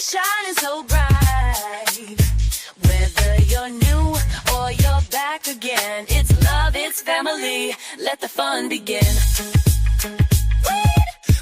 shining so bright. Whether you're new or you're back again, it's love, it's family. Let the fun begin.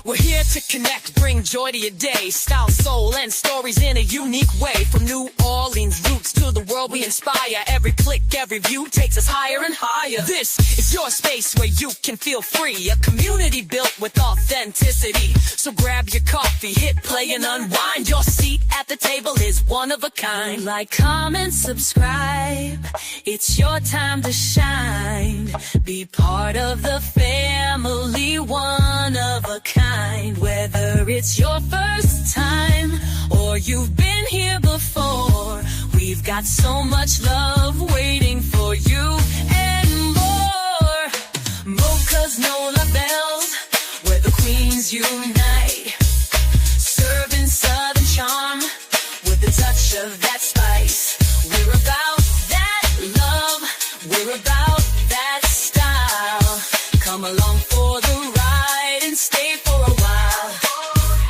We're here to connect, bring joy to your day. Style, soul, and stories in a unique way. From New Orleans roots to the world we inspire. Every click, every view takes us higher and higher. This is your space where you can feel free. A community built with authenticity. So grab your coffee, hit play and unwind. Your seat at the table is one of a kind. Like, comment, subscribe. It's your time to shine. Be part of the family, one of a kind. Whether it's your first time or you've been here before, we've got so much love waiting for you and more. Mocha's Nola Bells, where the queens unite. Serving Southern charm with a touch of that spice. We're about that love, we're about that style. Come along for the ride and stay for a while.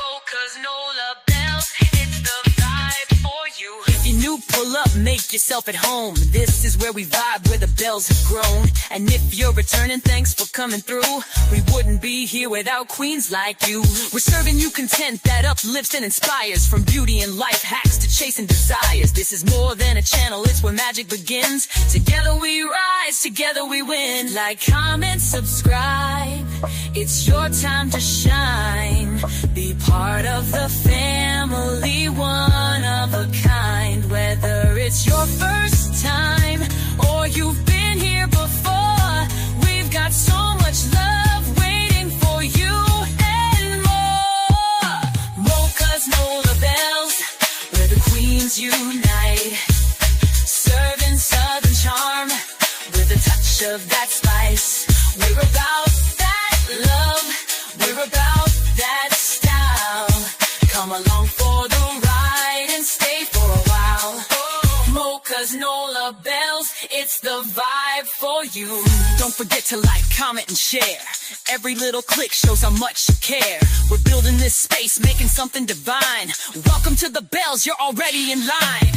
Mocha's Nola Bells, it's the vibe for you. If you're new, pull up, make yourself at home. This is where we vibe, where the bells have grown. And if you're returning, thanks for coming through. We wouldn't be here without queens like you. We're serving you content that uplifts and inspires. From beauty and life hacks to chasing desires. This is more than a channel, it's where magic begins. Together we rise, together we win. Like, comment, subscribe. It's your time to shine. Be part of the family, one of a kind. Whether it's your first time or you've been here before, we've got so much love waiting for you and more. Mocha's Nola Bells, where the queens unite. Serving Southern charm with a touch of that spice. We're about that love, we're about that style. Come along for the ride and stay for a while. Mocha's Nola Bells, it's the vibe for you. Don't forget to like, comment, and share. Every little click shows how much you care. We're building this space, making something divine. Welcome to the Bells, you're already in line.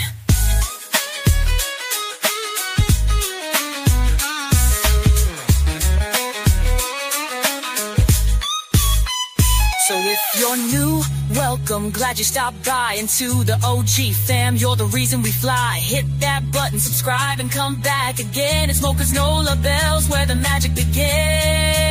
So if you're new, welcome, glad you stopped by. And to the OG fam, you're the reason we fly. Hit that button, subscribe, and come back again. It's Mocha's Nola Bells, where the magic begins.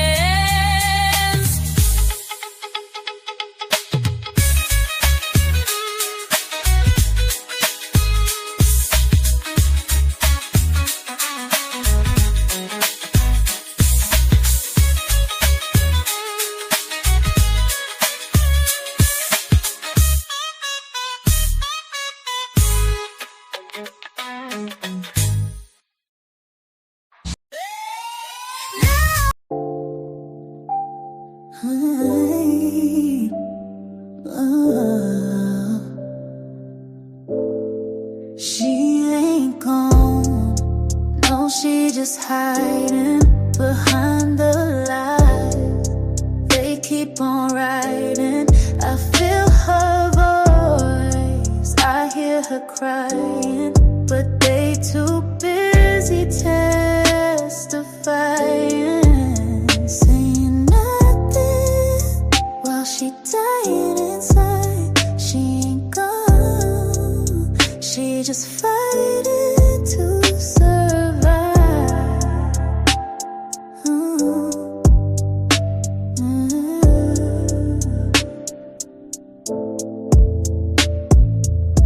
She ain't gone, no, she just hiding behind the lies. They keep on writing, I feel her voice, I hear her crying, but they too busy testifying, saying nothing while she dying inside. She ain't gone, she just fighting to survive.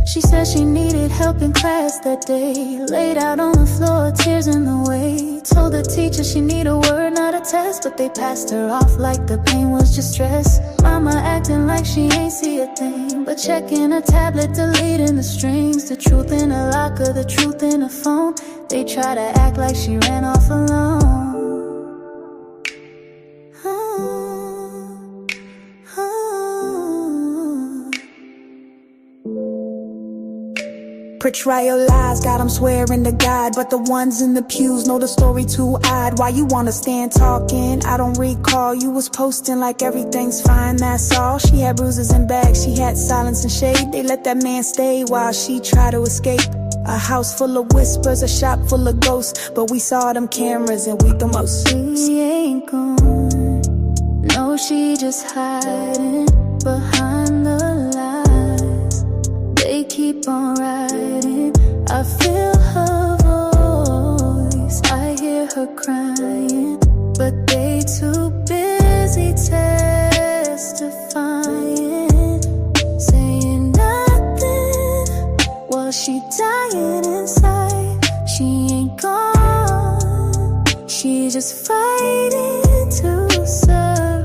She said she needed help in class that day. Laid out on the floor, tears in the way. Told the teacher she need a word, not a test, but they passed her off like the pain was just stress. Mama acting like she ain't see a thing, but checking her tablet, deleting the strings. The truth in a locker, the truth in a phone. They try to act like she ran off alone. portray your lies, got them swearing to God, but the ones in the pews know the story too odd. Why you wanna stand talking? I don't recall. You was posting like everything's fine, that's all. She had bruises and bags, she had silence and shade. They let that man stay while she tried to escape. A house full of whispers, a shop full of ghosts, but we saw them cameras and we the most. She ain't gone, no, she just hiding behind the lies. They keep on riding, I feel her voice, I hear her crying, but they too busy testifying, saying nothing while she dying inside. She ain't gone, she just fighting to survive.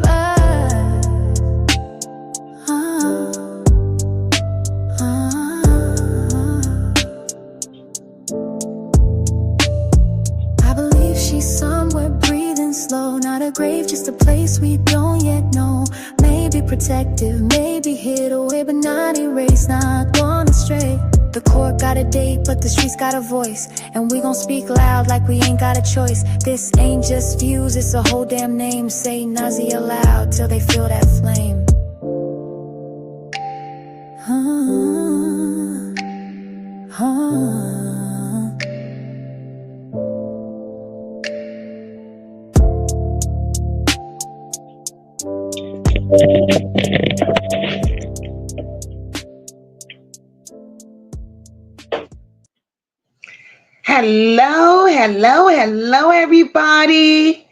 I believe she's somewhere breathing slow, not a grave, just a place we don't yet know. Maybe protective, maybe hid away, but not erased, not gone astray. The court got a date, but the streets got a voice, and we gon' speak loud like we ain't got a choice. This ain't just views, it's a whole damn name. Say Naziah loud till they feel that flame. Hello, everybody.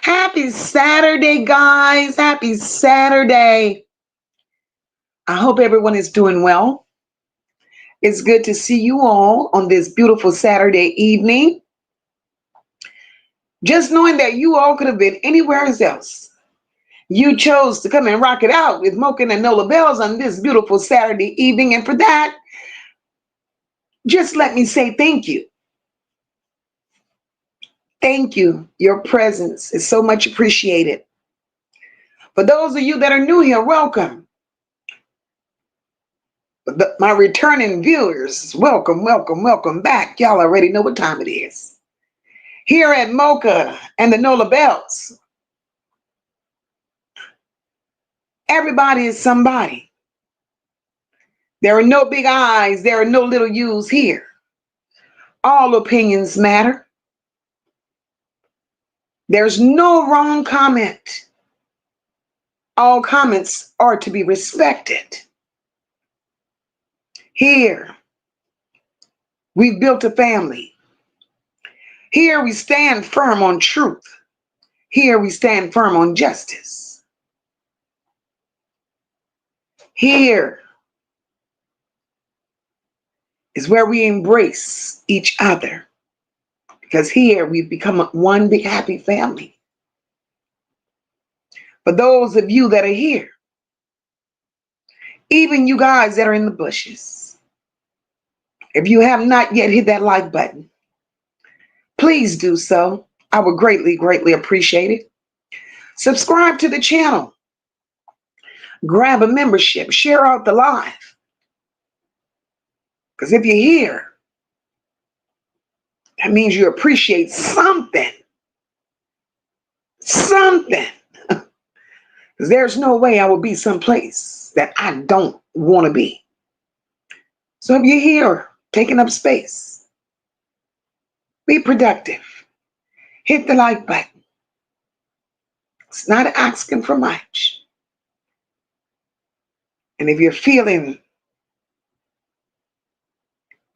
Happy Saturday, guys. Happy Saturday. I hope everyone is doing well. It's good to see you all on this beautiful Saturday evening. Just knowing that you all could have been anywhere else. You chose to come and rock it out with Mocha and Nola Bells on this beautiful Saturday evening. And for that, just let me say thank you. Thank you. Your presence is so much appreciated. For those of you that are new here, welcome. My returning viewers, welcome back. Y'all already know what time it is. Here at Mocha and the Nola Bells, everybody is somebody. There are no big I's, there are no little U's here. All opinions matter. There's no wrong comment. All comments are to be respected. Here, we've built a family. Here we stand firm on truth. Here we stand firm on justice. Here is where we embrace each other. Because here we've become one big happy family. For those of you that are here, even you guys that are in the bushes, if you have not yet hit that like button, please do so. I would greatly appreciate it. Subscribe to the channel. Grab a membership. Share out the live. Because if you're here, that means you appreciate something. Something. Because there's no way I will be someplace that I don't want to be. So if you're here, taking up space, be productive. Hit the like button. It's not asking for much. And if you're feeling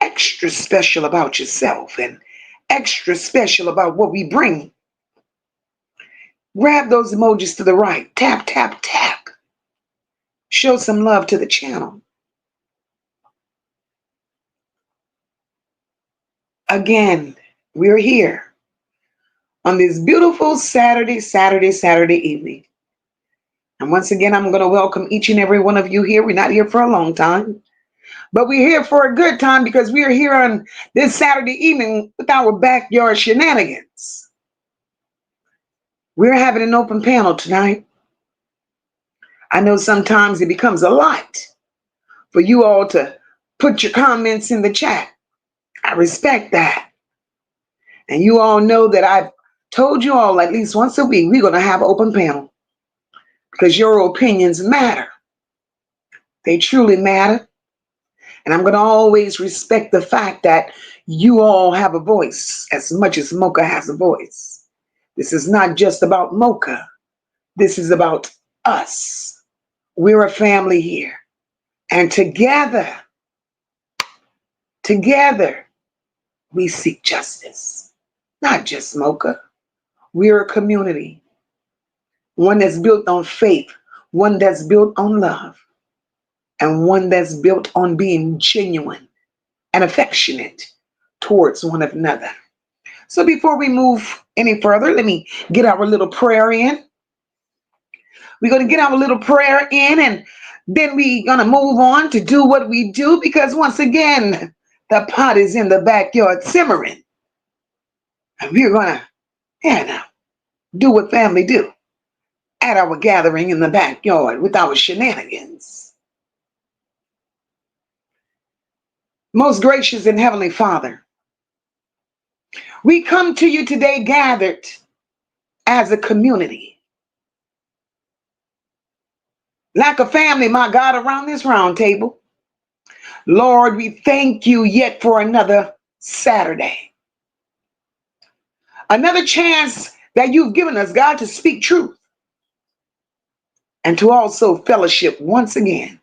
extra special about yourself and extra special about what we bring, grab those emojis to the right. Tap, tap, tap. Show some love to the channel. Again, we're here on this beautiful Saturday evening. And once again, I'm going to welcome each and every one of you here. We're not here for a long time, but we're here for a good time because we are here on this Saturday evening with our backyard shenanigans. We're having an open panel tonight. I know sometimes it becomes a lot for you all to put your comments in the chat. I respect that. And you all know that I've told you all at least once a week, we're going to have open panel because your opinions matter. They truly matter. And I'm going to always respect the fact that you all have a voice as much as Mocha has a voice. This is not just about Mocha. This is about us. We're a family here. And together, we seek justice. Not just Mocha. We're a community. One that's built on faith. One that's built on love. And one that's built on being genuine and affectionate towards one another. So before we move any further, let me get our little prayer in. We're going to get our little prayer in, and then we're going to move on to do what we do, because once again, the pot is in the backyard simmering. And we're going to, do what family do at our gathering in the backyard with our shenanigans. Most gracious and heavenly Father, we come to you today gathered as a community. Like a family, my God, around this round table. Lord, we thank you yet for another Saturday. Another chance that you've given us, God, to speak truth and to also fellowship once again.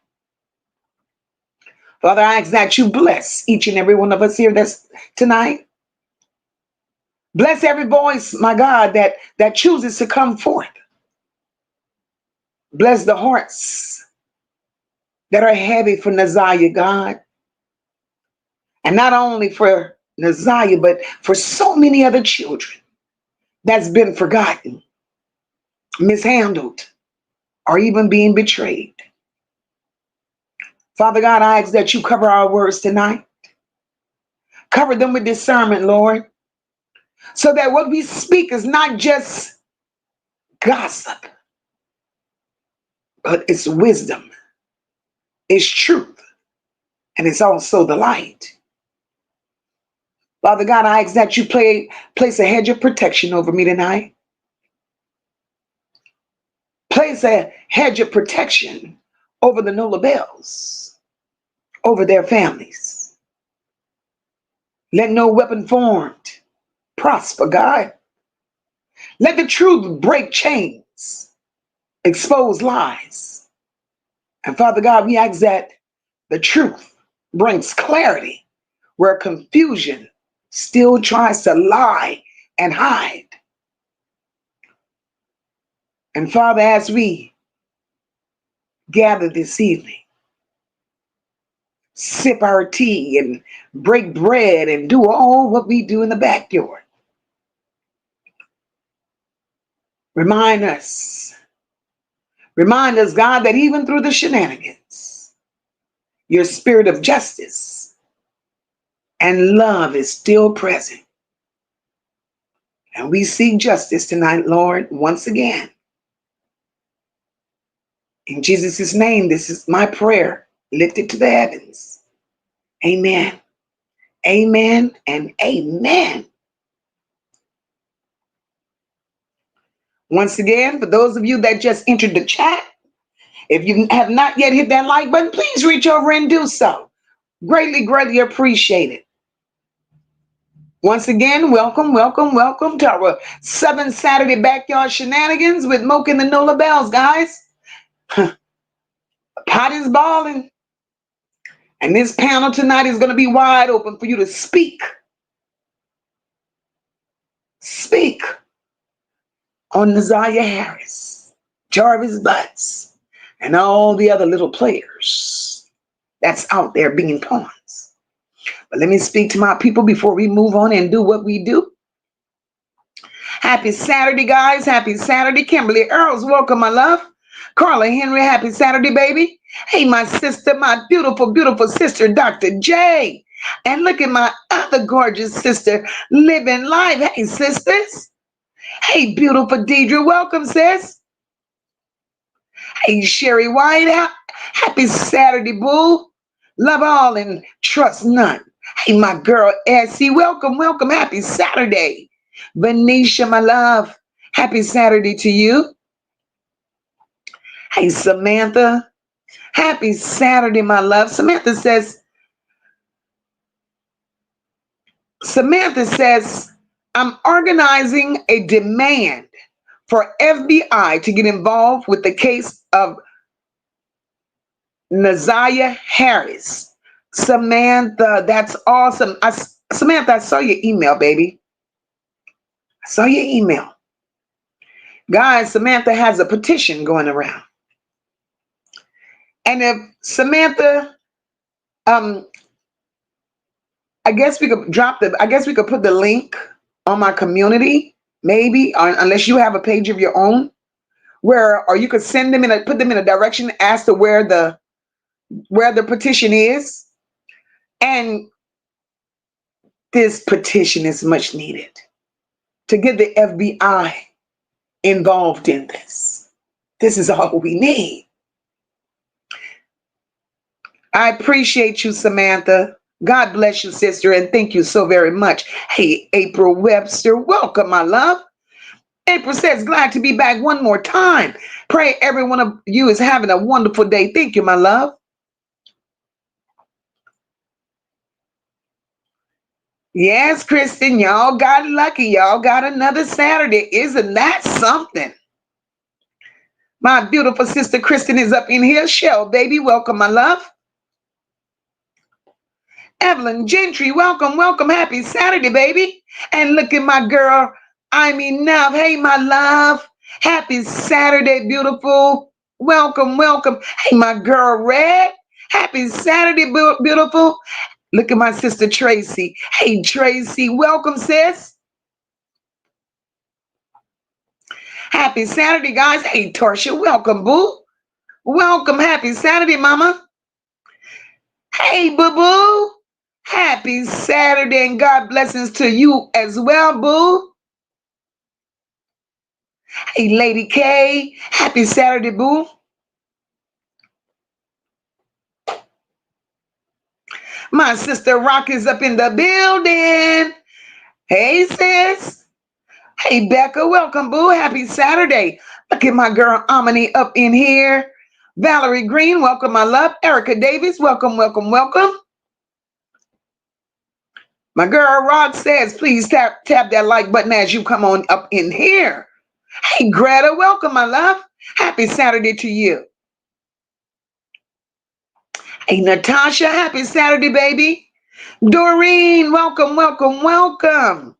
Father, I ask that you bless each and every one of us here that's tonight. Bless every voice, my God, that chooses to come forth. Bless the hearts that are heavy for Naziah, God. And not only for Naziah, but for so many other children that's been forgotten, mishandled, or even being betrayed. Father God, I ask that you cover our words tonight. Cover them with discernment, Lord, so that what we speak is not just gossip, but it's wisdom, it's truth, and it's also the light. Father God, I ask that you place a hedge of protection over me tonight. Place a hedge of protection over the Nola Bells, over their families. Let no weapon formed prosper, God. Let the truth break chains, expose lies. And Father God, we ask that the truth brings clarity where confusion still tries to lie and hide. And Father, as we gather this evening, sip our tea and break bread and do all what we do in the backyard, remind us, God, that even through the shenanigans, your spirit of justice and love is still present. And we seek justice tonight, Lord, once again. In Jesus' name, this is my prayer, lifted to the heavens. Amen. Amen and amen. Once again, for those of you that just entered the chat, if you have not yet hit that like button, please reach over and do so. Greatly, greatly appreciate it. Once again, welcome to our 7th Saturday Backyard Shenanigans with Mocha and the Nola Bells, guys. The pot is balling. And this panel tonight is going to be wide open for you to speak. Speak on Naziah Harris, Jarvis Butts, and all the other little players that's out there being pawns. But let me speak to my people before we move on and do what we do. Happy Saturday, guys. Happy Saturday. Kimberly Earls, welcome, my love. Carla Henry, happy Saturday, baby. Hey, my sister, my beautiful, beautiful sister, Dr. J. And look at my other gorgeous sister, Living Life. Hey, sisters. Hey, beautiful Deidre, welcome, sis. Hey, Sherry White, happy Saturday, boo. Love all and trust none. Hey, my girl, Essie, welcome, welcome. Happy Saturday. Venetia, my love, happy Saturday to you. Hey, Samantha, happy Saturday, my love. Samantha says, I'm organizing a demand for FBI to get involved with the case of Naziah Harris. Samantha, that's awesome. Samantha, I saw your email, baby. I saw your email. Guys, Samantha has a petition going around. And if Samantha, um, I guess we could put the link on my community, maybe, unless you have a page of your own, or you could send them put them in a direction as to where the petition is. And this petition is much needed to get the FBI involved in this. This is all we need. I appreciate you, Samantha. God bless you, sister, and thank you so very much. Hey, April Webster, welcome, my love. April says, glad to be back one more time. Pray every one of you is having a wonderful day. Thank you, my love. Yes, Kristen, y'all got lucky. Y'all got another Saturday. Isn't that something? My beautiful sister Kristen is up in here. Shell, baby, welcome, my love. Evelyn Gentry, welcome, welcome. Happy Saturday, baby. And look at my girl, I'm enough. Hey, my love. Happy Saturday, beautiful. Welcome, welcome. Hey, my girl, Red. Happy Saturday, beautiful. Look at my sister, Tracy. Hey, Tracy, welcome, sis. Happy Saturday, guys. Hey, Tarsha, welcome, boo. Welcome. Happy Saturday, mama. Hey, boo-boo. Happy Saturday and God blessings to you as well, boo. Hey, Lady K. Happy Saturday, boo. My sister Rock is up in the building. Hey, sis. Hey, Becca. Welcome, boo. Happy Saturday. Look at my girl Amani up in here. Valerie Green. Welcome, my love. Erica Davis. Welcome, welcome, welcome. My girl Rod says, please tap that like button as you come on up in here. Hey, Greta, welcome, my love. Happy Saturday to you. Hey, Natasha, happy Saturday, baby. Doreen, welcome, welcome, welcome.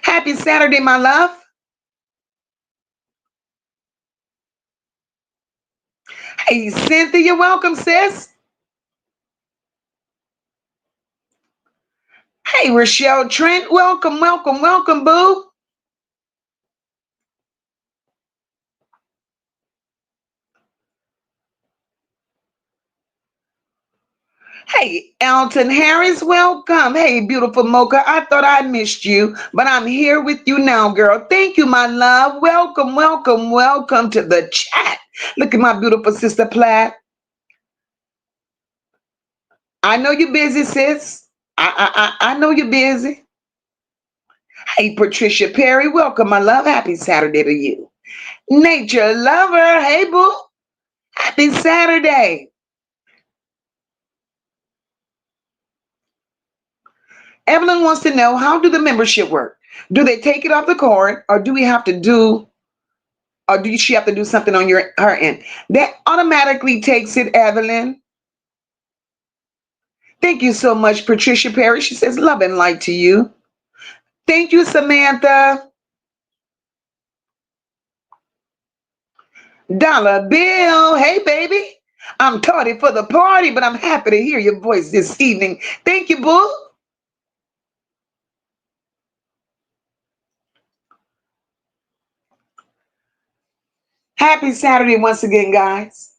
Happy Saturday, my love. Hey, Cynthia, welcome, sis. Hey, Rochelle Trent, welcome, welcome, welcome, boo. Hey, Elton Harris, welcome. Hey, beautiful Mocha. I thought I missed you, but I'm here with you now, girl. Thank you, my love. Welcome, welcome, welcome to the chat. Look at my beautiful sister Platt. I know you're busy, sis. I know you're busy. Hey, Patricia Perry, welcome, my love. Happy Saturday to you. Nature Lover, hey, boo. Happy Saturday. Evelyn wants to know, how do the membership work? Do they take it off the card, or do she have to do something on her end? That automatically takes it, Evelyn. Thank you so much, Patricia Perry. She says, love and light to you. Thank you, Samantha. Dollar Bill, hey, baby. I'm tardy for the party, but I'm happy to hear your voice this evening. Thank you, boo. Happy Saturday once again, guys.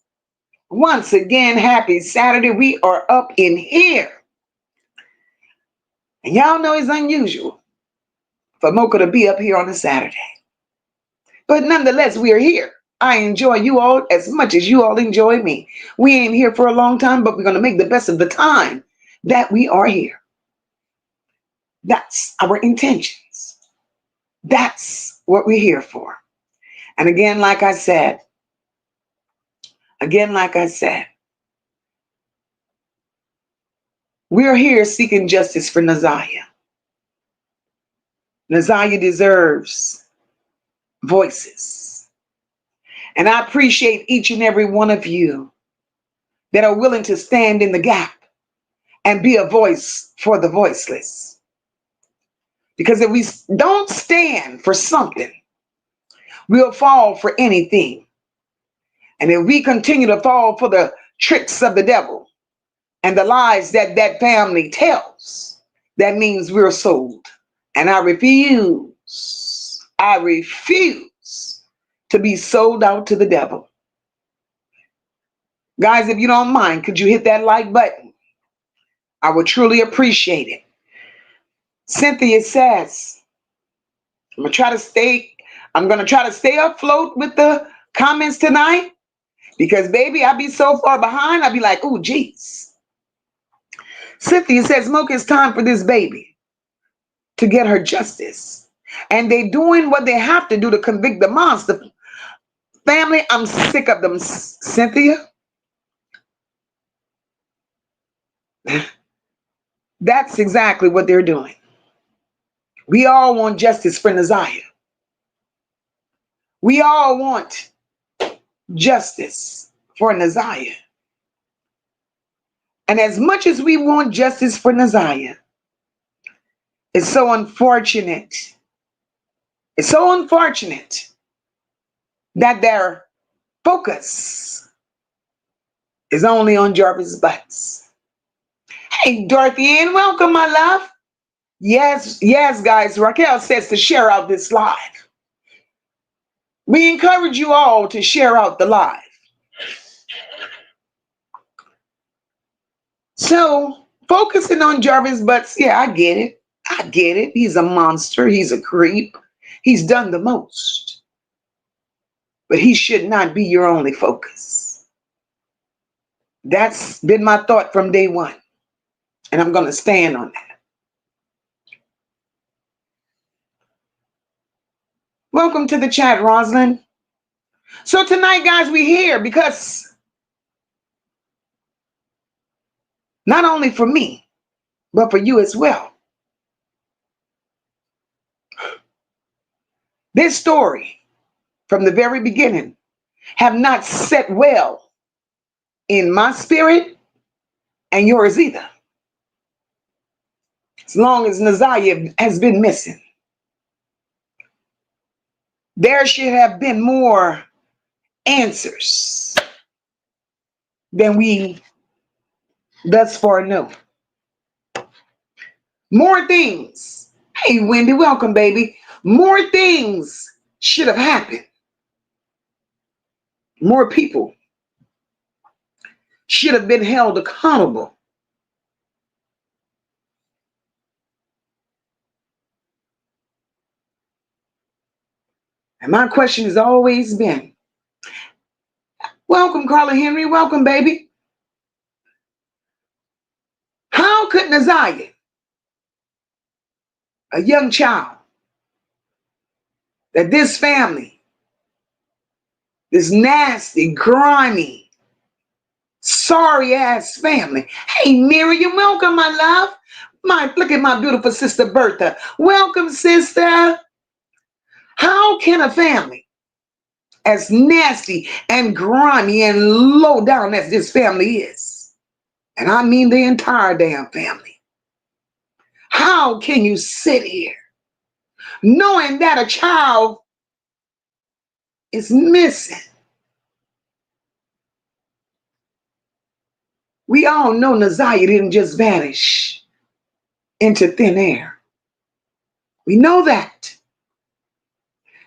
Once again, happy Saturday. We are up in here. And y'all know it's unusual for Mocha to be up here on a Saturday. But nonetheless, we are here. I enjoy you all as much as you all enjoy me. We ain't here for a long time, but we're going to make the best of the time that we are here. That's our intentions. That's what we're here for. And again, like I said, we're here seeking justice for Naziah. Naziah deserves voices. And I appreciate each and every one of you that are willing to stand in the gap and be a voice for the voiceless. Because if we don't stand for something, we'll fall for anything. And if we continue to fall for the tricks of the devil and the lies that that family tells, that means we're sold. And I refuse to be sold out to the devil. Guys, if you don't mind, could you hit that like button? I would truly appreciate it. Cynthia says, I'm going to try to stay afloat with the comments tonight because baby, I be so far behind. I be like, "Ooh, geez." Cynthia says, "Smoke, it's time for this baby to get her justice. And they doing what they have to do to convict the monster. Family, I'm sick of them, Cynthia." That's exactly what they're doing. We all want justice for Naziah. We all want justice for Naziah. And as much as we want justice for Naziah, it's so unfortunate. It's so unfortunate that their focus is only on Jarvis Butts. Hey, Dorothy Ann, welcome, my love. Yes, guys. Raquel says to share out this live. We encourage you all to share out the live. So, focusing on Jarvis Butts, yeah, I get it. I get it. He's a monster. He's a creep. He's done the most. But he should not be your only focus. That's been my thought from day one. And I'm going to stand on that. Welcome to the chat, Rosalind. So tonight, guys, we're here because not only for me, but for you as well. This story, from the very beginning, have not set well in my spirit and yours either. As long as Naziah has been missing, there should have been more answers than we thus far know. More things. Hey, Wendy, welcome, baby. More things should have happened. More people should have been held accountable. And my question has always been, welcome, Carla Henry, welcome, baby. How could Naziah, a young child, that this family, this nasty, grimy, sorry ass family. Hey, Miriam, welcome, my love. Look at my beautiful sister Bertha. Welcome, sister. How can a family as nasty and grimy and low down as this family is, and I mean the entire damn family, how can you sit here knowing that a child is missing? We all know Naziah didn't just vanish into thin air. We know that.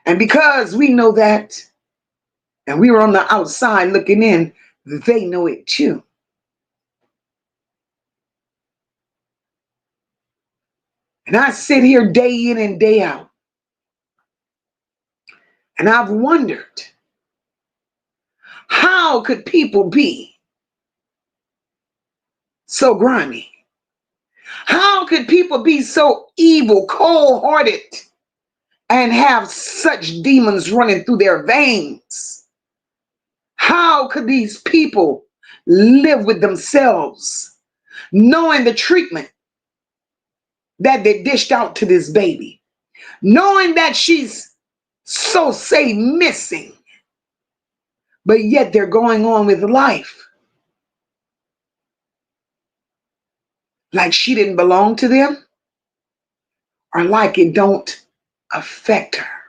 And because we know that, and we were on the outside looking in, they know it too. And I sit here day in and day out, and I've wondered, how could people be so grimy? How could people be so evil, cold-hearted, and have such demons running through their veins? How could these people live with themselves, knowing the treatment that they dished out to this baby, knowing that she's so say missing, but yet they're going on with life like she didn't belong to them, or like it don't affect her?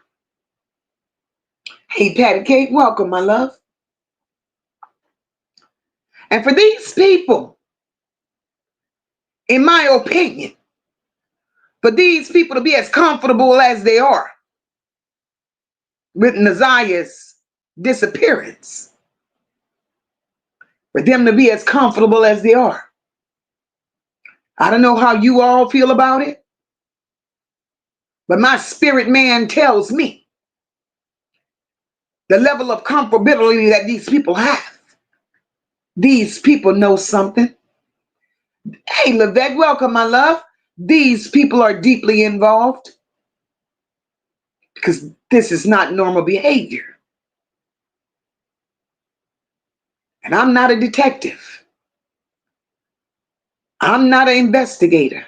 Hey, Patty Kate, welcome, my love. And for these people, in my opinion, for these people to be as comfortable as they are with Naziah's disappearance, for them to be as comfortable as they are, I don't know how you all feel about it, but my spirit man tells me the level of comfortability that these people have. These people know something. Hey, Levette, welcome, my love. These people are deeply involved because this is not normal behavior. And I'm not a detective. I'm not an investigator.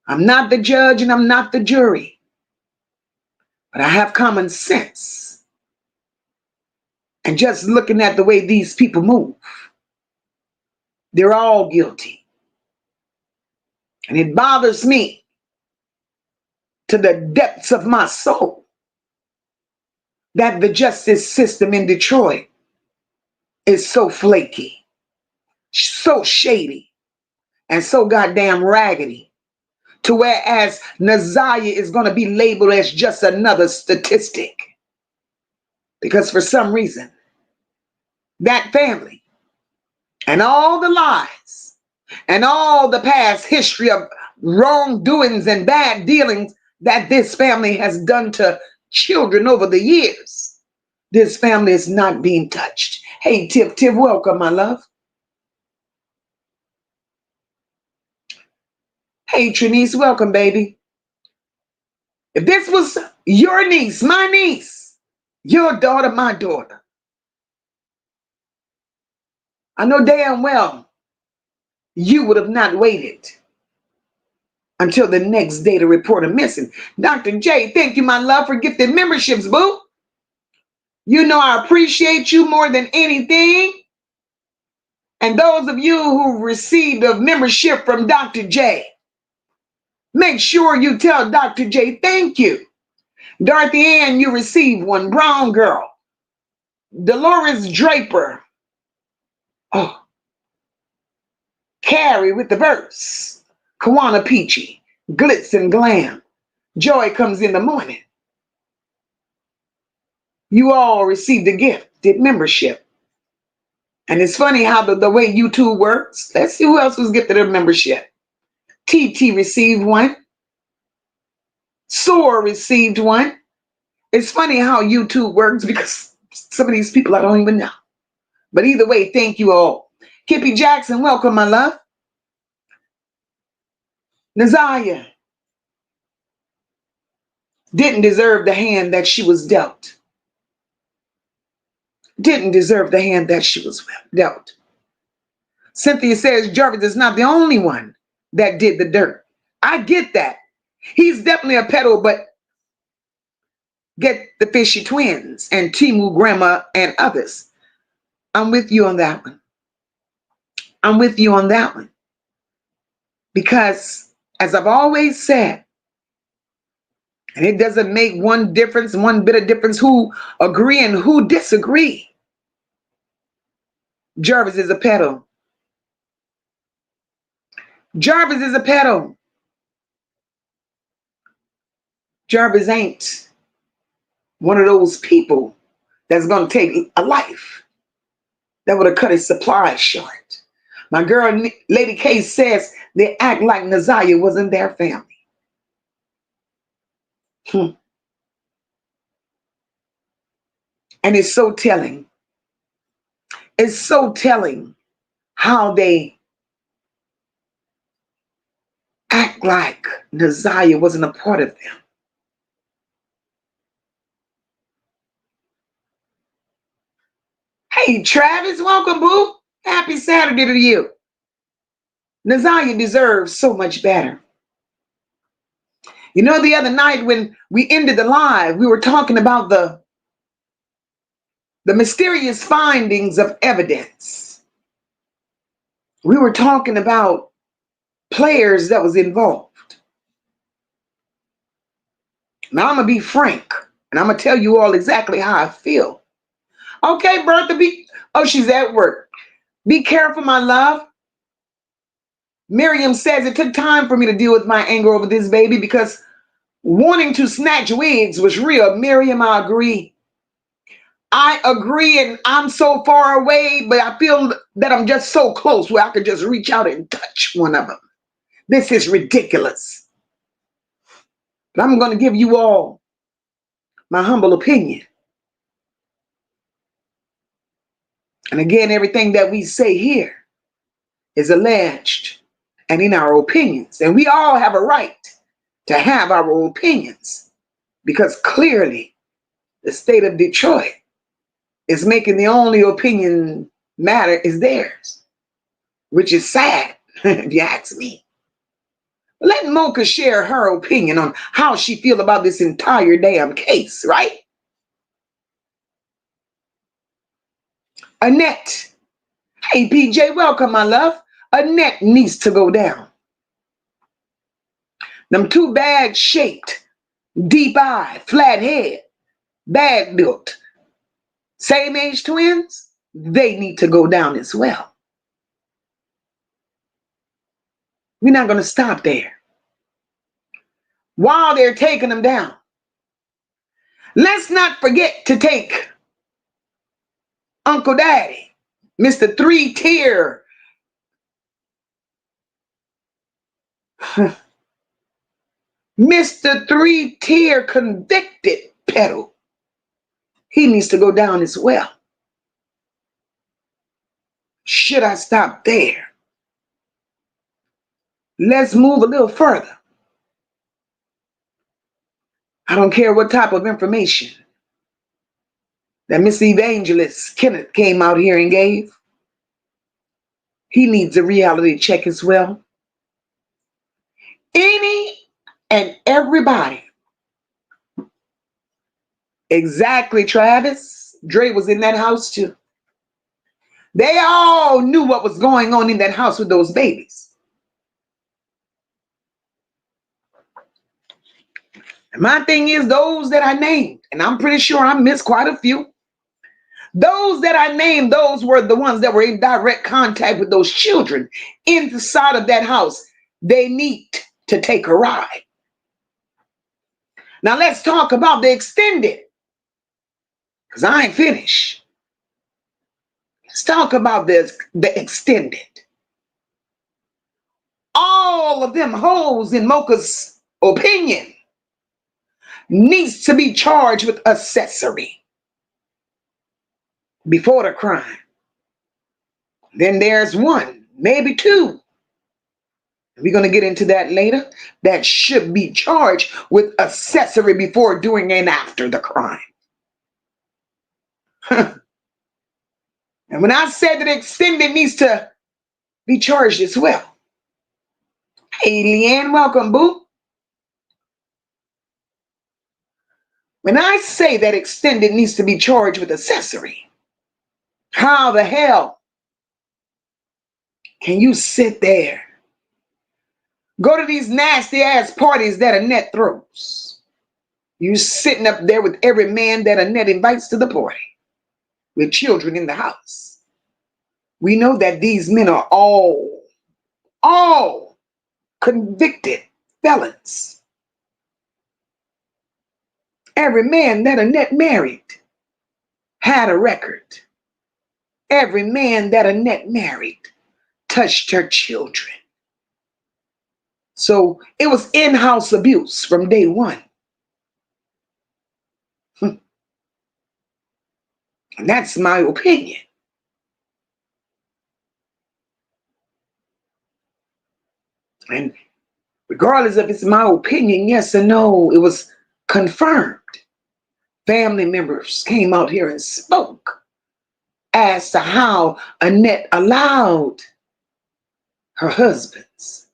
I'm not the judge and I'm not the jury. But I have common sense. And just looking at the way these people move, they're all guilty. And it bothers me to the depths of my soul that the justice system in Detroit is so flaky, so shady, and so goddamn raggedy, to whereas Naziah is going to be labeled as just another statistic. Because for some reason, that family and all the lies and all the past history of wrongdoings and bad dealings that this family has done to children over the years, this family is not being touched. Hey, Tiff, welcome, my love. Hey, Trinice, welcome, baby. If this was your niece, my niece, your daughter, my daughter, I know damn well you would have not waited until the next day to report her missing. Dr. J, thank you, my love, for gifted memberships, boo. You know I appreciate you more than anything. And those of you who received a membership from Dr. J, make sure you tell Dr. J thank you. Dorothy Ann, you received one. Brown Girl. Dolores Draper. Oh, Carrie with the verse. Kawana Peachy. Glitz and Glam. Joy comes in the morning. You all received a gifted membership. And it's funny how the way YouTube works. Let's see who else was gifted a membership. TT received one. Soar received one. It's funny how YouTube works because some of these people I don't even know. But either way, thank you all. Kippy Jackson, welcome, my love. Naziah didn't deserve the hand that she was dealt. Didn't deserve the hand that she was dealt. Cynthia says Jarvis is not the only one that did the dirt. I get that. He's definitely a pedo, but get the Fishy Twins and Timu Grandma and others. I'm with you on that one. I'm with you on that one. Because as I've always said, and it doesn't make one bit of difference who agree and who disagree. Jarvis is a pedo. Jarvis is a pedo. Jarvis ain't one of those people that's going to take a life that would have cut his supply short. My girl, Lady K, says they act like Naziah wasn't their family. And it's so telling. It's so telling how they act like Naziah wasn't a part of them. Hey, Travis, welcome, boo. Happy Saturday to you. Naziah deserves so much better. You know, the other night when we ended the live, we were talking about the mysterious findings of evidence. We were talking about players that was involved. Now I'm gonna be frank, and I'm gonna tell you all exactly how I feel. Okay, Bertha, oh, she's at work. Be careful, my love. Miriam says it took time for me to deal with my anger over this baby because wanting to snatch wigs was real. Miriam, I agree. I agree, and I'm so far away, but I feel that I'm just so close where I could just reach out and touch one of them. This is ridiculous. But I'm going to give you all my humble opinion. And again, everything that we say here is alleged and in our opinions. And we all have a right to have our opinions because clearly the state of Detroit is making the only opinion matter is theirs, which is sad, if you ask me. Let Mocha share her opinion on how she feel about this entire damn case, right? Annette. Hey, PJ, welcome, my love. Annette needs to go down. Them two bad-shaped, deep-eyed, flat head, bad-built, same-age twins, they need to go down as well. We're not going to stop there. While they're taking them down, let's not forget to take Uncle Daddy, Mr. Three-Tier, Mr. Three-Tier convicted peddle. He needs to go down as well. Should I stop there? Let's move a little further. I don't care what type of information that Miss Evangelist Kenneth came out here and gave. He needs a reality check as well. Any and everybody. Exactly, Travis. Dre was in that house too. They all knew what was going on in that house with those babies. And my thing is, those that I named, and I'm pretty sure I missed quite a few. Those that I named, those were the ones that were in direct contact with those children inside of that house. They need to take a ride. Now let's talk about the extended, because I ain't finished. Let's talk about the extended. All of them hoes in Mocha's opinion needs to be charged with accessory before the crime. Then there's one, maybe two. We're going to get into that later. That should be charged with accessory before, during, and after the crime. And when I said that extended needs to be charged as well. Hey, Leanne, welcome, boo. When I say that extended needs to be charged with accessory, how the hell can you sit there, go to these nasty ass parties that Annette throws? You sitting up there with every man that Annette invites to the party, with children in the house. We know that these men are all convicted felons. Every man that Annette married had a record. Every man that Annette married touched her children. So it was in-house abuse from day one. And that's my opinion. And Regardless if it's my opinion, yes or no, it was confirmed. Family members came out here and spoke as to how Annette allowed her husbands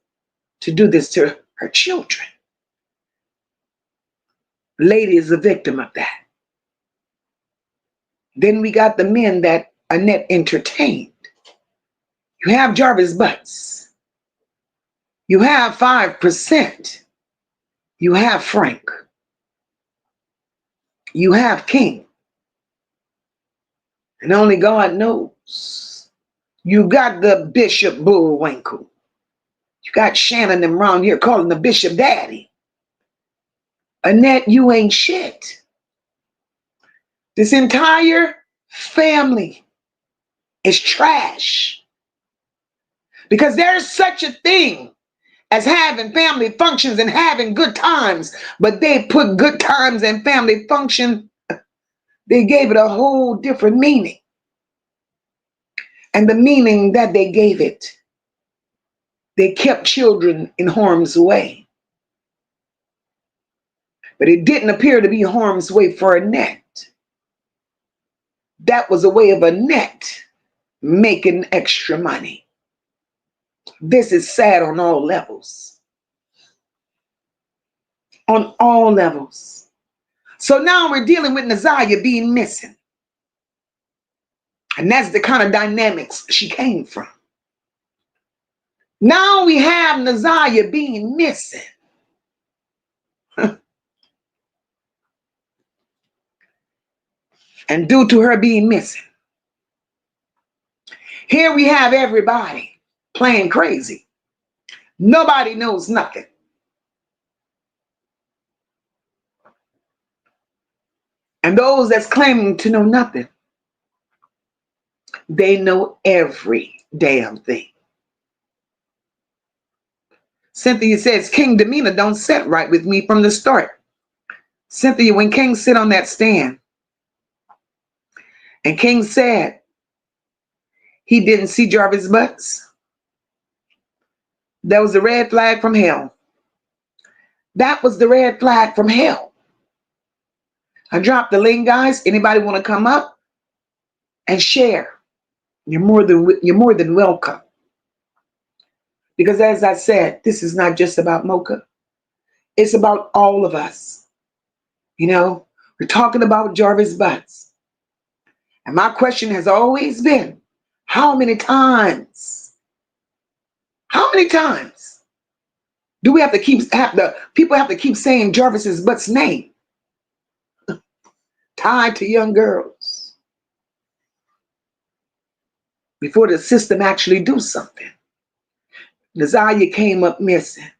to do this to her children. Lady is a victim of that. Then we got the men that Annette entertained. You have Jarvis Butts. You have 5%. You have Frank. You have King. And only God knows. You got the Bishop Bullwinkle. You got Shannon them around here calling the Bishop Daddy. Annette, you ain't shit. This entire family is trash. Because there's such a thing as having family functions and having good times, but they put good times and family function, they gave it a whole different meaning. And the meaning that they gave it, they kept children in harm's way. But it didn't appear to be harm's way for Annette. That was a way of Annette making extra money. This is sad on all levels. On all levels. So now we're dealing with Naziah being missing. And that's the kind of dynamics she came from. Now we have Naziah being missing. And due to her being missing, here we have everybody playing crazy. Nobody knows nothing. And those that's claiming to know nothing, they know every damn thing. Cynthia says, King demeanor don't set right with me from the start. Cynthia, when King sit on that stand, and King said he didn't see Jarvis Butts, that was a red flag from hell. That was the red flag from hell. I dropped the link, guys. Anybody want to come up and share? You're more than welcome. Because as I said, this is not just about Mocha. It's about all of us. You know, we're talking about Jarvis Butts. And my question has always been, how many times do we have to people have to keep saying Jarvis's Butts' name tied to young girls before the system actually do something? Naziah came up missing.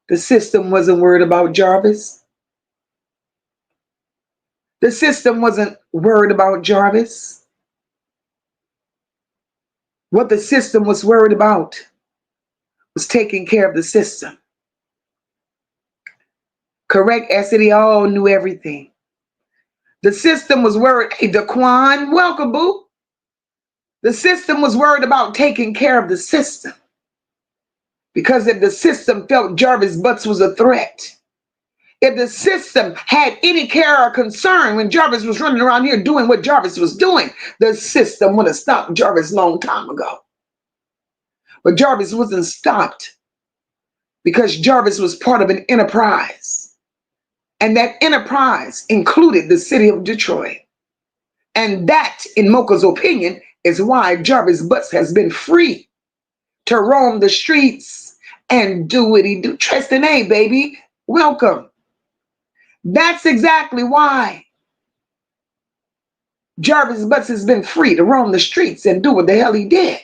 The system wasn't worried about Jarvis. The system wasn't worried about Jarvis. What the system was worried about was taking care of the system. Correct, Essity all knew everything. The system was worried. Hey, Daquan, welcome, boo. The system was worried about taking care of the system. Because if the system felt Jarvis Butts was a threat, if the system had any care or concern when Jarvis was running around here doing what Jarvis was doing, the system would have stopped Jarvis a long time ago. But Jarvis wasn't stopped because Jarvis was part of an enterprise. And that enterprise included the city of Detroit. And that, in Mocha's opinion, is why Jarvis Butts has been free to roam the streets and do what he do. Tristan A, baby, welcome. That's exactly why Jarvis Butts has been free to roam the streets and do what the hell he did.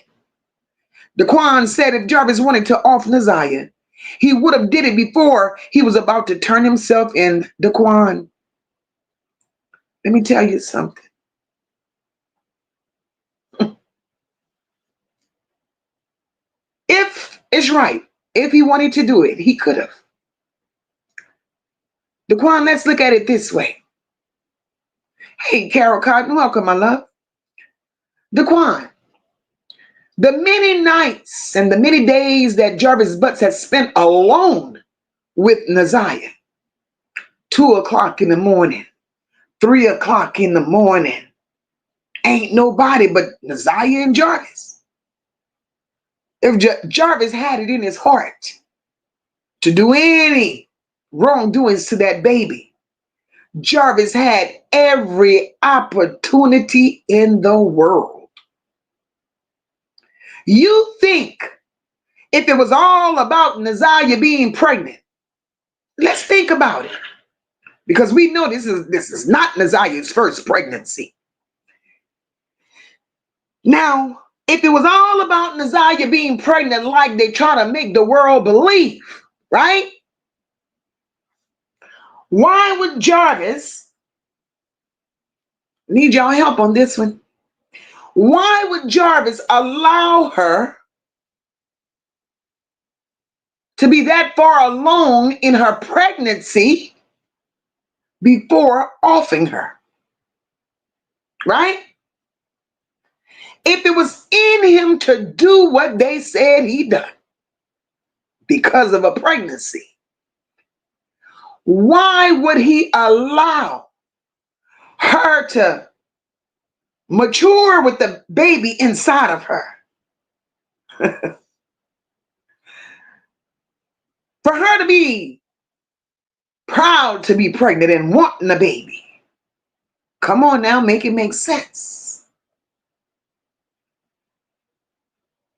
Daquan said if Jarvis wanted to off Naziah, he would have did it before he was about to turn himself in. Daquan, let me tell you something. If it's right, if he wanted to do it, he could have. Daquan, let's look at it this way. Hey, Carol Cotton, welcome, my love. Daquan, The many nights and the many days that Jarvis Butts had spent alone with Naziah. 2 o'clock in the morning, 3 o'clock in the morning. Ain't nobody but Naziah and Jarvis. If Jarvis had it in his heart to do any wrongdoings to that baby, Jarvis had every opportunity in the world. You think if it was all about Naziah being pregnant, let's think about it. Because we know this is not Naziah's first pregnancy. Now, if it was all about Naziah being pregnant like they try to make the world believe, right? Why would Jarvis, need y'all help on this one, why would Jarvis allow her to be that far along in her pregnancy before offing her? Right? If it was in him to do what they said he done because of a pregnancy, why would he allow her to mature with the baby inside of her? For her to be proud to be pregnant and wanting a baby. Come on now, make it make sense.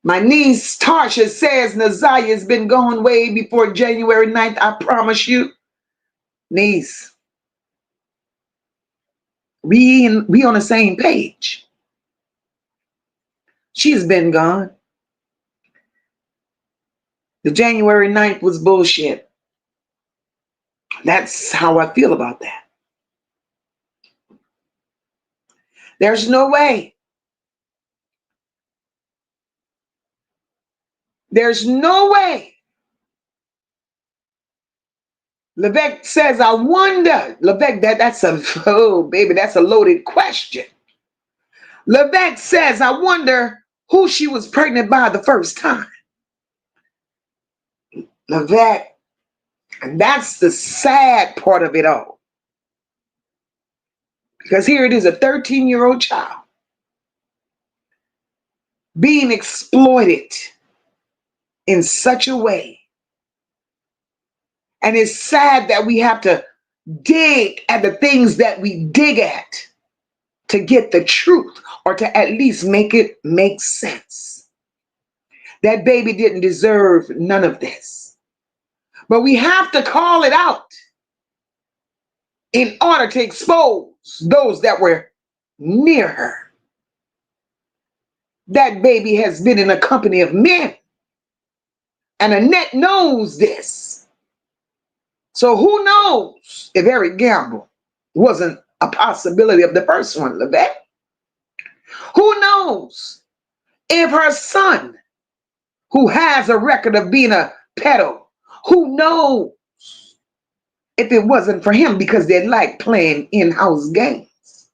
My niece Tarsha says Naziah has been gone way before January 9th. I promise you, niece, we on the same page. She's been gone. The January 9th was bullshit. That's how I feel about that. There's no way. There's no way. Levesque says, I wonder. Levesque, that's a loaded question. Levesque says, I wonder who she was pregnant by the first time. Levesque, and that's the sad part of it all. Because here it is, a 13-year-old child being exploited in such a way. And it's sad that we have to dig at the things that we dig at to get the truth, or to at least make it make sense. That baby didn't deserve none of this. But we have to call it out in order to expose those that were near her. That baby has been in the company of men. And Annette knows this. So who knows if Eric Gamble wasn't a possibility of the first one, Levesque? Who knows if her son, who has a record of being a pedo, who knows if it wasn't for him because they like playing in-house games?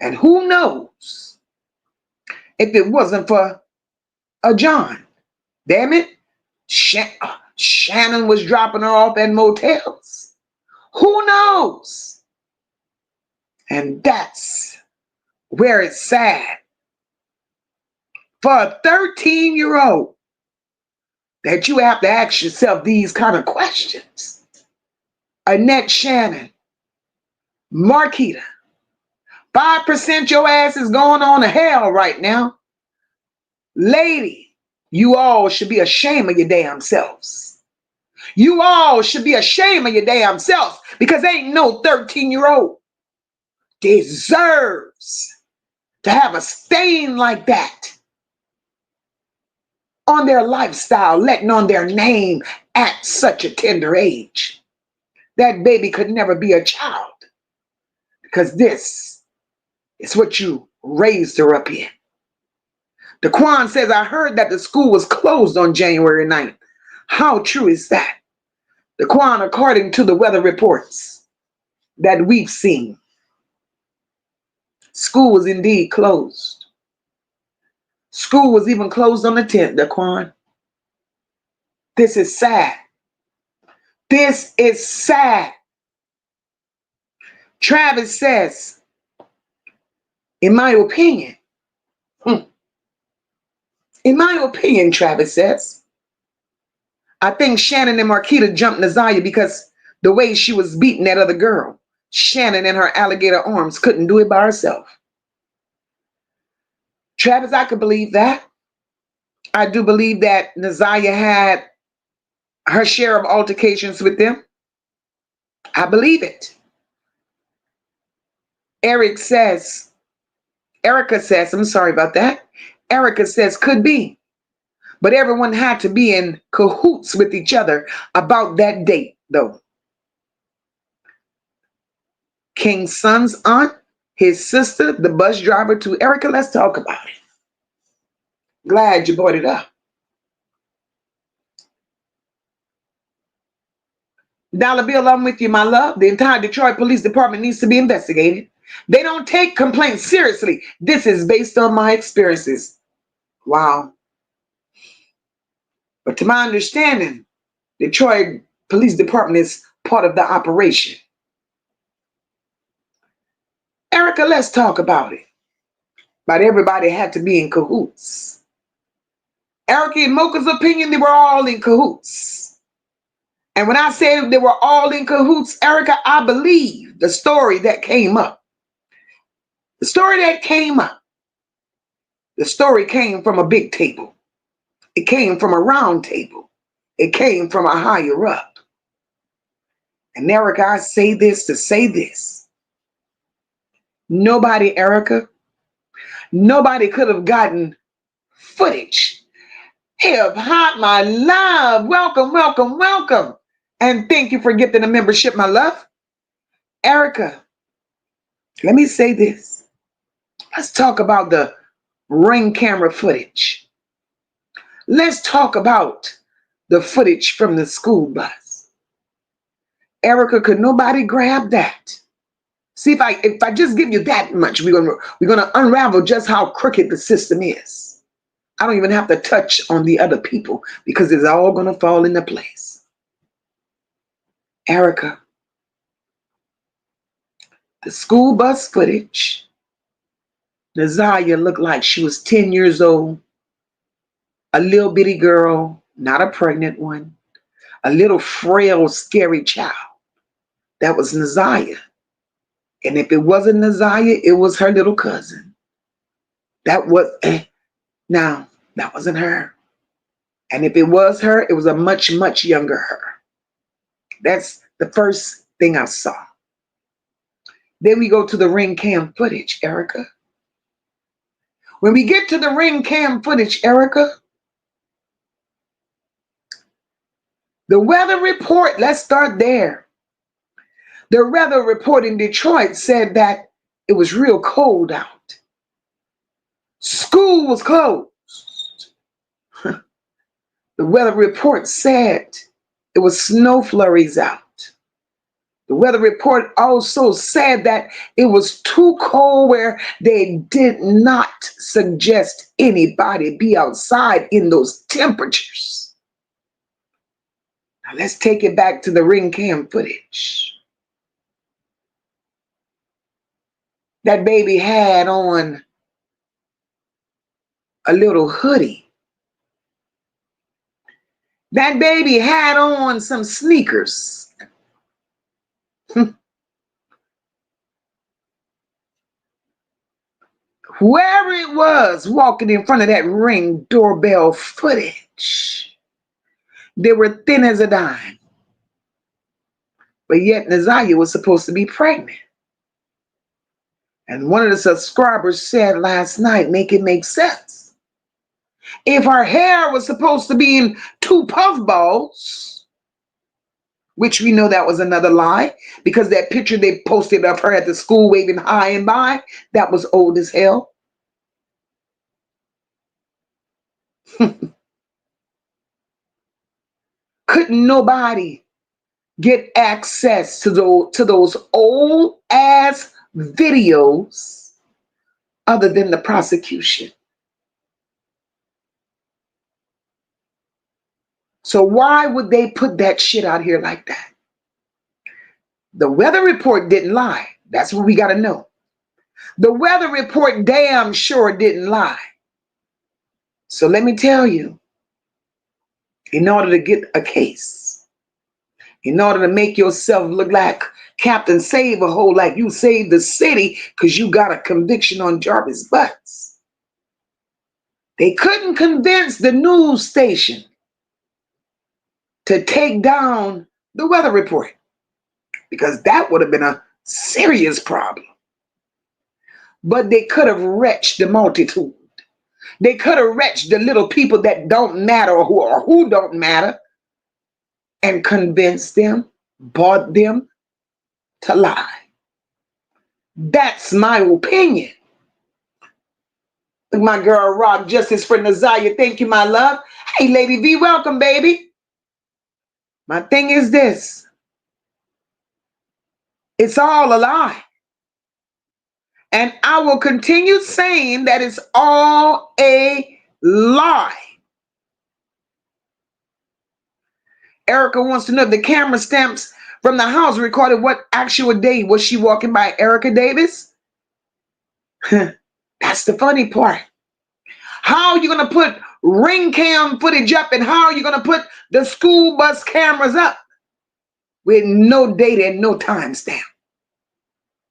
And who knows if it wasn't for a John? Damn it, Shannon was dropping her off at motels. Who knows? And that's where it's sad. For a 13-year-old, that you have to ask yourself these kind of questions. Annette Shannon, Marquita, 5% your ass is going on to hell right now. Lady, you all should be ashamed of your damn selves. You all should be ashamed of your damn selves, because ain't no 13-year-old deserves to have a stain like that on their lifestyle, letting on their name at such a tender age. That baby could never be a child, because this is what you raised her up in. Daquan says, I heard that the school was closed on January 9th. How true is that? Daquan, according to the weather reports that we've seen, school was indeed closed. School was even closed on the 10th, Daquan. This is sad. This is sad. Travis says, in my opinion, Travis says, I think Shannon and Marquita jumped Naziah because the way she was beating that other girl. Shannon in her alligator arms couldn't do it by herself. Travis, I could believe that. I do believe that Naziah had her share of altercations with them. I believe it. Erica says, I'm sorry about that. Erica says, could be. But everyone had to be in cahoots with each other about that date, though. King's son's aunt, his sister, the bus driver to Erica. Let's talk about it. Glad you brought it up. Dollar Bill, I'm with you, my love. The entire Detroit Police Department needs to be investigated. They don't take complaints seriously. This is based on my experiences. Wow. But to my understanding, Detroit Police Department is part of the operation. Erica, let's talk about it. But everybody had to be in cahoots. Erica and Mocha's opinion, they were all in cahoots. And when I say they were all in cahoots, Erica, I believe the story that came up. The story that came up. The story came from a big table. It came from a round table. It came from a higher up. And Erica, I say this to say this. Nobody, Erica, nobody could have gotten footage. Hip hop, my love. Welcome, welcome, welcome. And thank you for gifting a membership, my love. Erica, let me say this. Let's talk about the ring camera footage. Let's talk about the footage from the school bus. Erica, could nobody grab that? See, if I just give you that much, we're gonna unravel just how crooked the system is. I don't even have to touch on the other people because it's all gonna fall into place. Erica, the school bus footage, Naziah looked like she was 10 years old, a little bitty girl, not a pregnant one, a little frail, scary child. That was Naziah. And if it wasn't Naziah, it was her little cousin. That wasn't her. And if it was her, it was a much, much younger her. That's the first thing I saw. Then we go to the ring cam footage, Erica. When we get to the ring cam footage, Erica, the weather report, let's start there. The weather report in Detroit said that it was real cold out. School was closed. The weather report said it was snow flurries out. The weather report also said that it was too cold where they did not suggest anybody be outside in those temperatures. Now let's take it back to the ring cam footage. That baby had on a little hoodie. That baby had on some sneakers. Whoever it was walking in front of that ring doorbell footage, they were thin as a dime. But yet Naziah was supposed to be pregnant. And one of the subscribers said last night, make it make sense. If her hair was supposed to be in 2 puffballs, which we know that was another lie, because that picture they posted of her at the school waving high and by, that was old as hell. Couldn't nobody get access to those old ass videos other than the prosecution. So why would they put that shit out here like that? The weather report didn't lie. That's what we got to know. The weather report damn sure didn't lie. So let me tell you, in order to get a case, in order to make yourself look like Captain Save a Hole, like you saved the city because you got a conviction on Jarvis Butts, they couldn't convince the news station to take down the weather report because that would have been a serious problem. But they could have wretched the multitude. They could have wretched the little people that don't matter or who don't matter and convinced them, bought them to lie. That's my opinion. Look, my girl Rock, Justice for Naziah. Thank you, my love. Hey, Lady V, welcome, baby. My thing is this. It's all a lie. And I will continue saying that it's all a lie. Erica wants to know if the camera stamps from the house recorded what actual day was she walking by. Erica Davis? That's the funny part. How are you going to put ring cam footage up and how are you going to put the school bus cameras up with no data and no timestamp?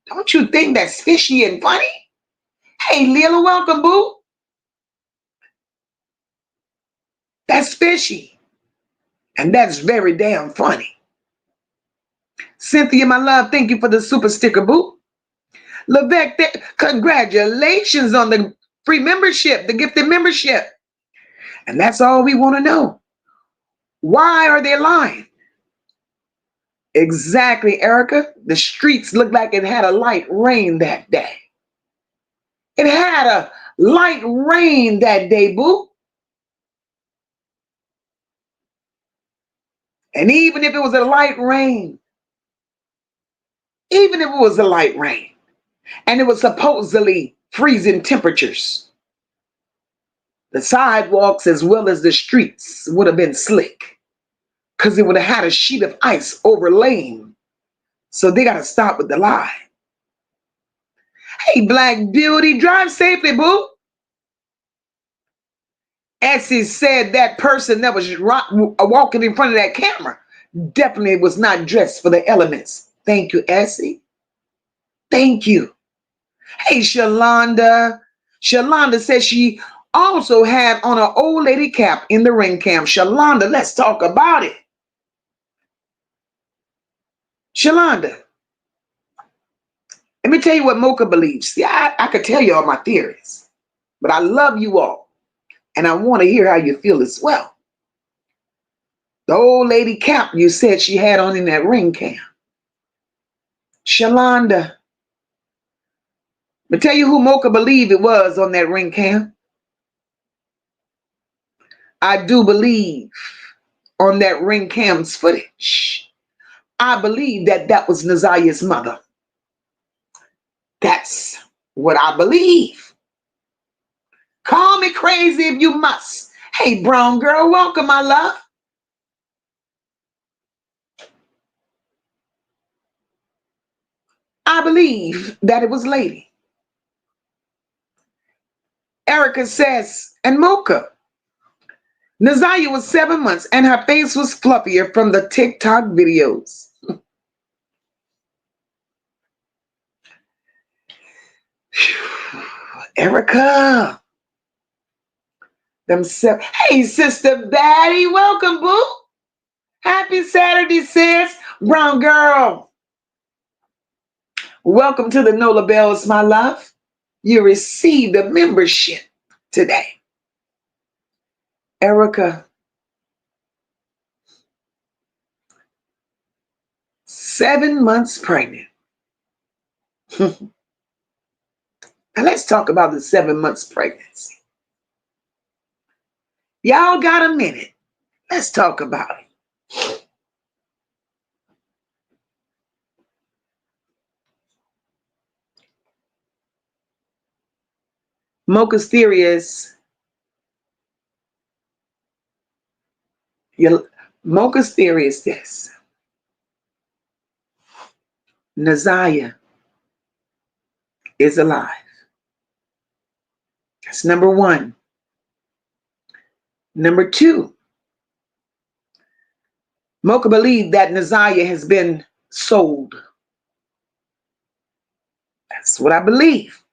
Don't you think that's fishy and funny? Hey, Lila, welcome, boo. That's fishy. And that's very damn funny. Cynthia, my love, thank you for the super sticker, boo. Levesque, congratulations on the free membership, the gifted membership. And that's all we want to know. Why are they lying? Exactly, Erica. The streets looked like it had a light rain that day. It had a light rain that day, boo. And even if it was a light rain, and it was supposedly freezing temperatures, the sidewalks as well as the streets would have been slick because it would have had a sheet of ice overlaying. So they got to stop with the lie. Hey, Black Beauty, drive safely, boo. Essie said that person that was walking in front of that camera definitely was not dressed for the elements. Thank you, Essie. Thank you. Hey, Shalonda. Shalonda says she also had on an old lady cap in the ring cam. Shalonda, let's talk about it. Shalonda, let me tell you what Mocha believes. See, I could tell you all my theories, but I love you all, and I want to hear how you feel as well. The old lady cap you said she had on in that ring cam. Shalonda, but tell you who Mocha believed it was on that ring cam. I do believe on that ring cam's footage, I believe that that was Naziah's mother. That's what I believe. Call me crazy if you must. Hey, brown girl, welcome, my love. I believe that it was Lady. Erica says, and Mocha, Naziah was 7 months and her face was fluffier from the TikTok videos. Erica. Hey, Sister Batty, welcome, boo. Happy Saturday, sis. Brown girl. Welcome to the Nola Bells, my love. You received a membership today. Erica, 7 months pregnant. Now let's talk about the 7 months pregnancy. Y'all got a minute. Let's talk about it. Mocha's theory is Mocha's theory is this. Naziah is alive. That's number one. Number two, Mocha believed that Naziah has been sold. That's what I believe.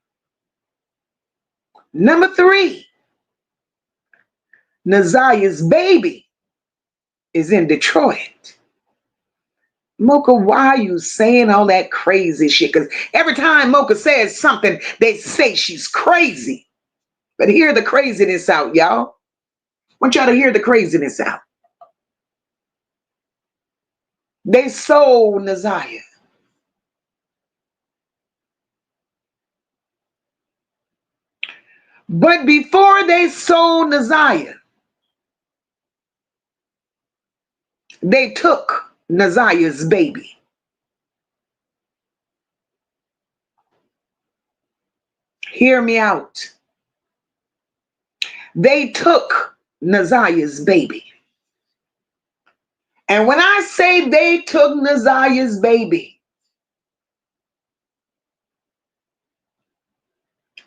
Number three, Naziah's baby is in Detroit. Mocha, why are you saying all that crazy shit? Because every time Mocha says something, they say she's crazy. But hear the craziness out, y'all. I want y'all to hear the craziness out. They sold Naziah. But before they sold Naziah, they took Naziah's baby. Hear me out. They took Naziah's baby. And when I say they took Naziah's baby,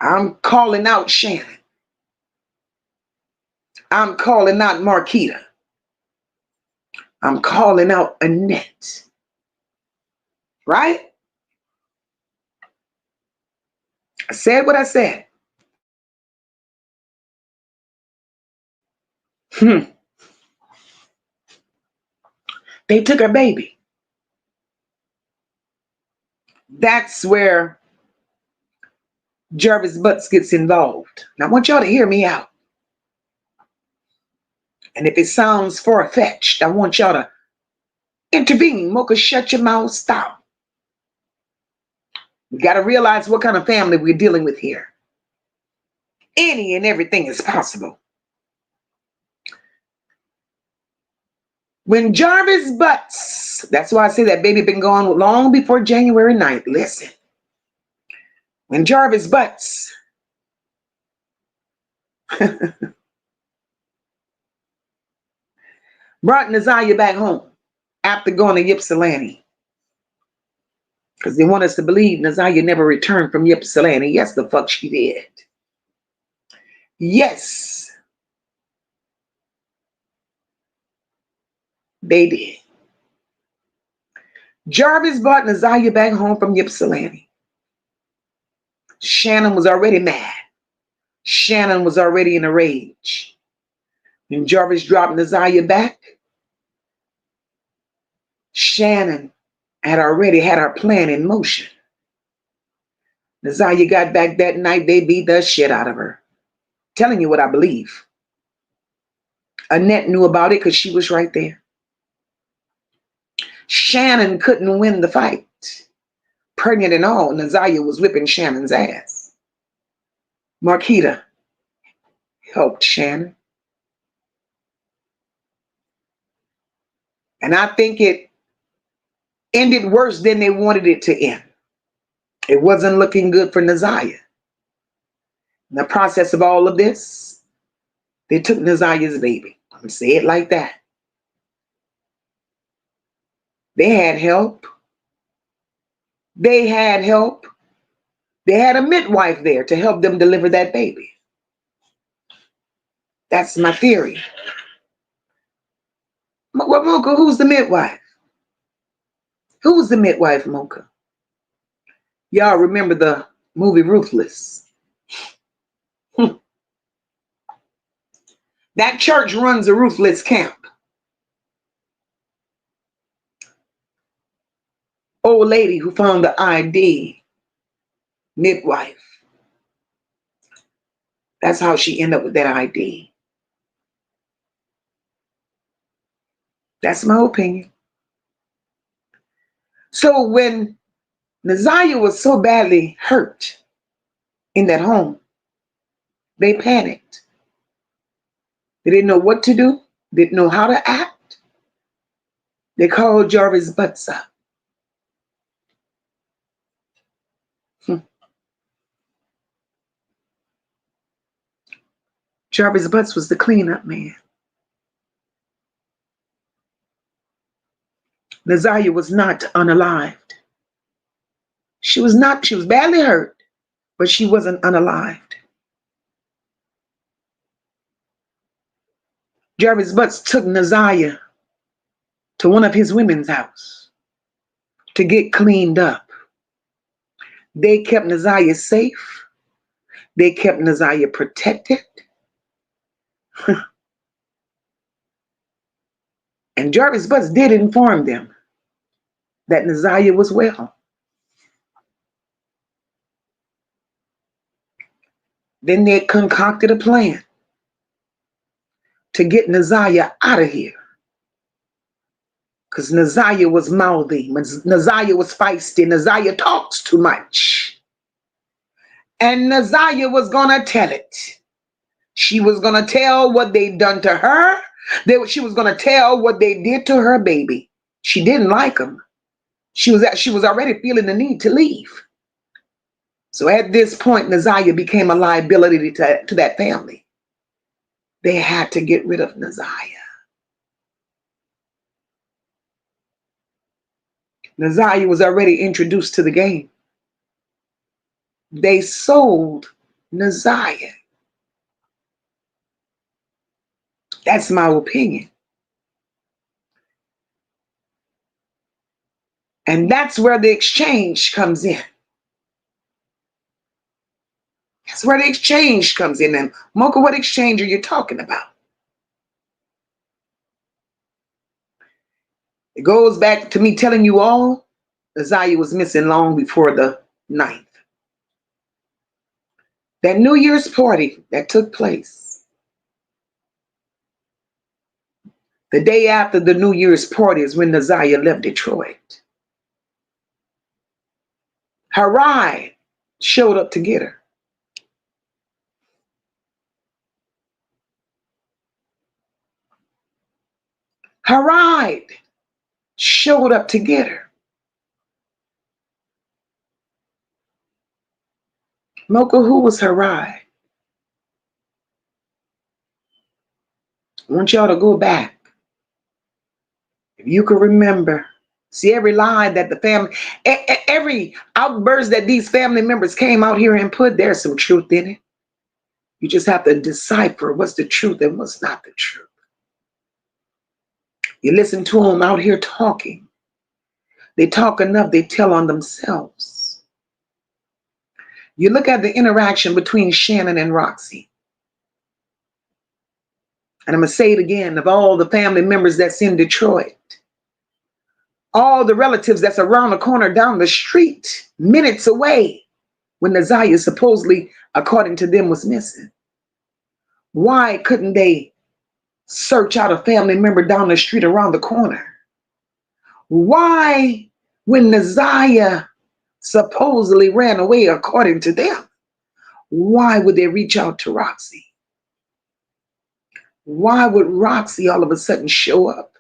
I'm calling out Shannon. I'm calling out Marquita. I'm calling out Annette. Right? I said what I said. They took her baby. That's where Jarvis Butts gets involved. Now I want y'all to hear me out. And if it sounds far-fetched, I want y'all to intervene. Mocha, shut your mouth, stop. We got to realize what kind of family we're dealing with here. Any and everything is possible. When Jarvis Butts, that's why I say that baby been gone long before January 9th. Listen. When Jarvis Butts brought Naziah back home after going to Ypsilanti, because they want us to believe Naziah never returned from Ypsilanti. Yes, the fuck she did. Yes, they did. Jarvis brought Naziah back home from Ypsilanti. Shannon was already mad. Shannon was already in a rage. When Jarvis dropped Naziah back, Shannon had already had her plan in motion. Naziah got back that night, they beat the shit out of her. Telling you what I believe. Annette knew about it because she was right there. Shannon couldn't win the fight. Pregnant and all, Naziah was whipping Shannon's ass. Marquita helped Shannon. And I think it ended worse than they wanted it to end. It wasn't looking good for Naziah. In the process of all of this, they took Naziah's baby. I'm going to say it like that. They had help. They had help. They had a midwife there to help them deliver that baby. That's my theory. Mocha, who's the midwife? Who's the midwife, Mocha? Y'all remember the movie Ruthless? That church runs a ruthless camp. Old lady who found the ID, midwife. That's how she ended up with that ID. That's my opinion. So when Naziah was so badly hurt in that home, they panicked. They didn't know what to do, didn't know how to act. They called Jarvis Butts up. Jarvis Butts was the cleanup man. Naziah was not unalived. She was badly hurt, but she wasn't unalived. Jarvis Butts took Naziah to one of his women's house to get cleaned up. They kept Naziah safe. They kept Naziah protected. And Jarvis Butts did inform them that Naziah was well. Then they concocted a plan to get Naziah out of here. Because Naziah was mouthy. Naziah was feisty. Naziah talks too much. And Naziah was going to tell it. She was going to tell what they'd done to her. She was going to tell what they did to her baby. She didn't like them. She was already feeling the need to leave. So at this point, Naziah became a liability to that family. They had to get rid of Naziah. Naziah was already introduced to the game. They sold Naziah. That's my opinion. And that's where the exchange comes in. That's where the exchange comes in. And Mocha, what exchange are you talking about? It goes back to me telling you all, Naziah was missing long before the 9th. That New Year's party that took place, the day after the New Year's party is when Naziah left Detroit. Her ride showed up to get her. Her ride showed up to get her. Mocha, who was her ride? I want y'all to go back. If you can remember, see every lie that the family, every outburst that these family members came out here and put, there's some truth in it. You just have to decipher what's the truth and what's not the truth. You listen to them out here talking. They talk enough, they tell on themselves. You look at the interaction between Shannon and Roxy. And I'm going to say it again, of all the family members that's in Detroit, all the relatives that's around the corner down the street, minutes away, when Naziah supposedly, according to them, was missing. Why couldn't they search out a family member down the street around the corner? Why, when Naziah supposedly ran away, according to them, why would they reach out to Roxy? Why would Roxy all of a sudden show up,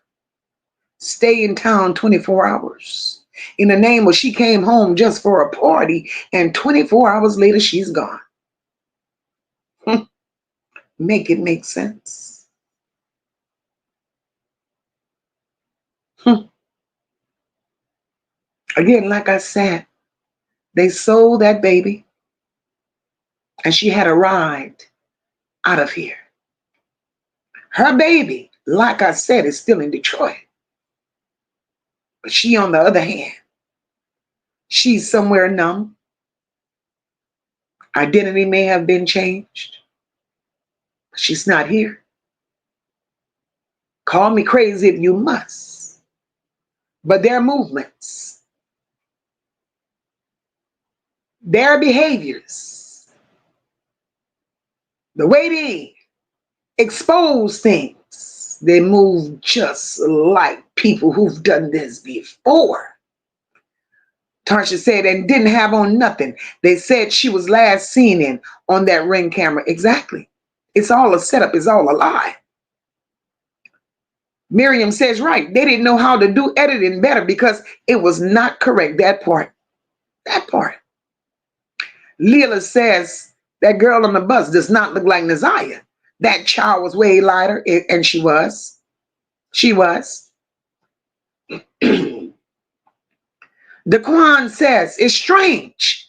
stay in town 24 hours, in the name of she came home just for a party, and 24 hours later she's gone? Make it make sense. Again, like I said, they sold that baby, and she had a ride out of here. Her baby, like I said, is still in Detroit. But she, on the other hand, she's somewhere numb. Identity may have been changed. But she's not here. Call me crazy if you must. But their movements, their behaviors, the way they expose things, they move just like people who've done this before. Tarsha said, and didn't have on nothing. They said she was last seen in on that Ring camera. Exactly. It's all a setup. It's all a lie. Miriam says, right. They didn't know how to do editing better because it was not correct. That part. That part. Leela says, that girl on the bus does not look like Naziah. That child was way lighter, and she was. She was. Daquan says it's strange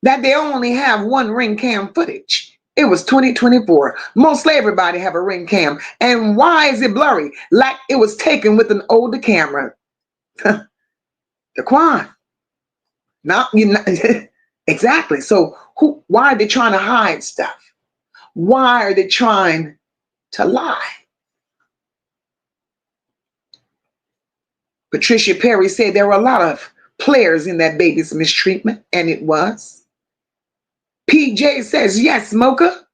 that they only have one ring cam footage. It was 2024. Mostly everybody have a ring cam. And why is it blurry? Like it was taken with an older camera. Daquan. Now, exactly. So why are they trying to hide stuff? Why are they trying to lie? Patricia Perry said there were a lot of players in that baby's mistreatment, and it was. PJ says, yes, Mocha.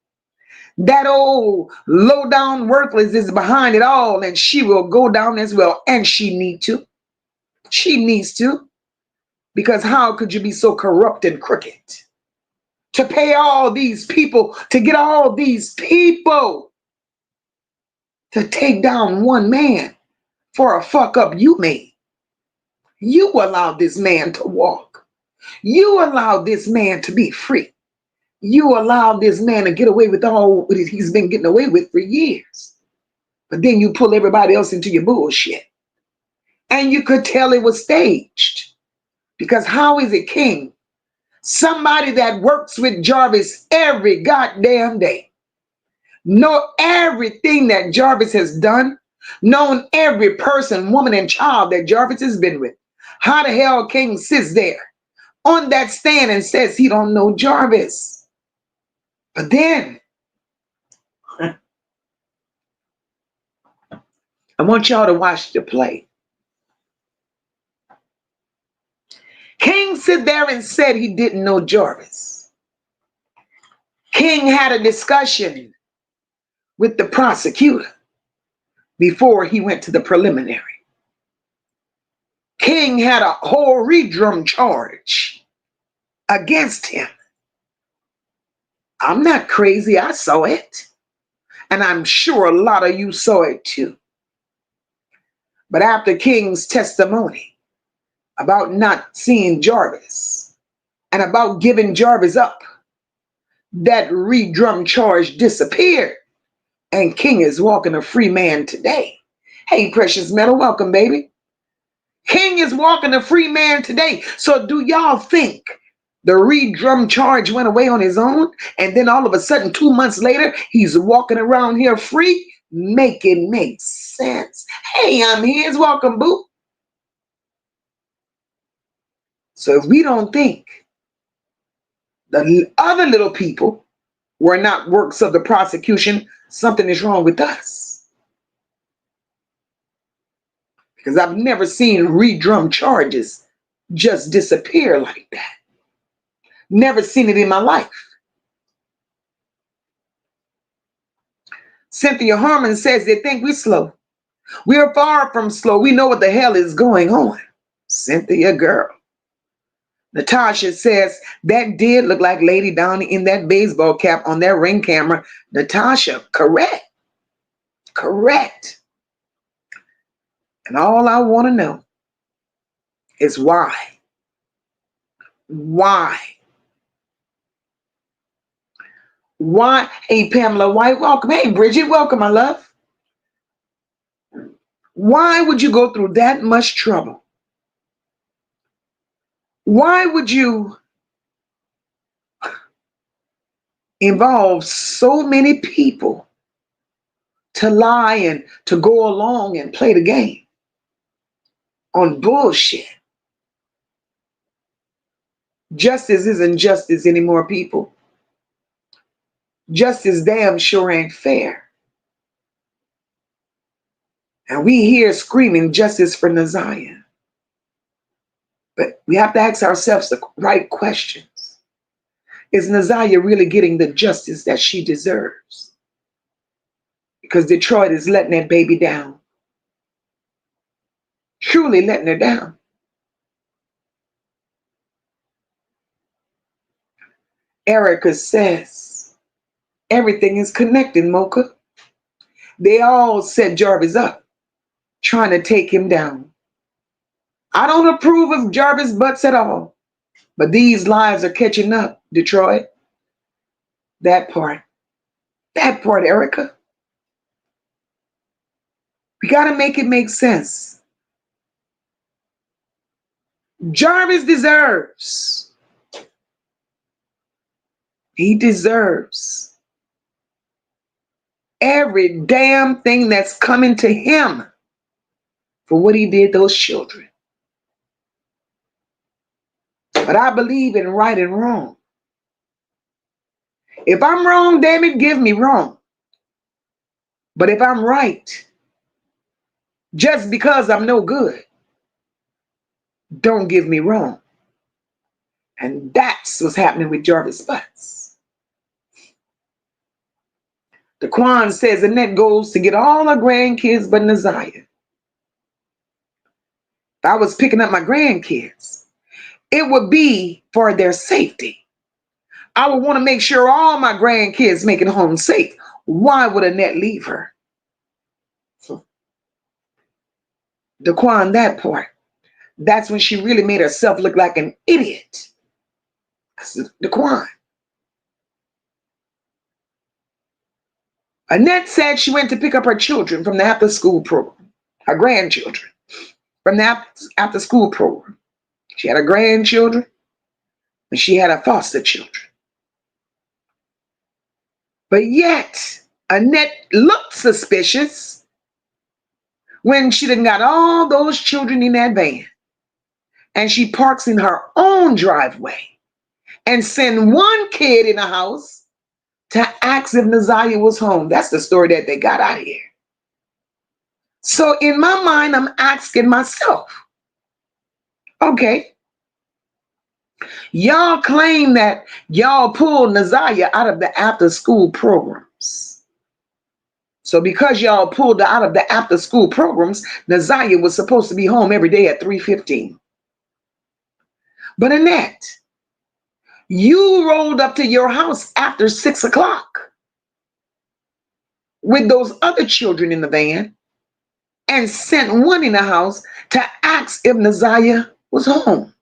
That old low down worthless is behind it all, and she will go down as well. And she need to. She needs to. Because how could you be so corrupt and crooked? To pay all these people, to get all these people to take down one man for a fuck up you made. You allowed this man to walk. You allowed this man to be free. You allowed this man to get away with all that he's been getting away with for years. But then you pull everybody else into your bullshit. And you could tell it was staged. Because how is it, King? Somebody that works with Jarvis every goddamn day. Know everything that Jarvis has done. Known every person, woman, and child that Jarvis has been with. How the hell King sits there on that stand and says he don't know Jarvis? But then, I want y'all to watch the play. King sit there and said he didn't know Jarvis. King had a discussion with the prosecutor before he went to the preliminary. King had a whole redrum charge against him. I'm not crazy. I saw it. And I'm sure a lot of you saw it too. But after King's testimony about not seeing Jarvis and about giving Jarvis up, that redrum charge disappeared. And King is walking a free man today. Hey, Precious Metal, welcome, baby. King is walking a free man today. So do y'all think the redrum charge went away on his own? And then all of a sudden, 2 months later, he's walking around here free? Make it make sense. Hey, I'm his. Welcome, boo. So if we don't think the other little people were not works of the prosecution, something is wrong with us. Because I've never seen redrum charges just disappear like that. Never seen it in my life. Cynthia Harmon says they think we're slow. We're far from slow. We know what the hell is going on. Cynthia, girl. Natasha says that did look like Lady Downey in that baseball cap on that ring camera. Natasha, correct. Correct. And all I want to know is why. Why? Why? Hey, Pamela White, welcome. Hey, Bridget, welcome, my love. Why would you go through that much trouble? Why would you involve so many people to lie and to go along and play the game on bullshit? Justice isn't justice anymore, people. Justice damn sure ain't fair. And we here screaming justice for Naziah. But we have to ask ourselves the right questions. Is Naziah really getting the justice that she deserves? Because Detroit is letting that baby down. Truly letting her down. Erica says, everything is connected, Mocha. They all set Jarvis up, trying to take him down. I don't approve of Jarvis butts at all, but these lies are catching up, Detroit. That part, Erica. We got to make it make sense. Jarvis deserves. He deserves every damn thing that's coming to him for what he did those children. But I believe in right and wrong. If I'm wrong, damn it, give me wrong. But if I'm right, just because I'm no good, don't give me wrong. And that's what's happening with Jarvis Butts. Daquan says Annette goes to get all her grandkids but Naziah. If I was picking up my grandkids, it would be for their safety. I would want to make sure all my grandkids make it home safe. Why would Annette leave her? Daquan, that part. That's when she really made herself look like an idiot. Daquan. Annette said she went to pick up her children from the after school program, her grandchildren from the after school program. She had her grandchildren and she had her foster children. But yet, Annette looked suspicious when she done got all those children in that van. And she parks in her own driveway and send one kid in the house to ask if Naziah was home. That's the story that they got out here. So in my mind, I'm asking myself, okay, y'all claim that y'all pulled Naziah out of the after school programs. So because y'all pulled her out of the after school programs, Naziah was supposed to be home every day at 3:15. But Annette, you rolled up to your house after 6 o'clock with those other children in the van and sent one in the house to ask if Naziah was home.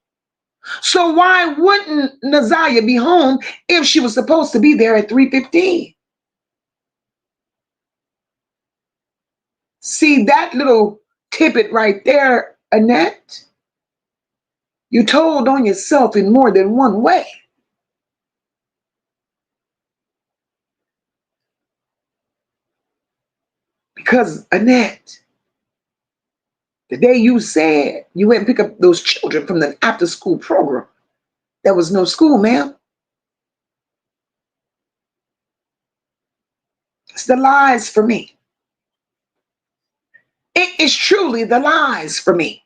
So why wouldn't Naziah be home if she was supposed to be there at 3:15? See that little tidbit right there, Annette? You told on yourself in more than one way. Because, Annette, the day you said you went and pick up those children from the after school program, there was no school, ma'am. It's the lies for me. It is truly the lies for me.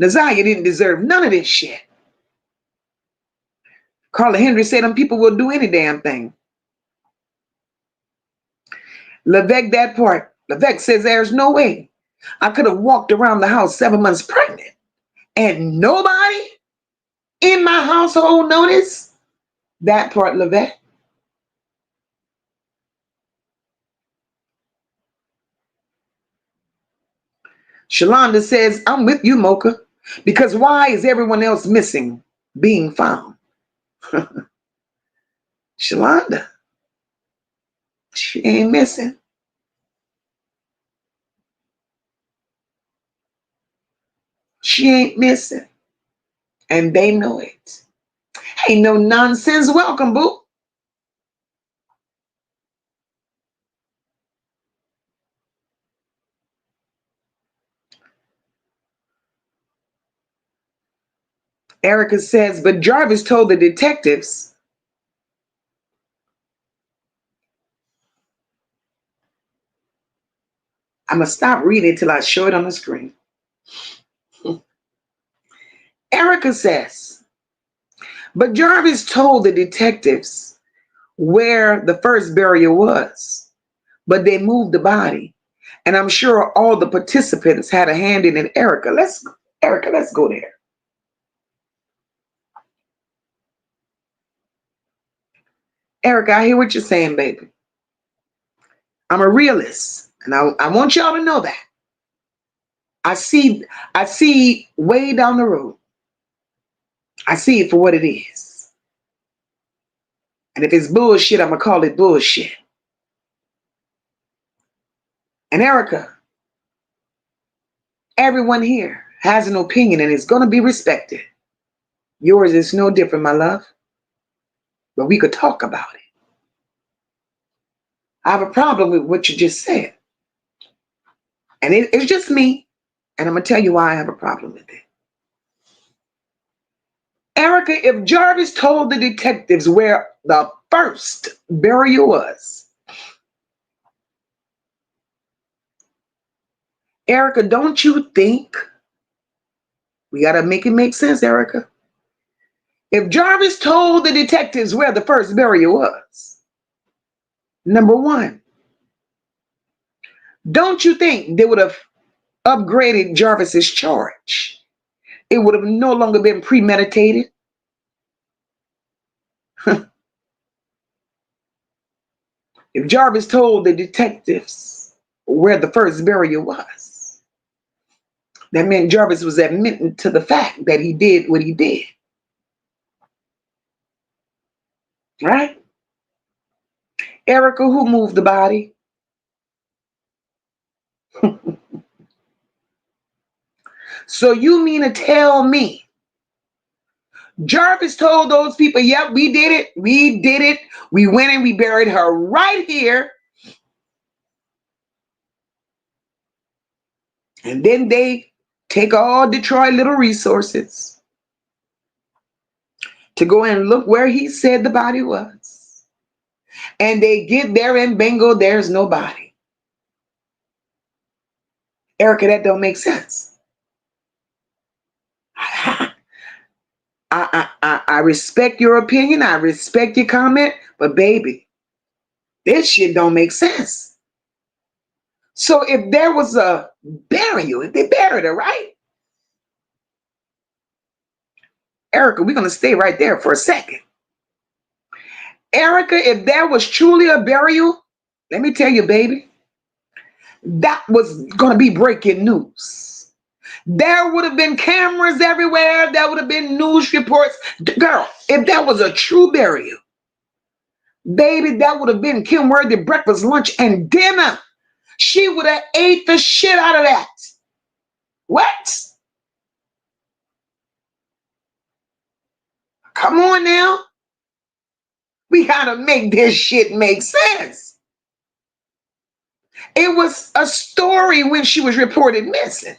Naziah didn't deserve none of this shit. Carla Henry said them people will do any damn thing. Levesque, that part. Levesque says there's no way I could have walked around the house 7 months pregnant and nobody in my household noticed. That part, Levesque. Shalonda says, I'm with you, Mocha, because why is everyone else missing being found? Shalonda, she ain't missing. She ain't missing. And they know it. Ain't no nonsense. Welcome, boo. Erica says, but Jarvis told the detectives. I'm going to stop reading till I show it on the screen. Erica says, but Jarvis told the detectives where the first burial was, but they moved the body. And I'm sure all the participants had a hand in it. Erica, let's go there. Erica, I hear what you're saying, baby. I'm a realist, and I want y'all to know that. I see way down the road. I see it for what it is. And if it's bullshit, I'm going to call it bullshit. And Erica, Everyone here has an opinion and it's going to be respected. Yours is no different, my love, but we could talk about it. I have a problem with what you just said, and it's just me, and I'm going to tell you why I have a problem with it. Erica, if Jarvis told the detectives where the first burial was, Erica, don't you think we got to make it make sense, Erica? If Jarvis told the detectives where the first burial was, number one, don't you think they would have upgraded Jarvis's charge? It would have no longer been premeditated. If Jarvis told the detectives where the first burial was, that meant Jarvis was admitting to the fact that he did what he did. Right? Erica, who moved the body? So you mean to tell me Jarvis told those people, yep, we did it. We did it. We went and we buried her right here. And then they take all Detroit little resources to go and look where he said the body was. And they get there and bingo, there's no body. Erica, that don't make sense. I respect your opinion. I respect your comment. But baby, this shit don't make sense. So if there was a burial, if they buried her, right? Erica, we're going to stay right there for a second. Erica, if there was truly a burial, let me tell you, baby, that was going to be breaking news. There would have been cameras everywhere. There would have been news reports. Girl, if that was a true burial, baby, that would have been Kim Worthy breakfast, lunch, and dinner. She would have ate the shit out of that. What? Come on now. We gotta make this shit make sense. It was a story when she was reported missing.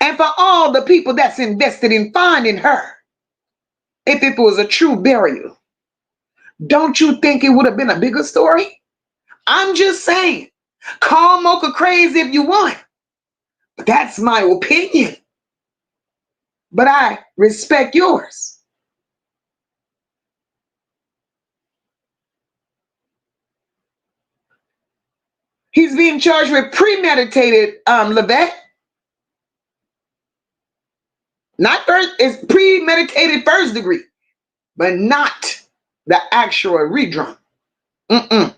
And for all the people that's invested in finding her, if it was a true burial, don't you think it would have been a bigger story? I'm just saying, call Mocha crazy if you want, but that's my opinion. But I respect yours. He's being charged with premeditated, Levesque. Not first, it's premeditated first degree, but not the actual redrum. Mm-mm.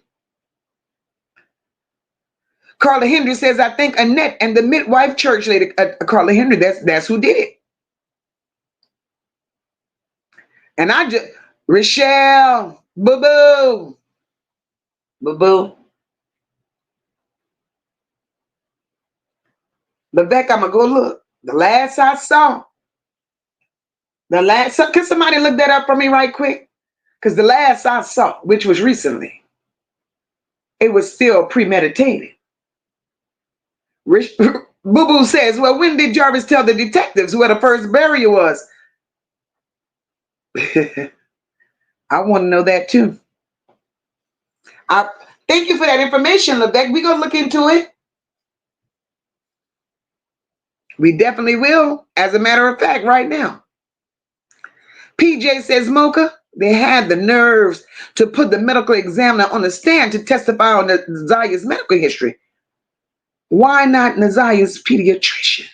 Carla Henry says, I think Annette and the midwife church lady, Carla Henry, that's who did it. And I just, Rochelle, boo-boo, boo-boo. Levesque, I'm going to go look. The last I saw, can somebody look that up for me right quick? Because the last I saw, which was recently, it was still premeditated. Boo Boo says, well, when did Jarvis tell the detectives where the first burial was? I want to know that too. Thank you for that information, Levesque. We're going to look into it. We definitely will, as a matter of fact, right now. PJ says, Mocha, they had the nerves to put the medical examiner on the stand to testify on Naziah's medical history. Why not Naziah's pediatrician?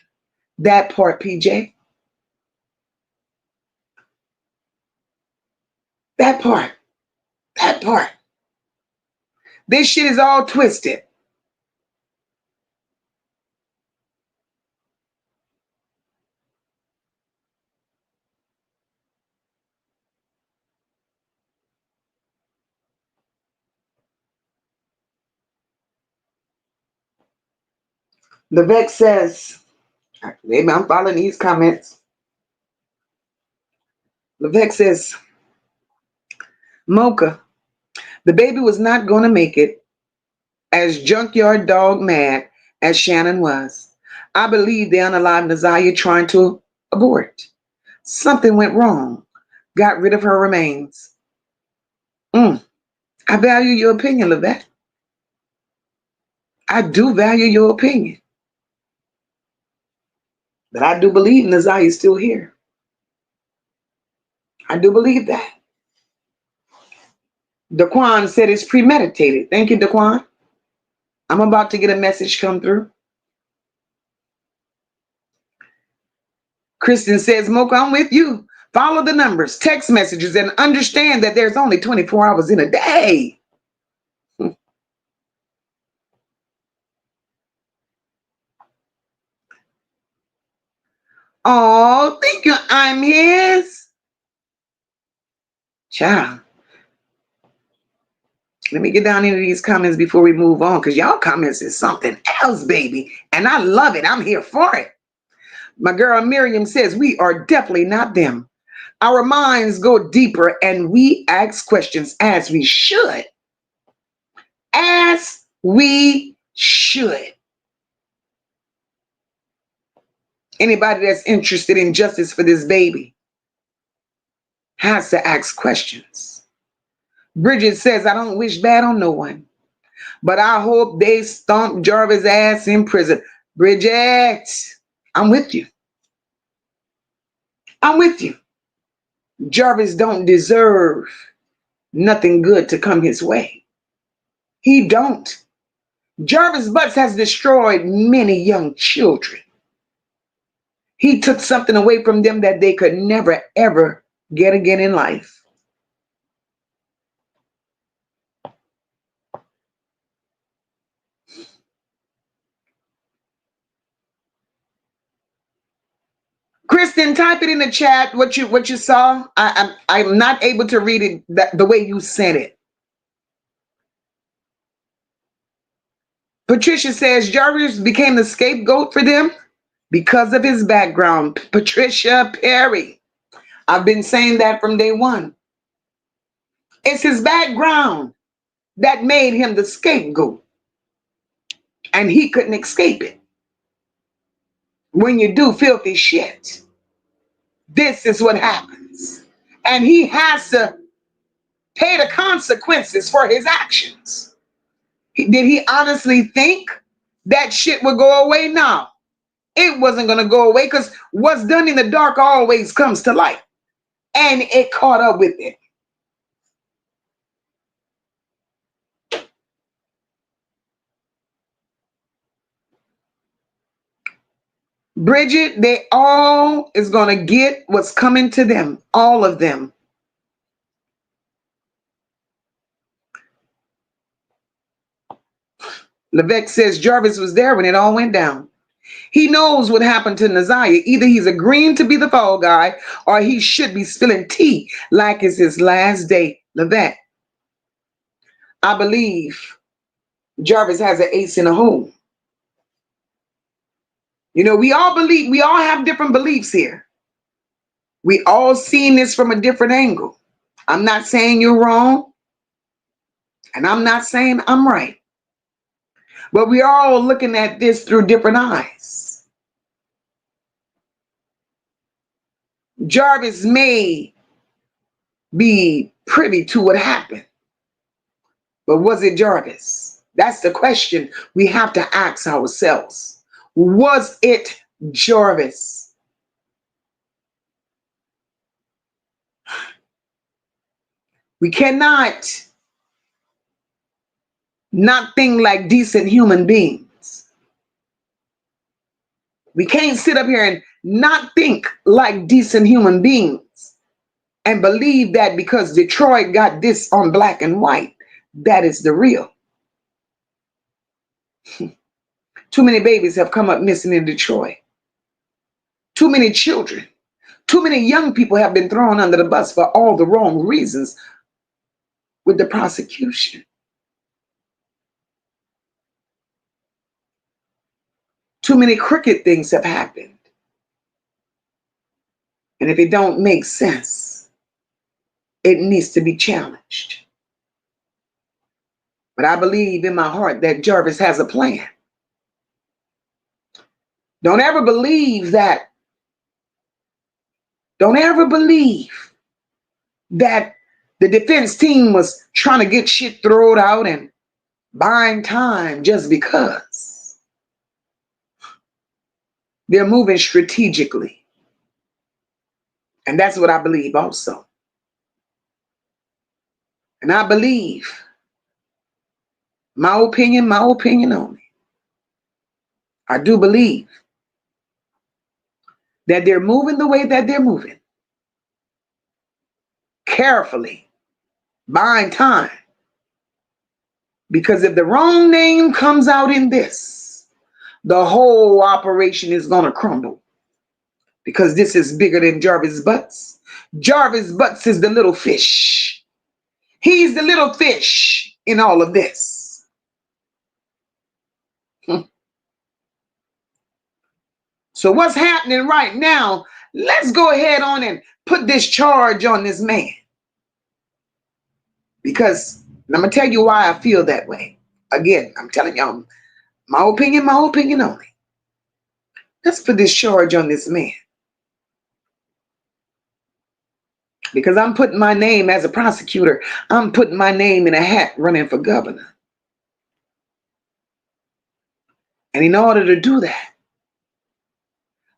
That part, PJ. That part. That part. This shit is all twisted. Levesque says, maybe I'm following these comments. Levesque says, Mocha, the baby was not going to make it as junkyard dog mad as Shannon was. I believe they unalived Naziah trying to abort. Something went wrong. Got rid of her remains. I value your opinion, Levesque. I do value your opinion. But I do believe Naziah is still here. I do believe that. Daquan said it's premeditated. Thank you, Daquan. I'm about to get a message come through. Kristen says, Mocha, I'm with you. Follow the numbers, text messages, and understand that there's only 24 hours in a day. Oh, thank you. I'm his. Child. Let me get down into these comments before we move on, because y'all comments is something else, baby. And I love it. I'm here for it. My girl Miriam says, we are definitely not them. Our minds go deeper and we ask questions as we should. As we should. Anybody that's interested in justice for this baby has to ask questions. Bridget says, I don't wish bad on no one, but I hope they stomp Jarvis' ass in prison. Bridget, I'm with you. I'm with you. Jarvis don't deserve nothing good to come his way. He don't. Jarvis Butts has destroyed many young children. He took something away from them that they could never, ever get again in life. Kristen, type it in the chat what you saw. I'm not able to read it the way you said it. Patricia says Jarvis became the scapegoat for them because of his background. Patricia Perry. I've been saying that from day one. It's his background that made him the scapegoat. And he couldn't escape it. When you do filthy shit, this is what happens. And he has to pay the consequences for his actions. Did he honestly think that shit would go away? No. It wasn't going to go away, because what's done in the dark always comes to light. And it caught up with it. Bridget, they all is going to get what's coming to them. All of them. Levesque says Jarvis was there when it all went down. He knows what happened to Naziah. Either he's agreeing to be the fall guy, or he should be spilling tea like it's his last day. Levesque, I believe Jarvis has an ace in a hole. You know, we all have different beliefs here. We all seen this from a different angle. I'm not saying you're wrong, and I'm not saying I'm right. But we're all looking at this through different eyes. Jarvis may be privy to what happened, but was it Jarvis? That's the question we have to ask ourselves. Was it Jarvis? We cannot not think like decent human beings. We can't sit up here and not think like decent human beings and believe that because Detroit got this on black and white, that is the real. Too many babies have come up missing in Detroit. Too many children. Too many young people have been thrown under the bus for all the wrong reasons with the prosecution. Too many crooked things have happened. And if it don't make sense, it needs to be challenged. But I believe in my heart that Jarvis has a plan. Don't ever believe that. Don't ever believe that the defense team was trying to get shit thrown out and buying time just because. They're moving strategically. And that's what I believe also. And I believe, my opinion only, I do believe that they're moving the way that they're moving. Carefully, buying time. Because if the wrong name comes out in this, the whole operation is going to crumble. Because this is bigger than Jarvis Butts. Jarvis Butts is the little fish. He's the little fish in all of this. So what's happening right now? Let's go ahead on and put this charge on this man. Because I'm going to tell you why I feel that way. Again, I'm telling y'all my opinion only. Let's put this charge on this man. Because I'm putting my name as a prosecutor. I'm putting my name in a hat running for governor. And in order to do that,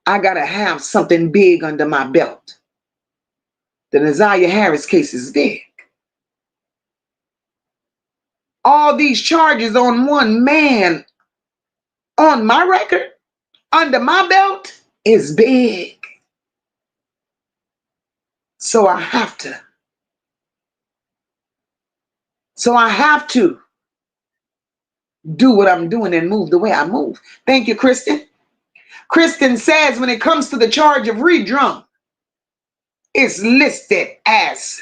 I got to have something big under my belt. The Naziah Harris case is big. All these charges on one man on my record, under my belt, is big. So I have to do what I'm doing and move the way I move. Thank you, Kristen. Kristen says when it comes to the charge of redrum, it's listed as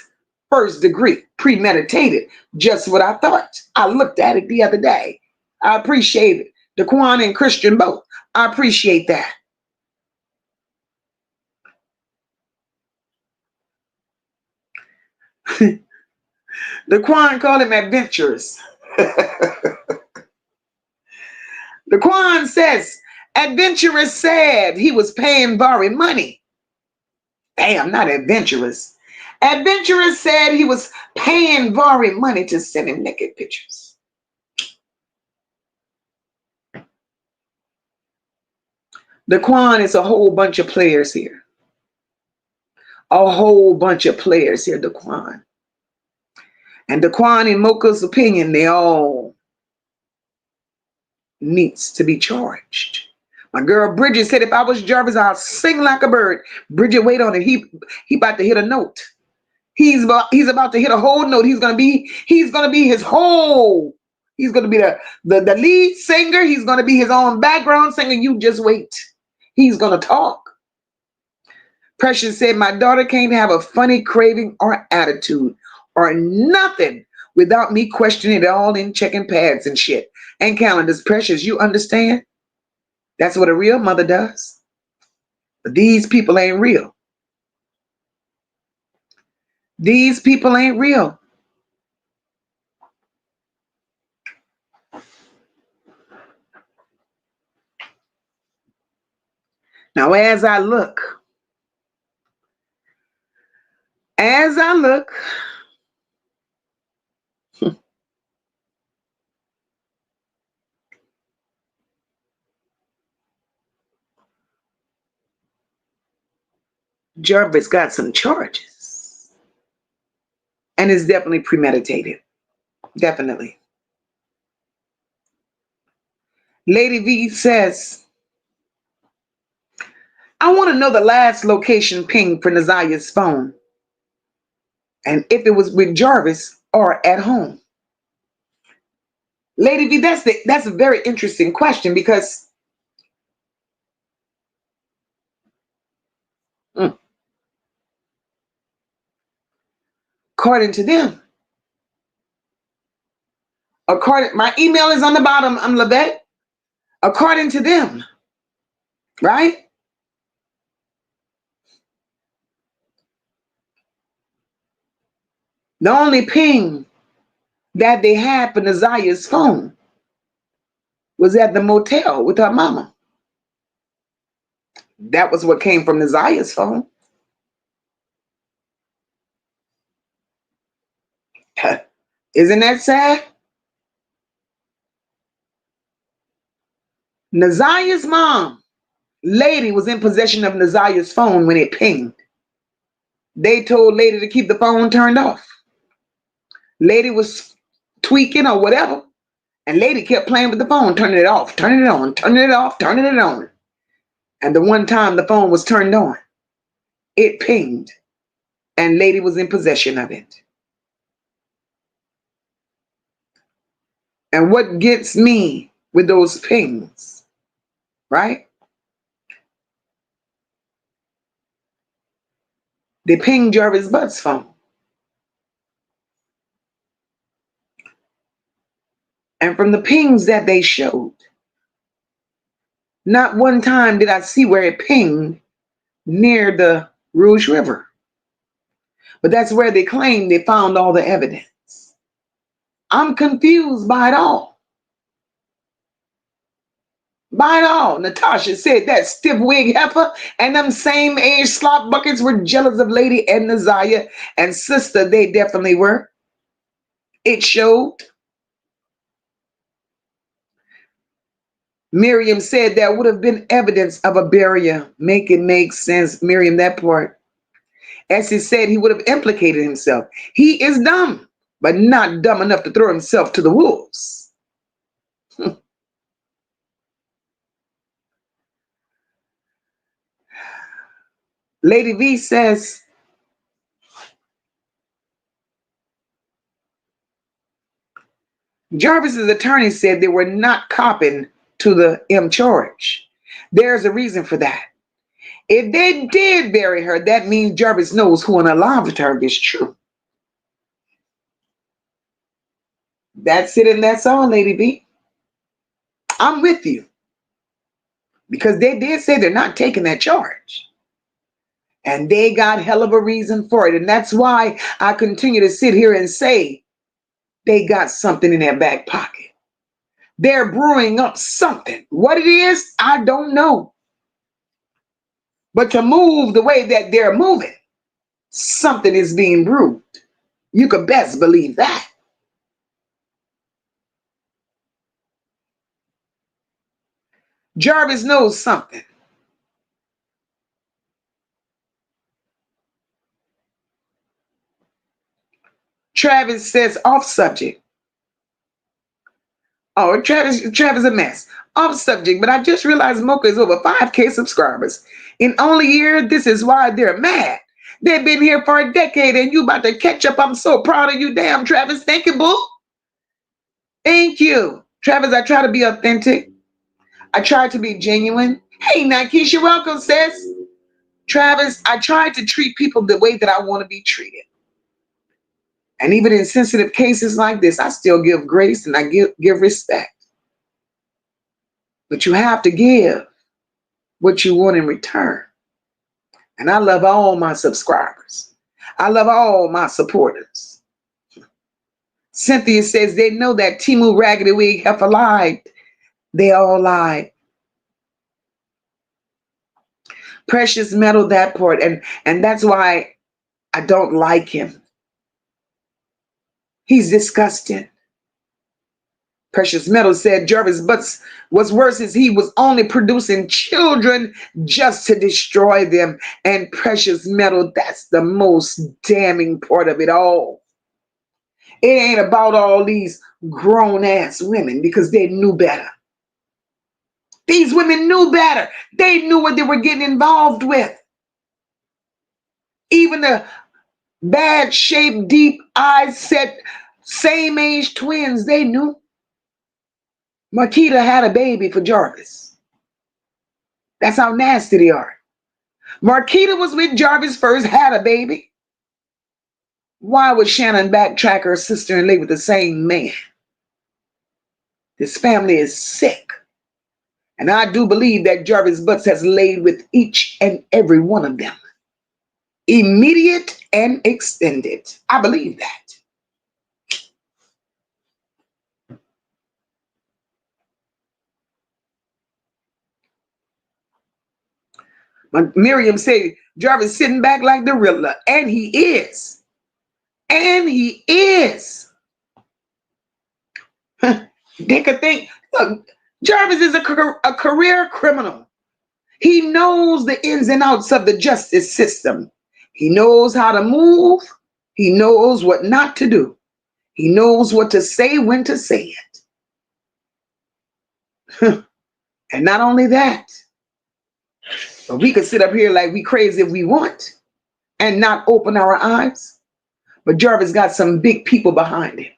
first degree, premeditated. Just what I thought. I looked at it the other day. I appreciate it. Daquan and Christian both. I appreciate that. Daquan called him adventurous. Daquan says, adventurous said he was paying borrowed money. Damn, not adventurous. Adventurous said he was paying borrowed money to send him naked pictures. Daquan is a whole bunch of players here. A whole bunch of players here, Daquan. And Daquan, in Mocha's opinion, they all needs to be charged. My girl Bridget said, if I was Jarvis, I'll sing like a bird. Bridget, wait on it. He about to hit a note. He's about to hit a whole note. He's gonna be his whole. He's gonna be the lead singer. He's gonna be his own background singer. You just wait. He's gonna talk. Precious said, my daughter can't have a funny craving or attitude or nothing without me questioning it all in checking pads and shit and calendars. Precious, you understand? That's what a real mother does. But these people ain't real. These people ain't real. Now, as I look, Jarvis got some charges. And it's definitely premeditated. Definitely. Lady V says, I want to know the last location ping for Naziah's phone. And if it was with Jarvis or at home. Lady V, that's a very interesting question because according to them, my email is on the bottom, I'm Lavette. According to them, right? The only ping that they had for Naziah's phone was at the motel with her mama. That was what came from Naziah's phone. Isn't that sad? Naziah's mom, Lady, was in possession of Naziah's phone when it pinged. They told Lady to keep the phone turned off. Lady was tweaking or whatever, and Lady kept playing with the phone, turning it off, turning it on, turning it off, turning it on. And the one time the phone was turned on, it pinged, and Lady was in possession of it. And what gets me with those pings, right? They pinged Jarvis Butt's phone. And from the pings that they showed, not one time did I see where it pinged near the Rouge River. But that's where they claim they found all the evidence. I'm confused by it all. By it all. Natasha said that stiff wig heifer and them same age slop buckets were jealous of Lady and Naziah, and sister, they definitely were. It showed. Miriam said there would have been evidence of a burial. Make it make sense, Miriam, that part. Essie said he would have implicated himself. He is dumb, but not dumb enough to throw himself to the wolves. Lady V says, Jarvis's attorney said they were not copping to the M charge. There's a reason for that. If they did bury her, that means Jarvis knows who unalived her is true. That's it and that's all, Lady B. I'm with you. Because they did say they're not taking that charge. And they got hell of a reason for it. And that's why I continue to sit here and say they got something in their back pocket. They're brewing up something. What it is, I don't know. But to move the way that they're moving, something is being brewed. You could best believe that. Jarvis knows something. Travis says off subject. Oh, Travis a mess. Off subject, but I just realized Mocha is over 5K subscribers. In only a year, this is why they're mad. They've been here for a decade and you about to catch up. I'm so proud of you, damn Travis. Thank you, boo. Thank you. Travis, I try to be authentic. I try to be genuine. Hey, Nikesha, welcome, sis. Travis, I try to treat people the way that I want to be treated. And even in sensitive cases like this, I still give grace and I give respect. But you have to give what you want in return. And I love all my subscribers. I love all my supporters. Cynthia says they know that Timu Raggedy Wig heifer lied. They all lied. Precious Metal, that part. And that's why I don't like him. He's disgusting. Precious Metal said Jarvis Butts was worse as he was only producing children just to destroy them. And Precious Metal, that's the most damning part of it all. It ain't about all these grown-ass women because they knew better. These women knew better. They knew what they were getting involved with. Even the bad shaped, deep eyes set, same age twins, they knew. Marquita had a baby for Jarvis. That's how nasty they are. Marquita was with Jarvis first, had a baby. Why would Shannon backtrack her sister and lay with the same man? This family is sick. And I do believe that Jarvis Butts has laid with each and every one of them, immediate and extended. I believe that. Miriam said Jarvis sitting back like the Riddler, and he is. And he is. They could think, look, Jarvis is a career criminal. He knows the ins and outs of the justice system. He knows how to move. He knows what not to do. He knows what to say, when to say it. And not only that, but we could sit up here like we crazy if we want and not open our eyes. But Jarvis got some big people behind him.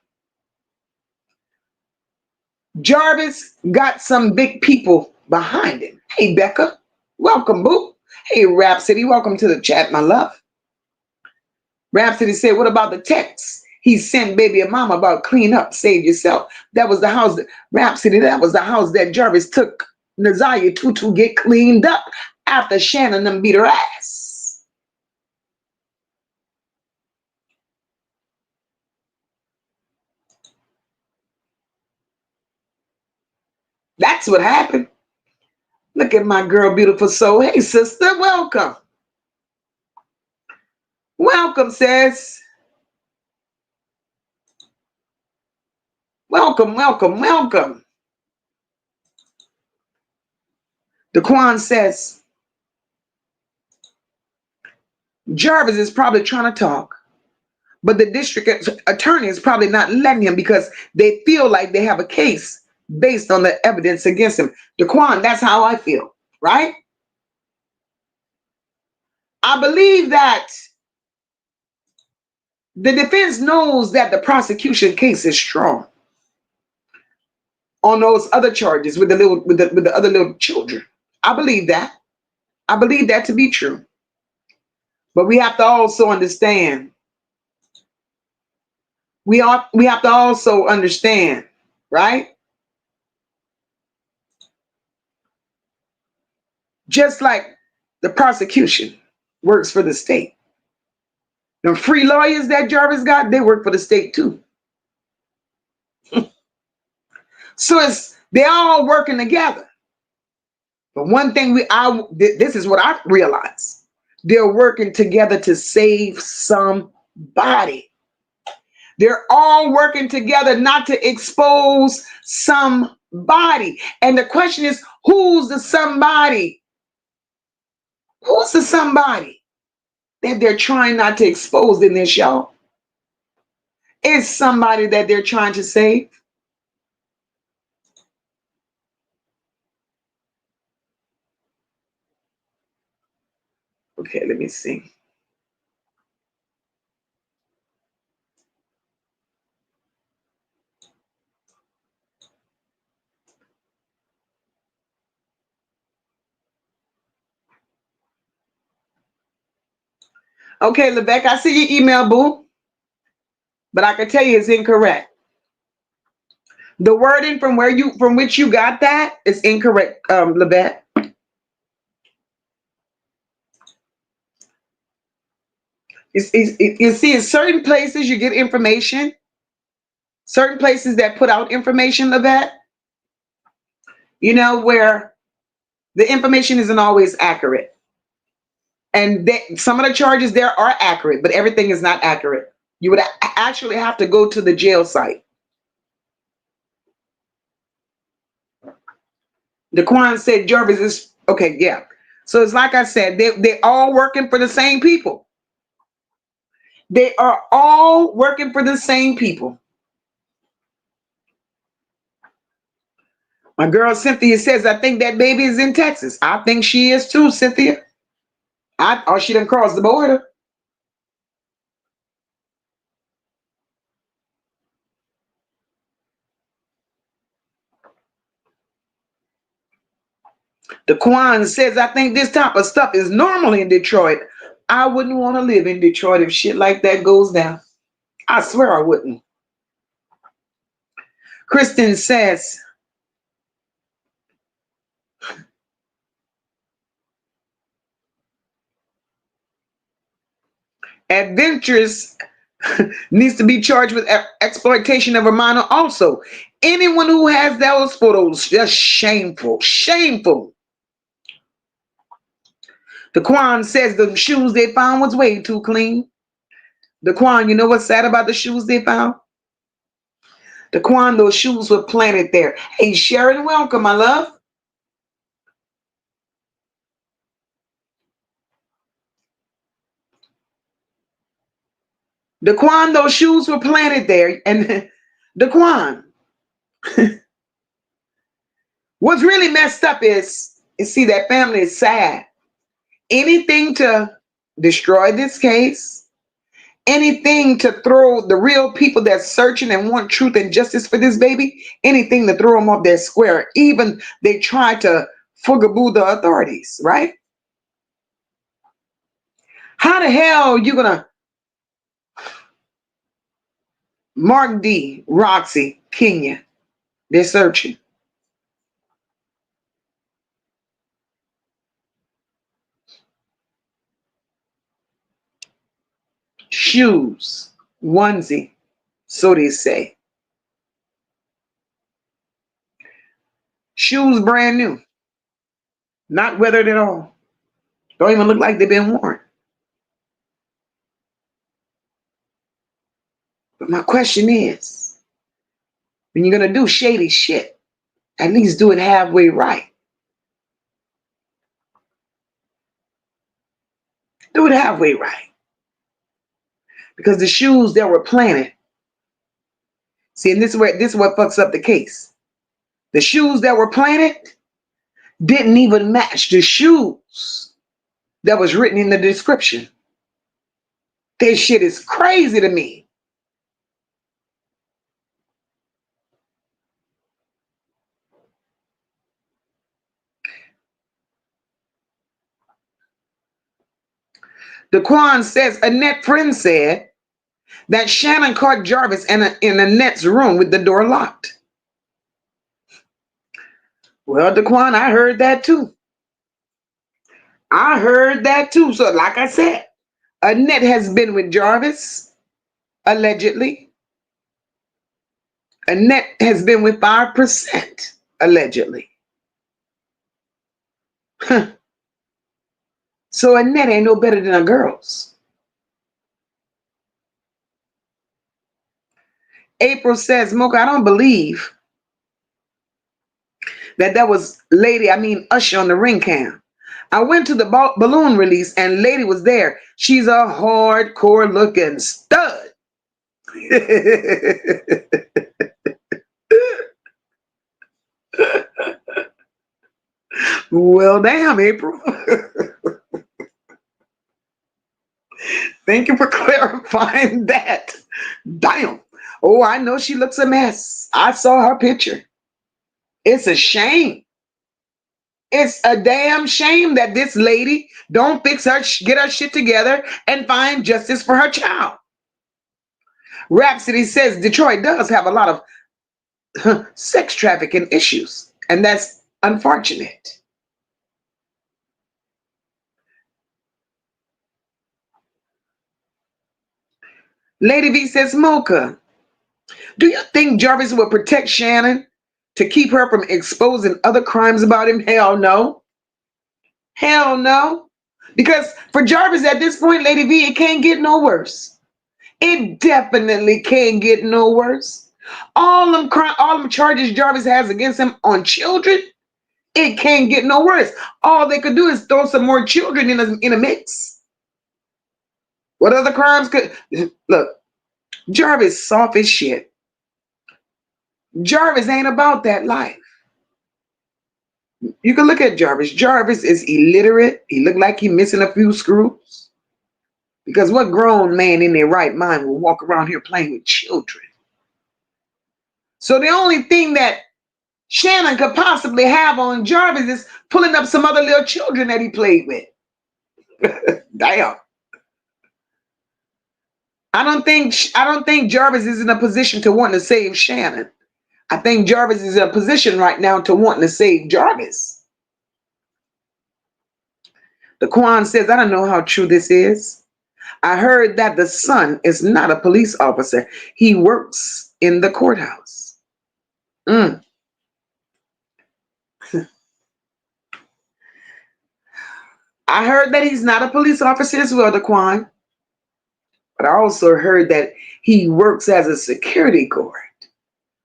Jarvis got some big people behind him. Hey, Becca, welcome, boo. Hey, Rhapsody, welcome to the chat, my love. Rhapsody said, what about the text he sent baby and mama about clean up, save yourself? That was the house, Rhapsody, that was the house that Jarvis took Naziah to get cleaned up after Shannon them beat her ass. That's what happened. Look at my girl, beautiful soul. Hey, sister, welcome. Welcome, sis. Welcome, welcome, welcome. Daquan says, Jarvis is probably trying to talk, but the district attorney is probably not letting him because they feel like they have a case based on the evidence against him. Daquan, that's how I feel, right? I believe that the defense knows that the prosecution case is strong on those other charges with the other little children. I believe that. I believe that to be true. But we have to also understand. We have to also understand, right? Just like the prosecution works for the state. The free lawyers that Jarvis got, they work for the state too. So they're all working together. But one thing this is what I realized. They're working together to save somebody. They're all working together not to expose somebody. And the question is, who's the somebody? Who's the somebody that they're trying not to expose in this, y'all? It's somebody that they're trying to save. Okay, let me see. Okay, Lebec, I see your email, boo. But I can tell you it's incorrect. The wording from which you got that is incorrect, Lebec. You see, in certain places you get information, certain places that put out information, Lebec, where the information isn't always accurate. And some of the charges there are accurate, but everything is not accurate. You would actually have to go to the jail site. Daquan said Jarvis is, okay, yeah. So it's like I said, they're all working for the same people. They are all working for the same people. My girl Cynthia says, I think that baby is in Texas. I think she is too, Cynthia. Or she done crossed the border. Daquan says, I think this type of stuff is normal in Detroit. I wouldn't want to live in Detroit if shit like that goes down. I swear I wouldn't. Kristen says, Adventurous needs to be charged with exploitation of a minor also. Anyone who has those photos, just shameful, shameful. The Quan says the shoes they found was way too clean. The Quan, you know what's sad about the shoes they found? The Quan, those shoes were planted there. Hey, Sharon, welcome, my love. The Quan, those shoes were planted there. And the Quan, what's really messed up is, you see, that family is sad. Anything to destroy this case, anything to throw the real people that's searching and want truth and justice for this baby, anything to throw them off their square. Even they try to fugaboo the authorities, right? How the hell you gonna Mark D, Roxy, Kenya? They're searching. Shoes, onesie, so they say. Shoes brand new, not weathered at all. Don't even look like they've been worn. But my question is, when you're gonna do shady shit, at least do it halfway right. Do it halfway right. Because the shoes that were planted, see, and this is what fucks up the case. The shoes that were planted didn't even match the shoes that was written in the description. This shit is crazy to me. The Quan says, Annette friend said that Shannon caught Jarvis in Annette's room with the door locked. Well, Daquan, I heard that too. I heard that too. So, like I said, Annette has been with Jarvis, allegedly. Annette has been with 5%, allegedly. So Annette ain't no better than her girls. April says, Mocha, I don't believe that was Usher on the ring cam. I went to the balloon release and lady was there. She's a hardcore looking stud. Well, damn, April. Thank you for clarifying that. Damn. Oh, I know she looks a mess. I saw her picture. It's a shame. It's a damn shame that this lady don't get her shit together and find justice for her child. Rhapsody says Detroit does have a lot of sex trafficking issues, and that's unfortunate. Lady V says, Mocha, do you think Jarvis will protect Shannon to keep her from exposing other crimes about him? Hell no. Hell no. Because for Jarvis at this point, Lady V, it can't get no worse. It definitely can't get no worse. All them charges Jarvis has against him on children, it can't get no worse. All they could do is throw some more children in a mix. What other crimes could... Look, Jarvis soft as shit. Jarvis ain't about that life. You can look at Jarvis. Jarvis is illiterate. He look like he missing a few screws. Because what grown man in their right mind will walk around here playing with children? So the only thing that Shannon could possibly have on Jarvis is pulling up some other little children that he played with. Damn. I don't think Jarvis is in a position to want to save Shannon. I think Jarvis is in a position right now to want to save Jarvis. The Quan says, I don't know how true this is. I heard that the son is not a police officer. He works in the courthouse. Mm. I heard that he's not a police officer as well, Daquan. But I also heard that he works as a security guard.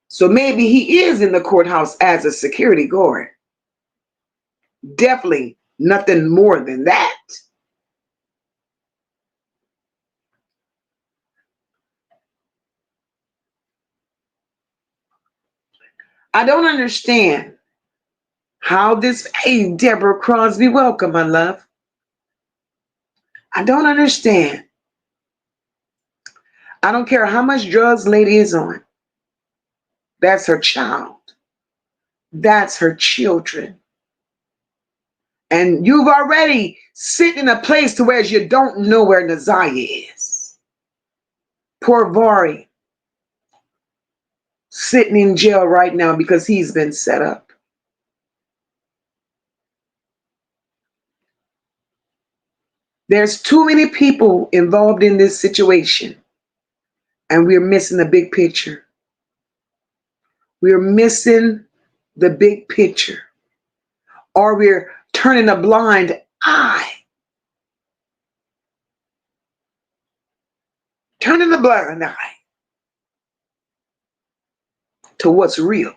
So maybe he is in the courthouse as a security guard. Definitely nothing more than that. I don't understand how this, hey, Deborah Crosby, welcome, my love. I don't understand. I don't care how much drugs lady is on. That's her child. That's her children. And you've already sitting in a place to where you don't know where Naziah is. Poor Vari, sitting in jail right now because he's been set up. There's too many people involved in this situation, and we're missing the big picture. We're missing the big picture, or we're turning a blind eye. Turning a blind eye to what's real.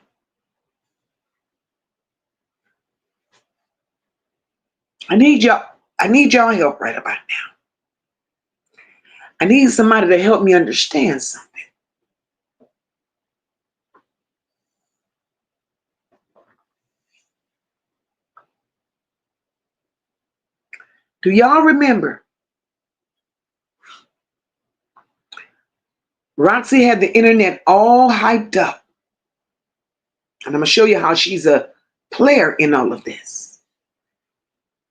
I need y'all help right about now. I need somebody to help me understand something. Do y'all remember Roxy had the internet all hyped up? And I'm going to show you how she's a player in all of this.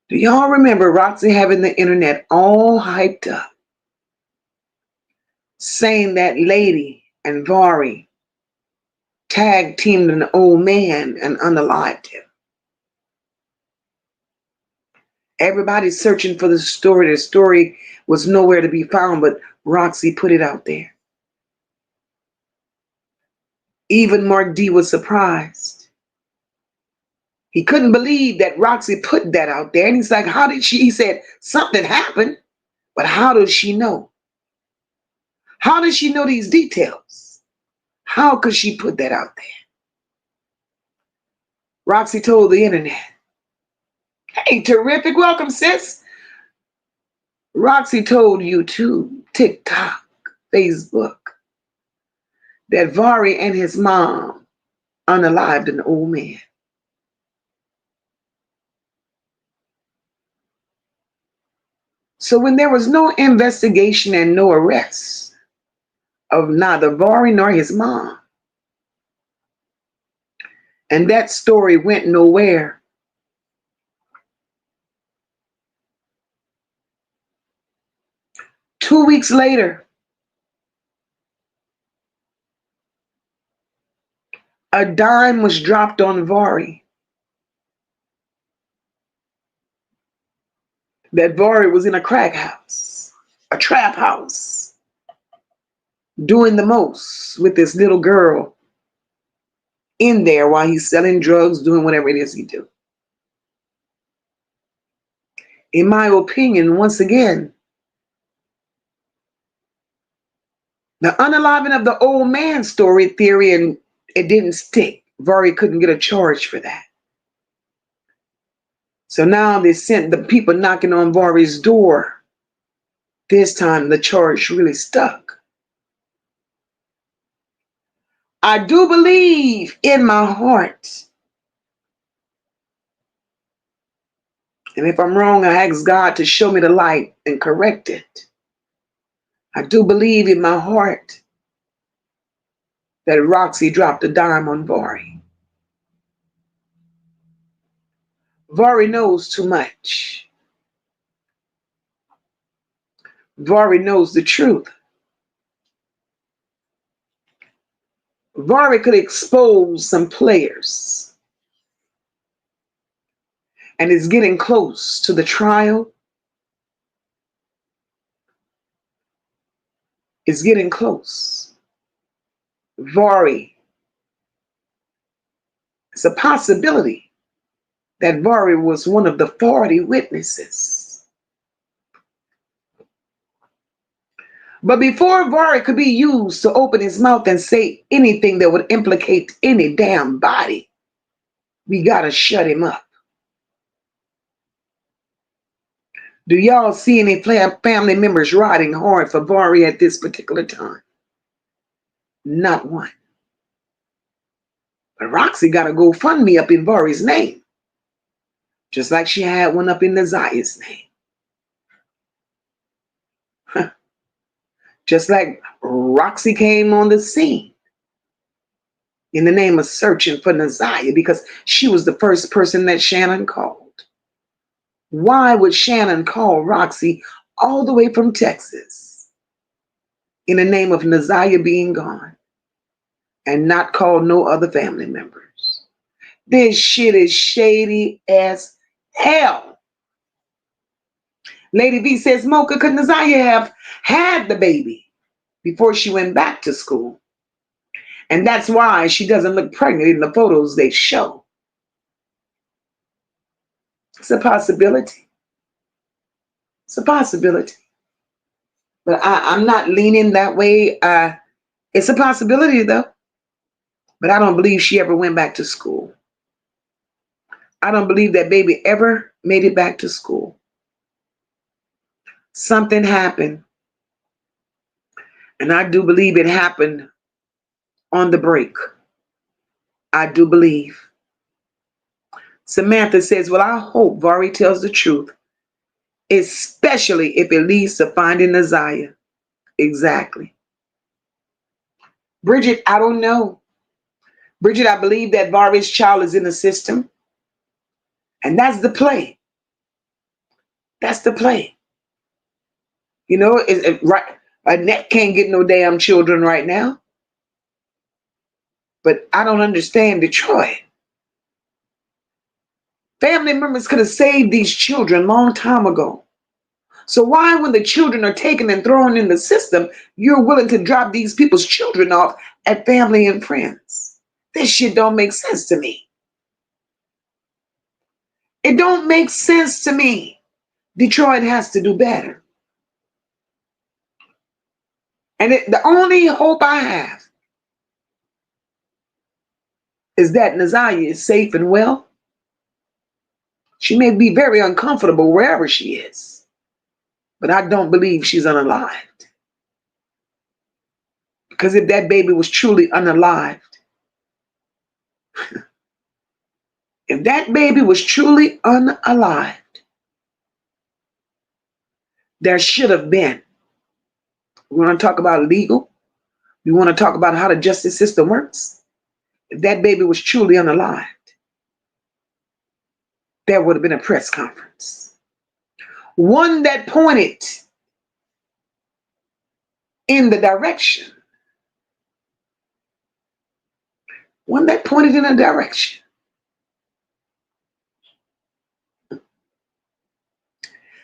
Do y'all remember Roxy having the internet all hyped up, saying that lady and Vari tag teamed an old man and unalived him? Everybody's searching for the story. The story was nowhere to be found, but Roxy put it out there. Even Mark D was surprised. He couldn't believe that Roxy put that out there. And he's like, how did she? He said, something happened, but how does she know? How does she know these details? How could she put that out there? Roxy told the internet. Hey, terrific. Welcome, sis. Roxy told YouTube, TikTok, Facebook, that Vari and his mom unalived an old man. So when there was no investigation and no arrest of neither Vari nor his mom, and that story went nowhere, 2 weeks later, a dime was dropped on Vari. That Vari was in a crack house, a trap house, doing the most with this little girl in there while he's selling drugs, doing whatever it is he do. In my opinion, once again, the unaliving of the old man story theory, and it didn't stick. Vari couldn't get a charge for that. So now they sent the people knocking on Vari's door. This time the charge really stuck. I do believe in my heart, and if I'm wrong, I ask God to show me the light and correct it. I do believe in my heart that Roxy dropped a dime on Vari. Vari knows too much. Vari knows the truth. Vari could expose some players, and is getting close to the trial. is getting close. Vari, it's a possibility that Vari was one of the 40 witnesses. But before Vari could be used to open his mouth and say anything that would implicate any damn body, we gotta shut him up. Do y'all see any family members riding hard for Vari at this particular time? Not one. But Roxy got a GoFundMe up in Vari's name, just like she had one up in Naziah's name. Just like Roxy came on the scene in the name of searching for Naziah because she was the first person that Shannon called. Why would Shannon call Roxy all the way from Texas in the name of Naziah being gone and not call no other family members? This shit is shady as hell. Lady V says, Mocha, could Naziah have had the baby before she went back to school? And that's why she doesn't look pregnant in the photos they show. It's a possibility. It's a possibility. But I'm not leaning that way. It's a possibility, though. But I don't believe she ever went back to school. I don't believe that baby ever made it back to school. Something happened. And I do believe it happened on the break. I do believe. Samantha says, well, I hope Vari tells the truth, especially if it leads to finding Naziah. Exactly. Bridget, I don't know. Bridget, I believe that Vari's child is in the system. And that's the play. That's the play. You know, right? Annette can't get no damn children right now. But I don't understand Detroit. Family members could have saved these children a long time ago. So why, when the children are taken and thrown in the system, you're willing to drop these people's children off at family and friends? This shit don't make sense to me. It don't make sense to me. Detroit has to do better. And the only hope I have is that Naziah is safe and well. She may be very uncomfortable wherever she is, but I don't believe she's unalived. Because if that baby was truly unalived, if that baby was truly unalived, there should have been. We want to talk about legal. We want to talk about how the justice system works. If that baby was truly unalived, there would have been a press conference. One that pointed in the direction. One that pointed in a direction.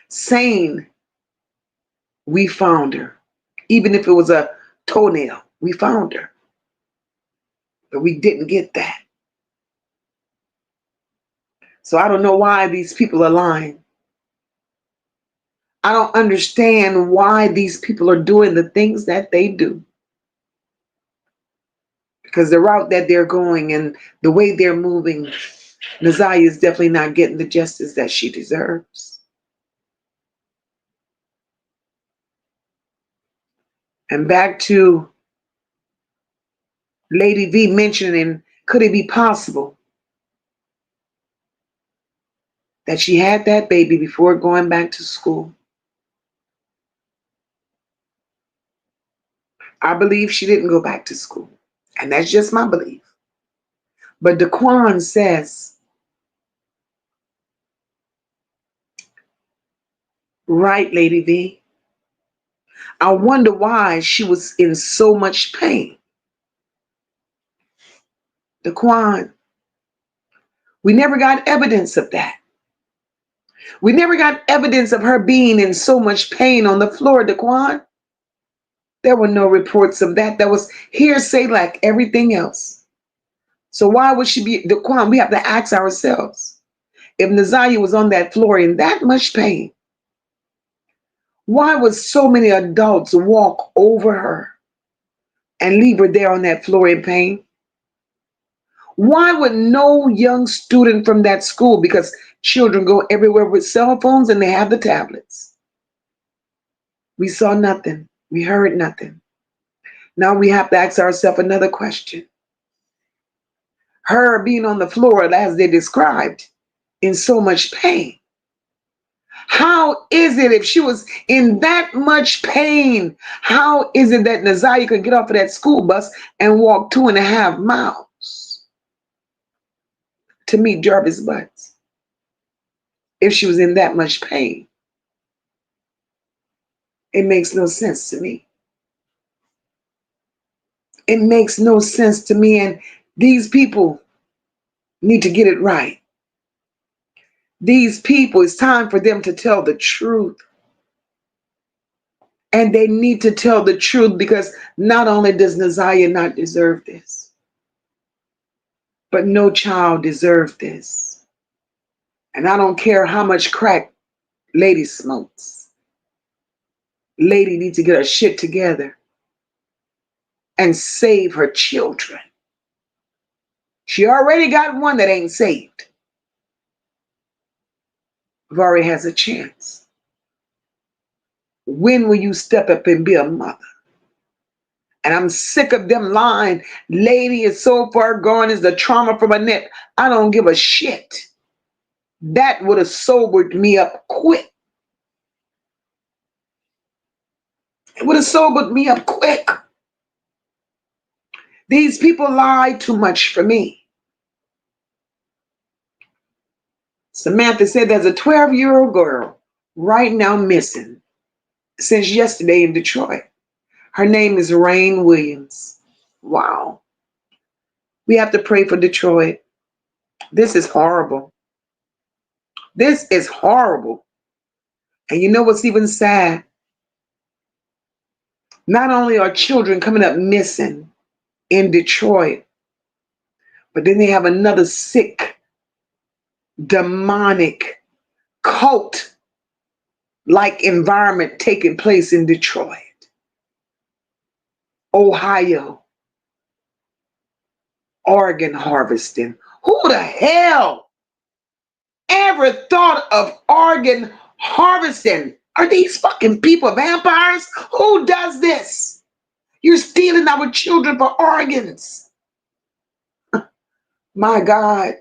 Saying we found her. Even if it was a toenail, we found her. But we didn't get that. So I don't know why these people are lying. I don't understand why these people are doing the things that they do. Because the route that they're going and the way they're moving, Naziah is definitely not getting the justice that she deserves. And back to Lady V mentioning, could it be possible that she had that baby before going back to school? I believe she didn't go back to school. And that's just my belief. But Daquan says, right, Lady V, I wonder why she was in so much pain. Daquan, we never got evidence of that. We never got evidence of her being in so much pain on the floor, Daquan. There were no reports of that. That was hearsay like everything else. So why would she be the Quan? We have to ask ourselves. If Naziah was on that floor in that much pain, why would so many adults walk over her and leave her there on that floor in pain? Why would no young student from that school, because children go everywhere with cell phones and they have the tablets. We saw nothing. We heard nothing. Now we have to ask ourselves another question. Her being on the floor, as they described, in so much pain. How is it if she was in that much pain? How is it that Naziah could get off of that school bus and walk 2.5 miles to meet Jarvis Butts if she was in that much pain? It makes no sense to me. It makes no sense to me, and these people need to get it right. These people, it's time for them to tell the truth. And they need to tell the truth, because not only does Naziah not deserve this, but no child deserves this. And I don't care how much crack Lady smokes. Lady needs to get her shit together and save her children. She already got one that ain't saved. Vari has a chance. When will you step up and be a mother? And I'm sick of them lying. Lady is so far gone, is the trauma from a net. I don't give a shit. That would have sobered me up quick. It would have sobered me up quick. These people lie too much for me. Samantha said there's a 12-year-old girl right now missing since yesterday in Detroit. Her name is Rain Williams. Wow. We have to pray for Detroit. This is horrible. This is horrible. And you know what's even sad? Not only are children coming up missing in Detroit, but then they have another sick, demonic, cult-like environment taking place in Detroit, Ohio, organ harvesting. Who the hell ever thought of organ harvesting? Are these fucking people vampires? Who does this? You're stealing our children for organs. My God.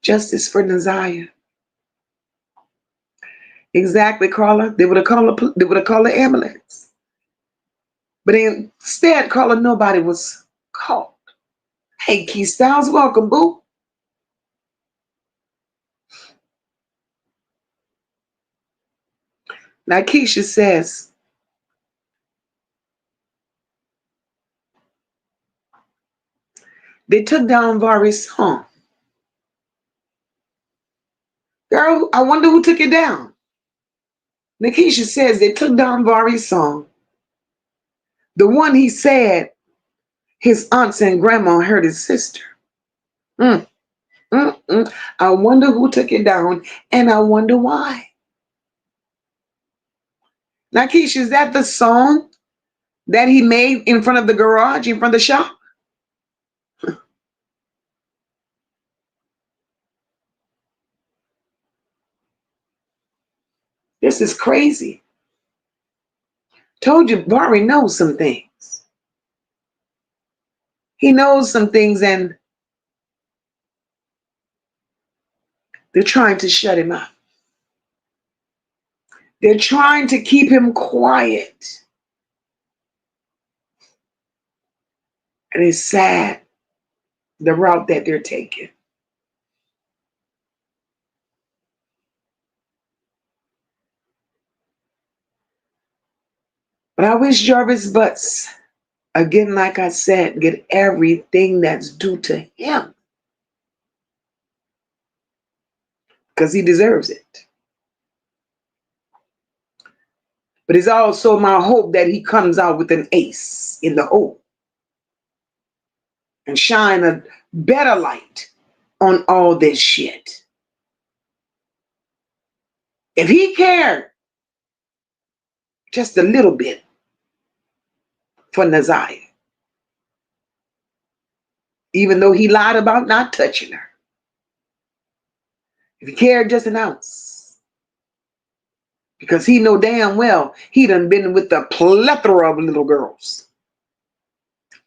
Justice for Naziah. Exactly, Carla. They would have called the ambulance. But instead, Carla, nobody was called. Hey, Keith Styles, welcome, boo. Now, Keisha says, they took down Vari's home. Girl, I wonder who took it down. Nikisha says they took down Vari's song. The one he said his aunts and grandma heard his sister. Mm, I wonder who took it down, and I wonder why. Now, Keisha, is that the song that he made in front of the garage, in front of the shop? This is crazy. Told you, Vari knows some things. He knows some things, and they're trying to shut him up. They're trying to keep him quiet. And it's sad, the route that they're taking. But I wish Jarvis Butts, again, like I said, get everything that's due to him. because he deserves it. But it's also my hope that he comes out with an ace in the hole and shine a better light on all this shit. If he cared just a little bit for Naziah, even though he lied about not touching her, if he cared just an ounce, because he know damn well he done been with a plethora of little girls.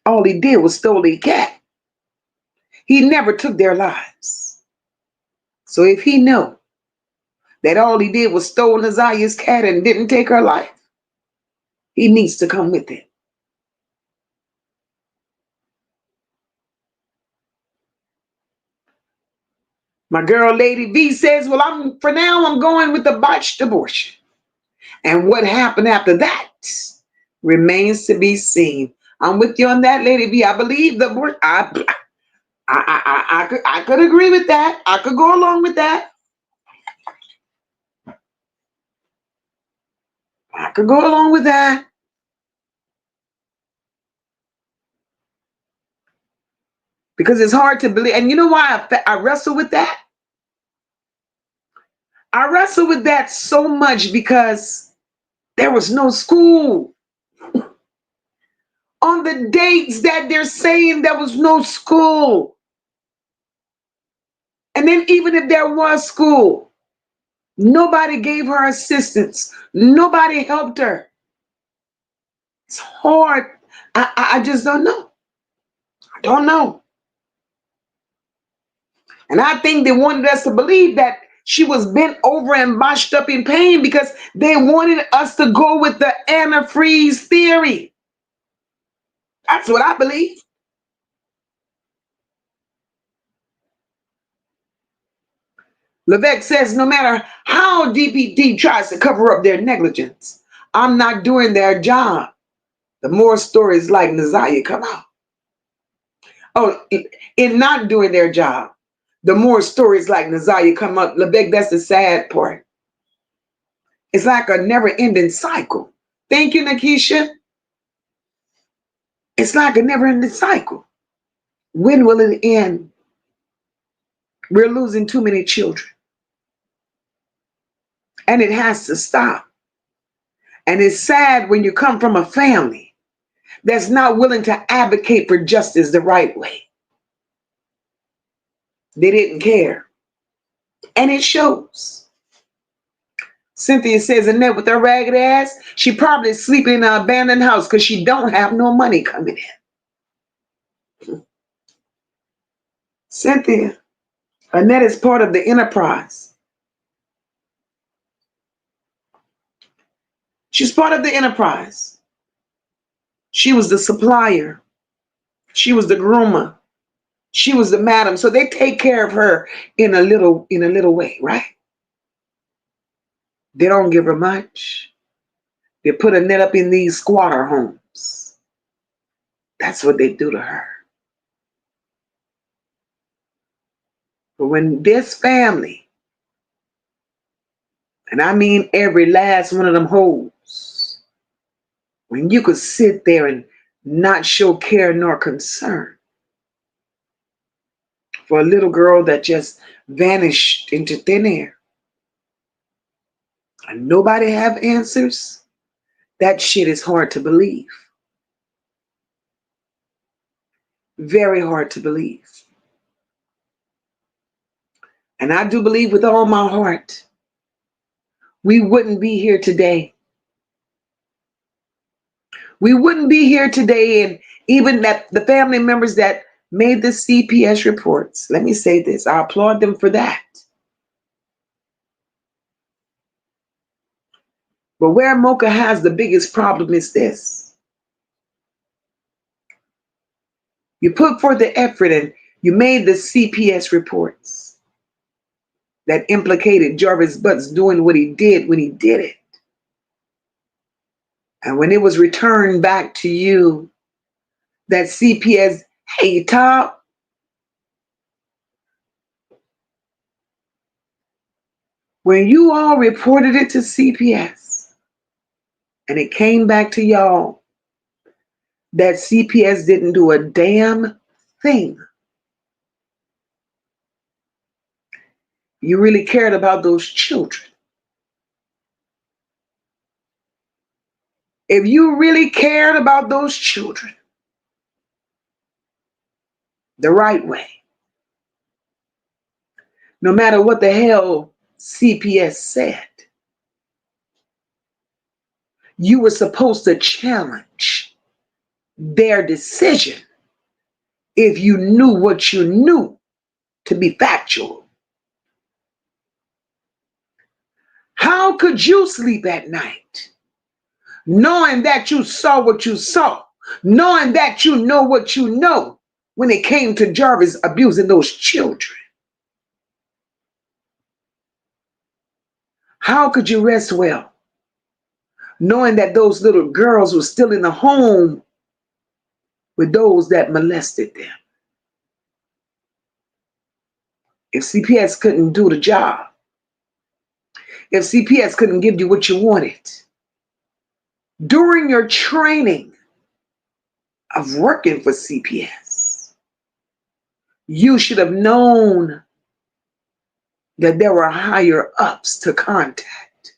All he did was stole a cat. He never took their lives. So if he know that all he did was stole Naziah's cat and didn't take her life, he needs to come with it. My girl Lady V says, well, for now I'm going with the botched abortion. And what happened after that remains to be seen. I'm with you on that, Lady V. I believe the abortion. I could agree with that. I could go along with that. I could go along with that. Because it's hard to believe. And you know why I wrestle with that? I wrestle with that so much because there was no school. On the dates that they're saying there was no school. And then even if there was school, nobody gave her assistance. Nobody helped her. It's hard. I just don't know. I don't know. And I think they wanted us to believe that she was bent over and botched up in pain because they wanted us to go with the antifreeze theory. That's what I believe. Levesque says, no matter how DPD tries to cover up their negligence, I'm not doing their job. The more stories like Naziah come out. Oh, in not doing their job, the more stories like Naziah come up. Levesque, that's the sad part. It's like a never-ending cycle. Thank you, Nakisha. It's like a never-ending cycle. When will it end? We're losing too many children. And it has to stop. And it's sad when you come from a family that's not willing to advocate for justice the right way. They didn't care. And it shows. Cynthia says, Annette, with her ragged ass, she probably sleeping in an abandoned house because she don't have no money coming in. Cynthia, Annette is part of the enterprise. She's part of the enterprise. She was the supplier. She was the groomer. She was the madam. So they take care of her in a little way, right? They don't give her much. They put Annette up in these squatter homes. That's what they do to her. But when this family, and I mean every last one of them hoes, when you could sit there and not show care nor concern for a little girl that just vanished into thin air, and nobody have answers, that shit is hard to believe. Very hard to believe. And I do believe with all my heart, we wouldn't be here today. We wouldn't be here today, and even that the family members that made the CPS reports, let me say this, I applaud them for that. But where Mocha has the biggest problem is this. You put forth the effort and you made the CPS reports that implicated Jarvis Butts doing what he did when he did it. And when it was returned back to you, that CPS, hey, Tom, When you all reported it to CPS and it came back to y'all that CPS didn't do a damn thing, you really cared about those children. If you really cared about those children the right way, no matter what the hell CPS said, you were supposed to challenge their decision if you knew what you knew to be factual. How could you sleep at night knowing that you saw what you saw, knowing that you know what you know when it came to Jarvis abusing those children? How could you rest well knowing that those little girls were still in the home with those that molested them? If CPS couldn't do the job, if CPS couldn't give you what you wanted, during your training of working for CPS, you should have known that there were higher ups to contact.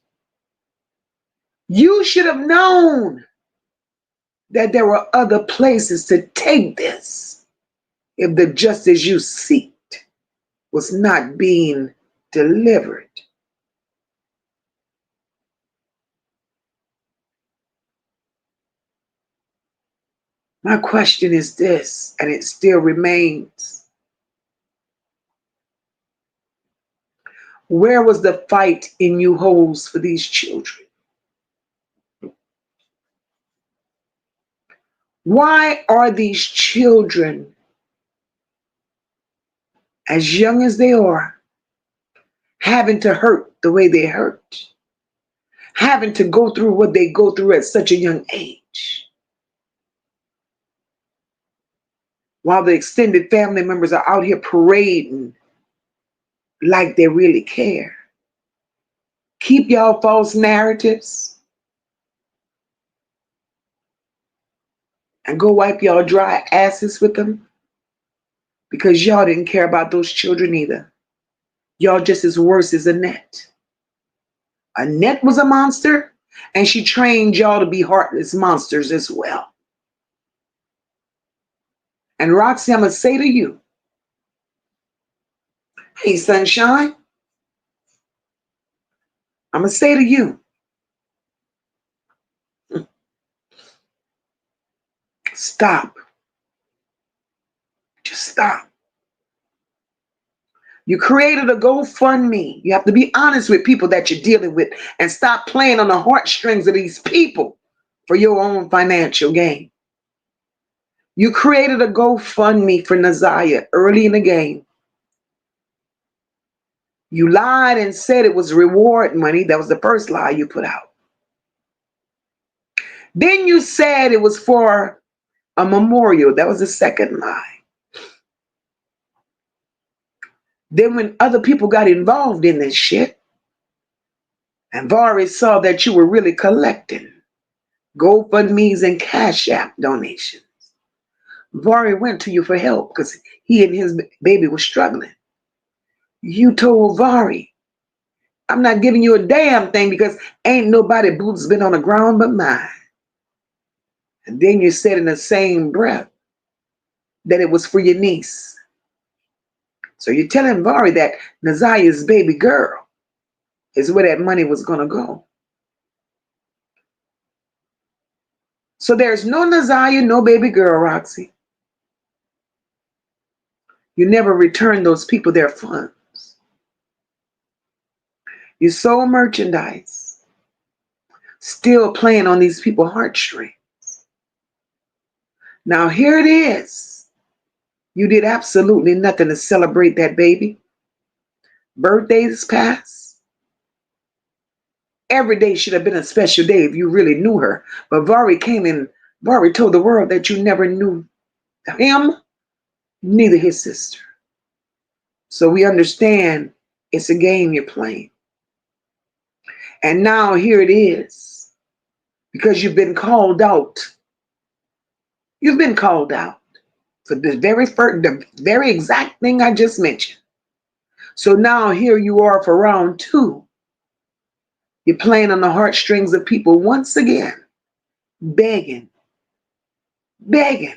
You should have known that there were other places to take this if the justice you seeked was not being delivered. My question is this, and it still remains. Where was the fight in you hoes for these children? Why are these children, as young as they are, having to hurt the way they hurt? Having to go through what they go through at such a young age? While the extended family members are out here parading like they really care. Keep y'all false narratives and go wipe y'all dry asses with them, because y'all didn't care about those children either. Y'all just as worse as Annette. Annette was a monster, and she trained y'all to be heartless monsters as well. And Roxy, I'm going to say to you, hey, sunshine, I'm going to say to you, stop. Just stop. You created a GoFundMe. You have to be honest with people that you're dealing with and stop playing on the heartstrings of these people for your own financial gain. You created a GoFundMe for Naziah early in the game. You lied and said it was reward money. That was the first lie you put out. Then you said it was for a memorial. That was the second lie. Then when other people got involved in this shit, and Vari saw that you were really collecting GoFundMes and Cash App donations, Vari went to you for help because he and his baby were struggling. You told Vari, I'm not giving you a damn thing because ain't nobody boots been on the ground but mine. And then you said in the same breath that it was for your niece. So you're telling Vari that Naziah's baby girl is where that money was going to go. So there's no Naziah, no baby girl, Roxy. You never returned those people their funds. You sold merchandise, still playing on these people's heartstrings. Now here it is. You did absolutely nothing to celebrate that baby. Birthdays passed. Every day should have been a special day if you really knew her. But Vari came in, Vari told the world that you never knew him, neither his sister. So we understand it's a game you're playing. And now here it is, because you've been called out. You've been called out for the very exact thing I just mentioned. So now here you are for round two. You're playing on the heartstrings of people once again, begging, begging,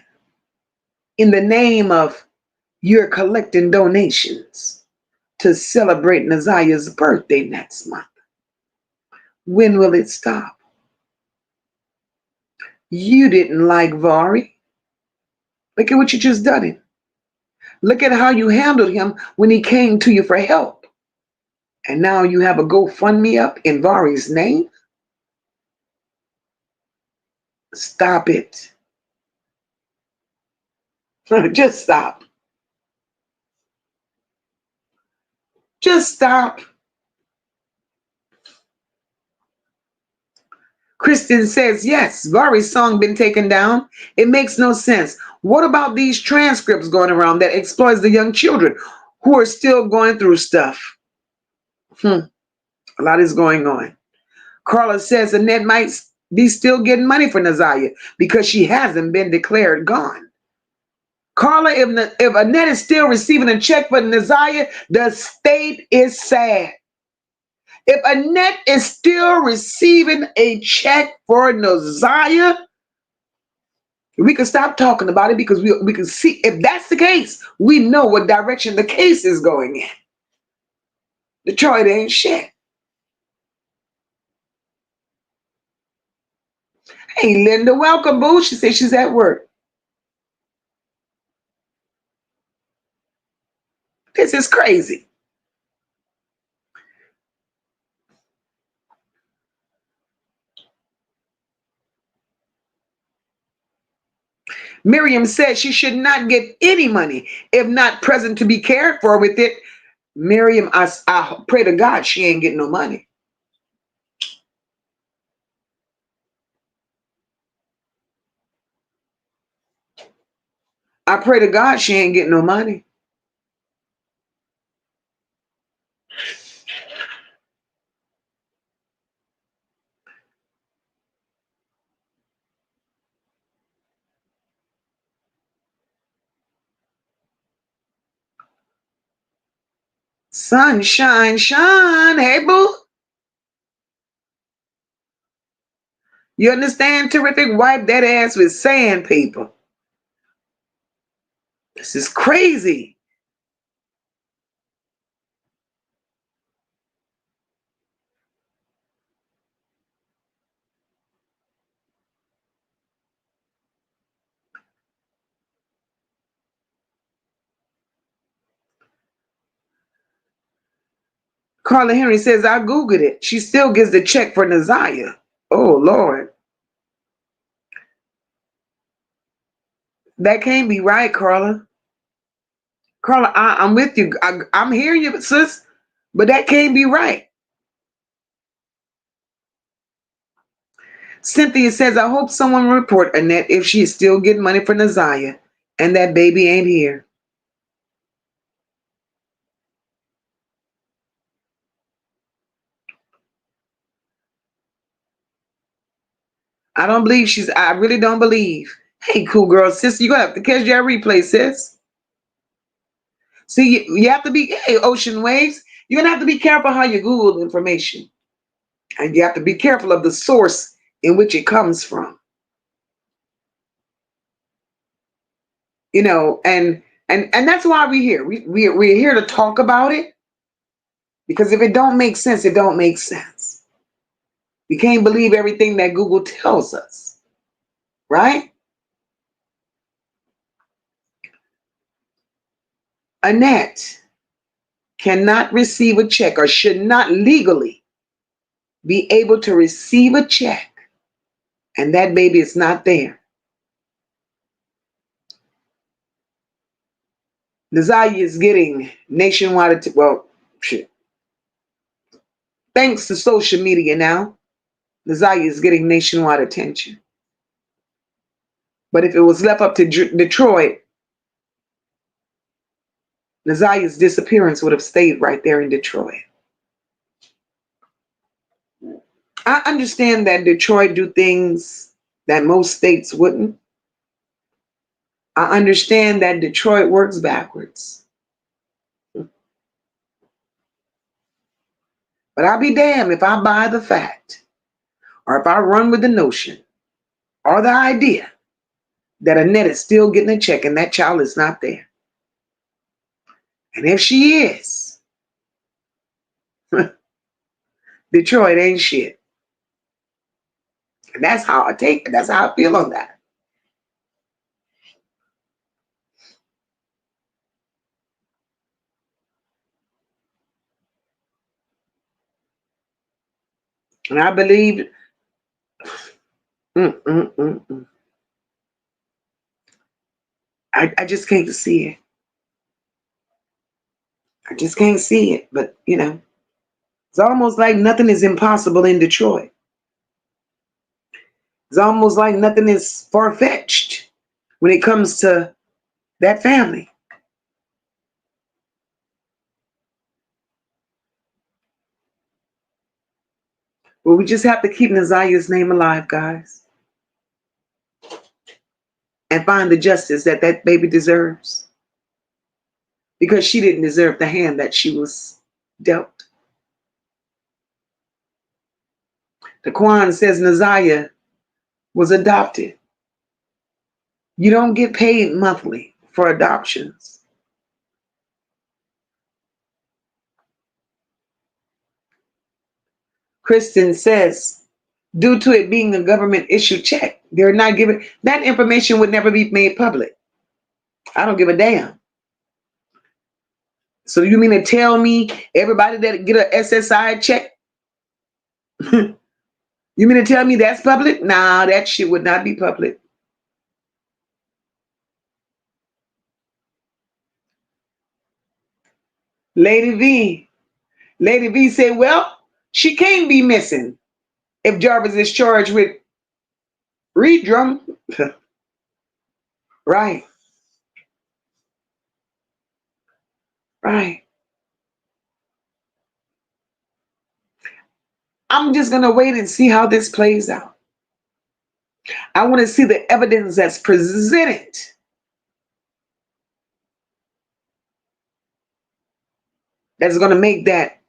in the name of you're collecting donations to celebrate Naziah's birthday next month. When will it stop? You didn't like Vari. Look at what you just done him. Look at how you handled him when he came to you for help. And now you have a GoFundMe up in Vari's name? Stop it. Just stop. Just stop. Kristen says, yes, Vari's song been taken down. It makes no sense. What about these transcripts going around that exploits the young children who are still going through stuff? A lot is going on. Carla says Annette might be still getting money for Naziah because she hasn't been declared gone. Carla, if Annette is still receiving a check for Naziah, the state is sad. If Annette is still receiving a check for Naziah, we can stop talking about it, because we can see, if that's the case, we know what direction the case is going in. Detroit ain't shit. Hey, Linda, welcome, boo. She says she's at work. This is crazy. Miriam said she should not get any money if not present to be cared for with it. Miriam, I pray to God she ain't getting no money. I pray to God she ain't getting no money. Sunshine, shine. Hey, boo. You understand? Terrific. Wipe that ass with sandpaper. This is crazy. Carla Henry says, I Googled it. She still gets the check for Naziah. Oh, Lord. That can't be right, Carla. Carla, I'm with you. I'm hearing you, sis, but that can't be right. Cynthia says, I hope someone will report Annette if she is still getting money for Naziah and that baby ain't here. I really don't believe. Hey, cool girl, sis, you're going to have to catch your replay, sis. See, you have to be, hey, Ocean Waves, you're going to have to be careful how you Google information. And you have to be careful of the source in which it comes from. You know, and that's why we're here. We're here to talk about it. Because if it don't make sense, it don't make sense. We can't believe everything that Google tells us. Right? Annette cannot receive a check, or should not legally be able to receive a check, and that baby is not there. Naziah is getting nationwide, shit. Thanks to social media now, Naziah is getting nationwide attention. But if it was left up to Detroit, Naziah's disappearance would have stayed right there in Detroit. I understand that Detroit do things that most states wouldn't. I understand that Detroit works backwards. But I'll be damned if I buy the fact or if I run with the notion or the idea that Annette is still getting a check and that child is not there. And if she is, Detroit ain't shit. And that's how I take it. That's how I feel on that. And I believe, mm, mm, mm, mm. I just can't see it. I just can't see it. But, it's almost like nothing is impossible in Detroit. It's almost like nothing is far-fetched when it comes to that family. But we just have to keep Naziah's name alive, guys, and find the justice that that baby deserves. Because she didn't deserve the hand that she was dealt. The Quran says Naziah was adopted. You don't get paid monthly for adoptions. Kristen says, due to it being a government issued check, they're not giving that information would never be made public. I don't give a damn. So you mean to tell me everybody that get a SSI check? You mean to tell me that's public? Nah, that shit would not be public. Lady V. Lady V said, well, she can't be missing if Jarvis is charged with redrum. Right. Right. I'm just going to wait and see how this plays out. I want to see the evidence that's presented. That's going to make that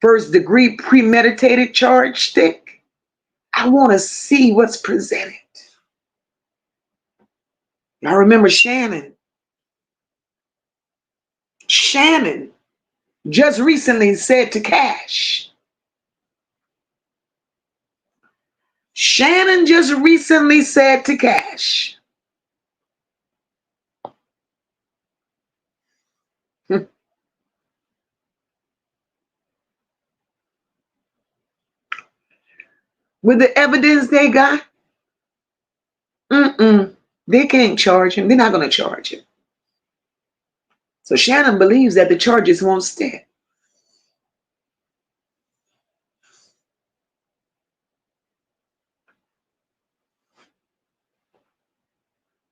first degree premeditated charge stick. I want to see what's presented. I remember Shannon. Shannon just recently said to Cash. Shannon just recently said to Cash. With the evidence they got, they can't charge him. They're not going to charge him. So Shannon believes that the charges won't stand.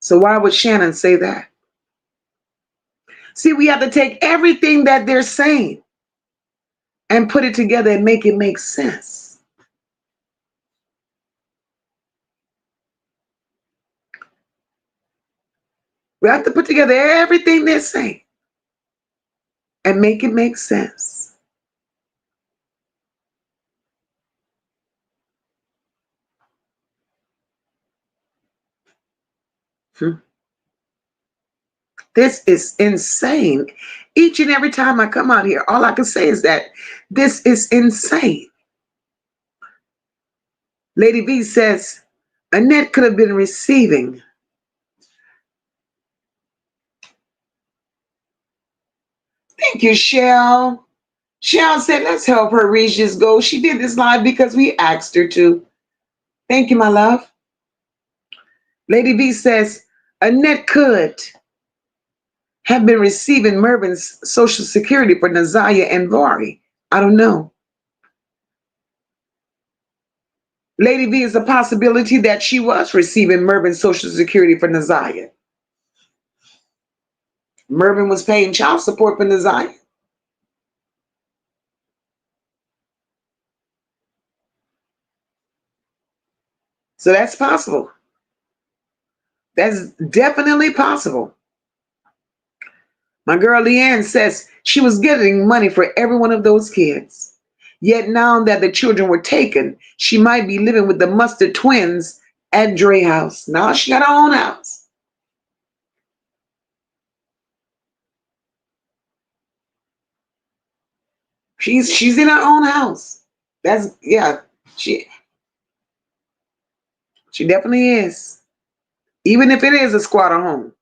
So why would Shannon say that? See, we have to take everything that they're saying and put it together and make it make sense. We have to put together everything they're saying and make it make sense. This is insane. Each and every time I come out here, all I can say is that this is insane. Lady V says, Annette could have been receiving. Thank you, Shell. Shell said, let's help her reach this goal. She did this live because we asked her to. Thank you, my love. Lady V says, Annette could have been receiving Mervin's Social Security for Naziah and Vari. I don't know. Lady V is a possibility that she was receiving Mervin's Social Security for Naziah. Mervin was paying child support for Naziah. So that's possible. That's definitely possible. My girl Leanne says she was getting money for every one of those kids. Yet now that the children were taken, she might be living with the Mustard twins at Dre house. Now she got her own house. She's in her own house. That's yeah. She she definitely is. Even if it is a squatter home.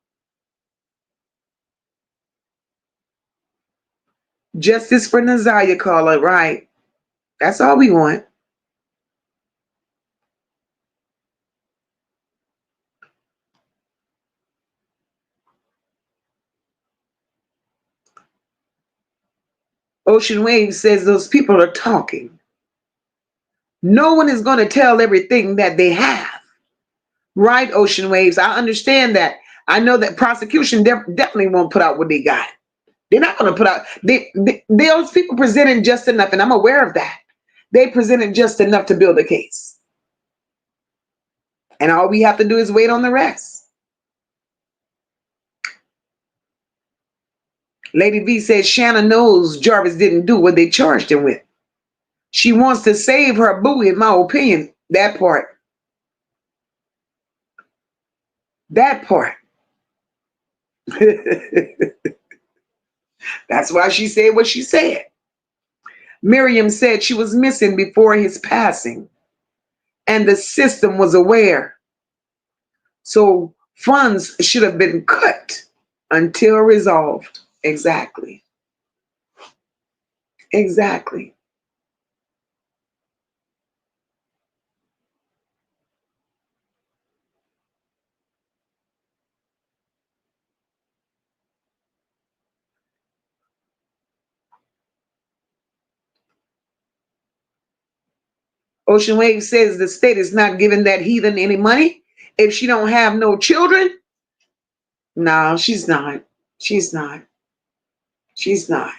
Justice for Naziah, call it right. That's all we want. Ocean Wave says those people are talking. No one is going to tell everything that they have. Right, Ocean Waves. I understand that. I know that prosecution definitely won't put out what they got. They're not going to put out. Those people presented just enough, and I'm aware of that. They presented just enough to build a case. And all we have to do is wait on the rest. Lady V says Shannon knows Jarvis didn't do what they charged him with. She wants to save her boo, in my opinion. That part. That part. That's why she said what she said. Miriam said she was missing before his passing, and the system was aware. So funds should have been cut until resolved. Exactly. Exactly. Ocean Wave says the state is not giving that heathen any money if she don't have no children. No, she's not. She's not. She's not.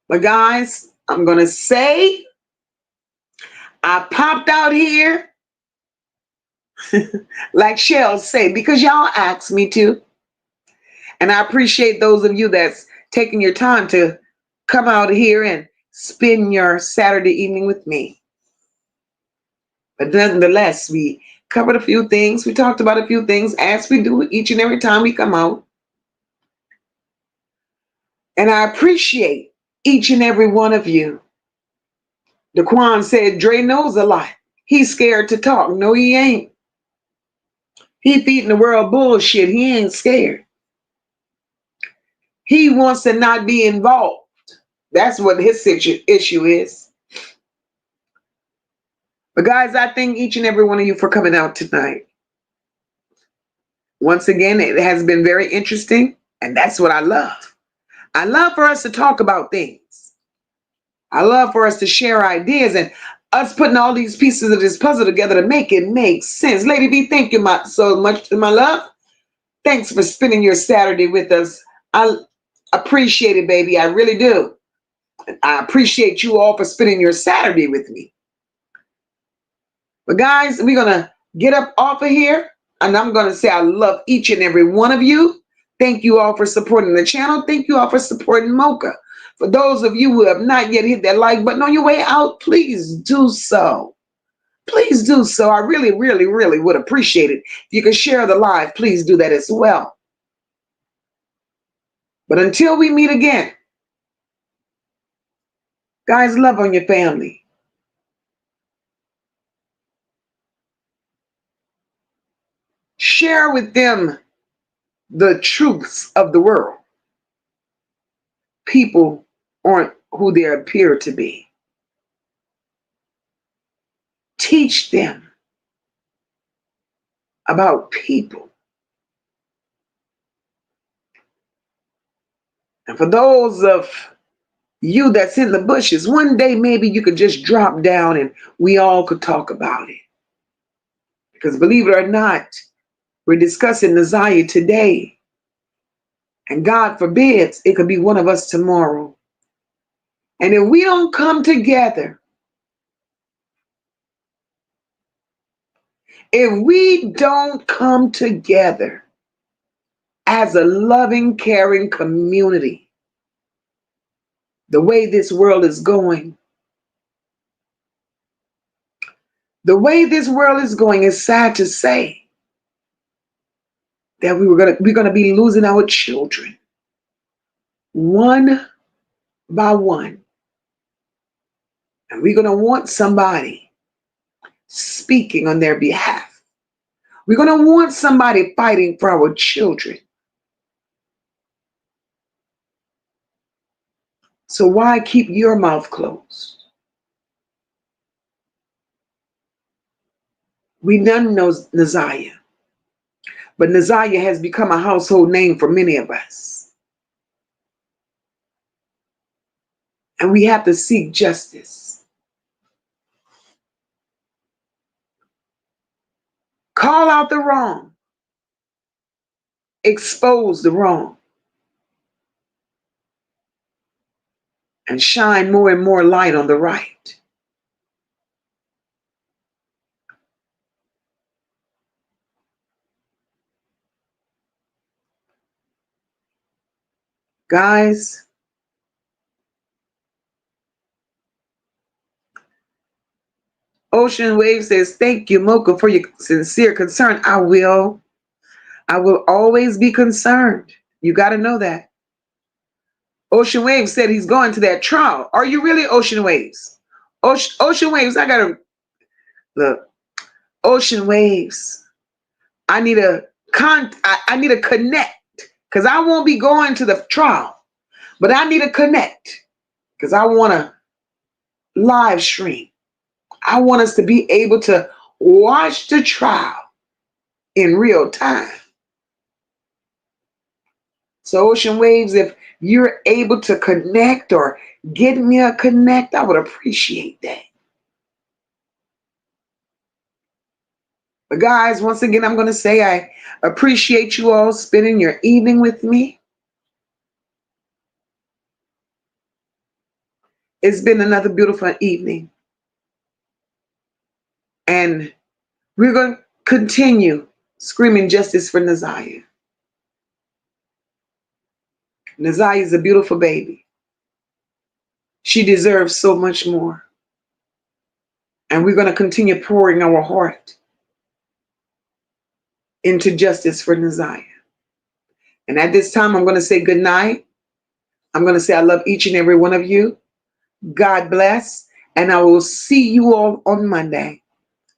But guys, I'm going to say I popped out here like Shell say because y'all asked me to. And I appreciate those of you that's taking your time to come out here and spend your Saturday evening with me. But nonetheless, we covered a few things. We talked about a few things as we do each and every time we come out. And I appreciate each and every one of you. Daquan said Dre knows a lot. He's scared to talk. No, he ain't. He feeding the world bullshit. He ain't scared. He wants to not be involved. That's what his issue is. But guys, I thank each and every one of you for coming out tonight. Once again, it has been very interesting, and that's what I love. I love for us to talk about things. I love for us to share ideas and us putting all these pieces of this puzzle together to make it make sense. Lady B, thank you so much, my love. Thanks for spending your Saturday with us. I appreciate it, baby. I really do. I appreciate you all for spending your Saturday with me. But guys, we're going to get up off of here. And I'm going to say I love each and every one of you. Thank you all for supporting the channel. Thank you all for supporting Mocha. For those of you who have not yet hit that like button on your way out, please do so. Please do so. I really, really, really would appreciate it. If you could share the live, please do that as well. But until we meet again, guys, love on your family. Share with them the truths of the world. People aren't who they appear to be. Teach them about people. And for those of you that's in the bushes, one day maybe you could just drop down and we all could talk about it. Because believe it or not, we're discussing Naziah today. And God forbids it could be one of us tomorrow. And if we don't come together If we don't come together as a loving, caring community, the way this world is going, it's sad to say that we're gonna be losing our children one by one. And we're gonna want somebody speaking on their behalf. We're gonna want somebody fighting for our children. So why keep your mouth closed? We none know Naziah, but Naziah has become a household name for many of us. And we have to seek justice. Call out the wrong. Expose the wrong. And shine more and more light on the right. Guys, Ocean Wave says, thank you, Mocha, for your sincere concern. I will always be concerned. You got to know that. Ocean Waves said he's going to that trial. Are you really, Ocean Waves? Ocean Waves, I got to look. Ocean Waves, I need a connect, because I won't be going to the trial, but I need a connect because I want to live stream. I want us to be able to watch the trial in real time. So Ocean Waves, if you're able to connect or get me a connect, I would appreciate that. But guys, once again, I'm going to say I appreciate you all spending your evening with me. It's been another beautiful evening. And we're going to continue screaming justice for Naziah. Naziah is a beautiful baby. She deserves so much more. And we're going to continue pouring our heart into justice for Naziah. And at this time, I'm going to say good night. I'm going to say I love each and every one of you. God bless. And I will see you all on Monday.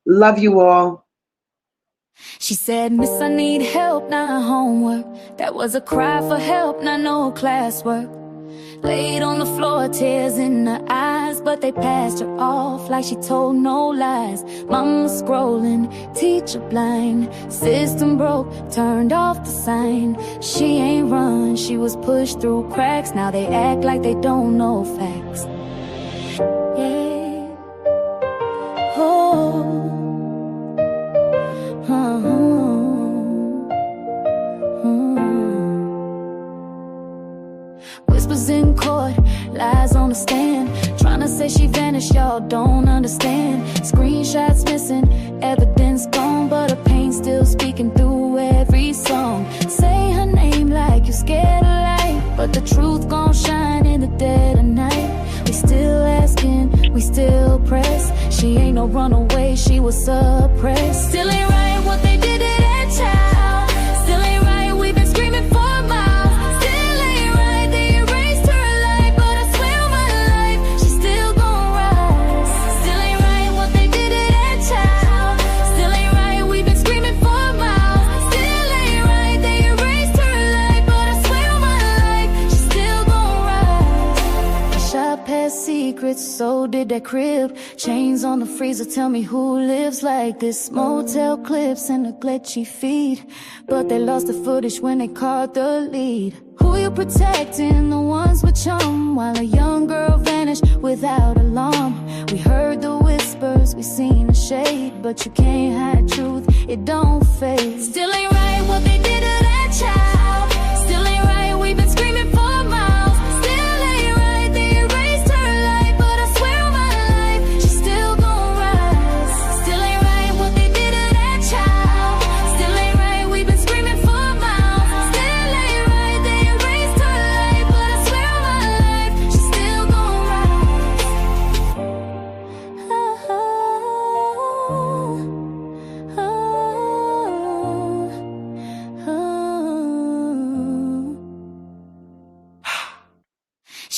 Love you all. She said, Miss, I need help, not homework. That was a cry for help, not no classwork. Laid on the floor, tears in her eyes, but they passed her off like she told no lies. Mama scrolling, teacher blind, system broke, turned off the sign. She ain't run, she was pushed through cracks. Now they act like they don't know facts. Yeah. Oh. Whispers in court, lies on the stand, trying to say she vanished, y'all don't understand. Screenshots missing, evidence gone, but her pain still speaking through every song. Say her name like you scared of light, but the truth gon' shine in the dead of night. We still asking, we still press. She ain't no runaway, she was suppressed. Still ain't right what they did to that child. Still ain't right, we've been screaming for miles. Still ain't right, they erased her life, but I swear on my life, she's still gon' rise. Still ain't right what they did to that child. Still ain't right, we've been screaming for miles. Still ain't right, they erased her life, but I swear on my life, she's still gon' rise. I shot past secrets, so did that crib. Chains on the freezer, tell me who lives like this. Motel clips and a glitchy feed, but they lost the footage when they caught the lead. Who you protecting? The ones with chum, while a young girl vanished without alarm. We heard the whispers, we seen the shade, but you can't hide truth, it don't fade. Still ain't right what they did to that child. Still ain't right, we've been screaming for miles. Still ain't right, they erased her life, but I swear on my life, she's still gon' rise. Still ain't right what they did to that child.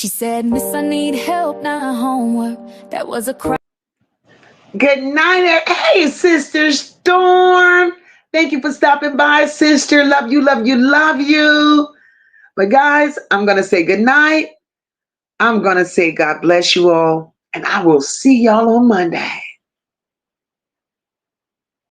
She said, Miss, I need help, not homework. That was a cry. Good night. Hey, Sister Storm. Thank you for stopping by, sister. Love you, love you, love you. But guys, I'm going to say good night. I'm going to say God bless you all. And I will see y'all on Monday.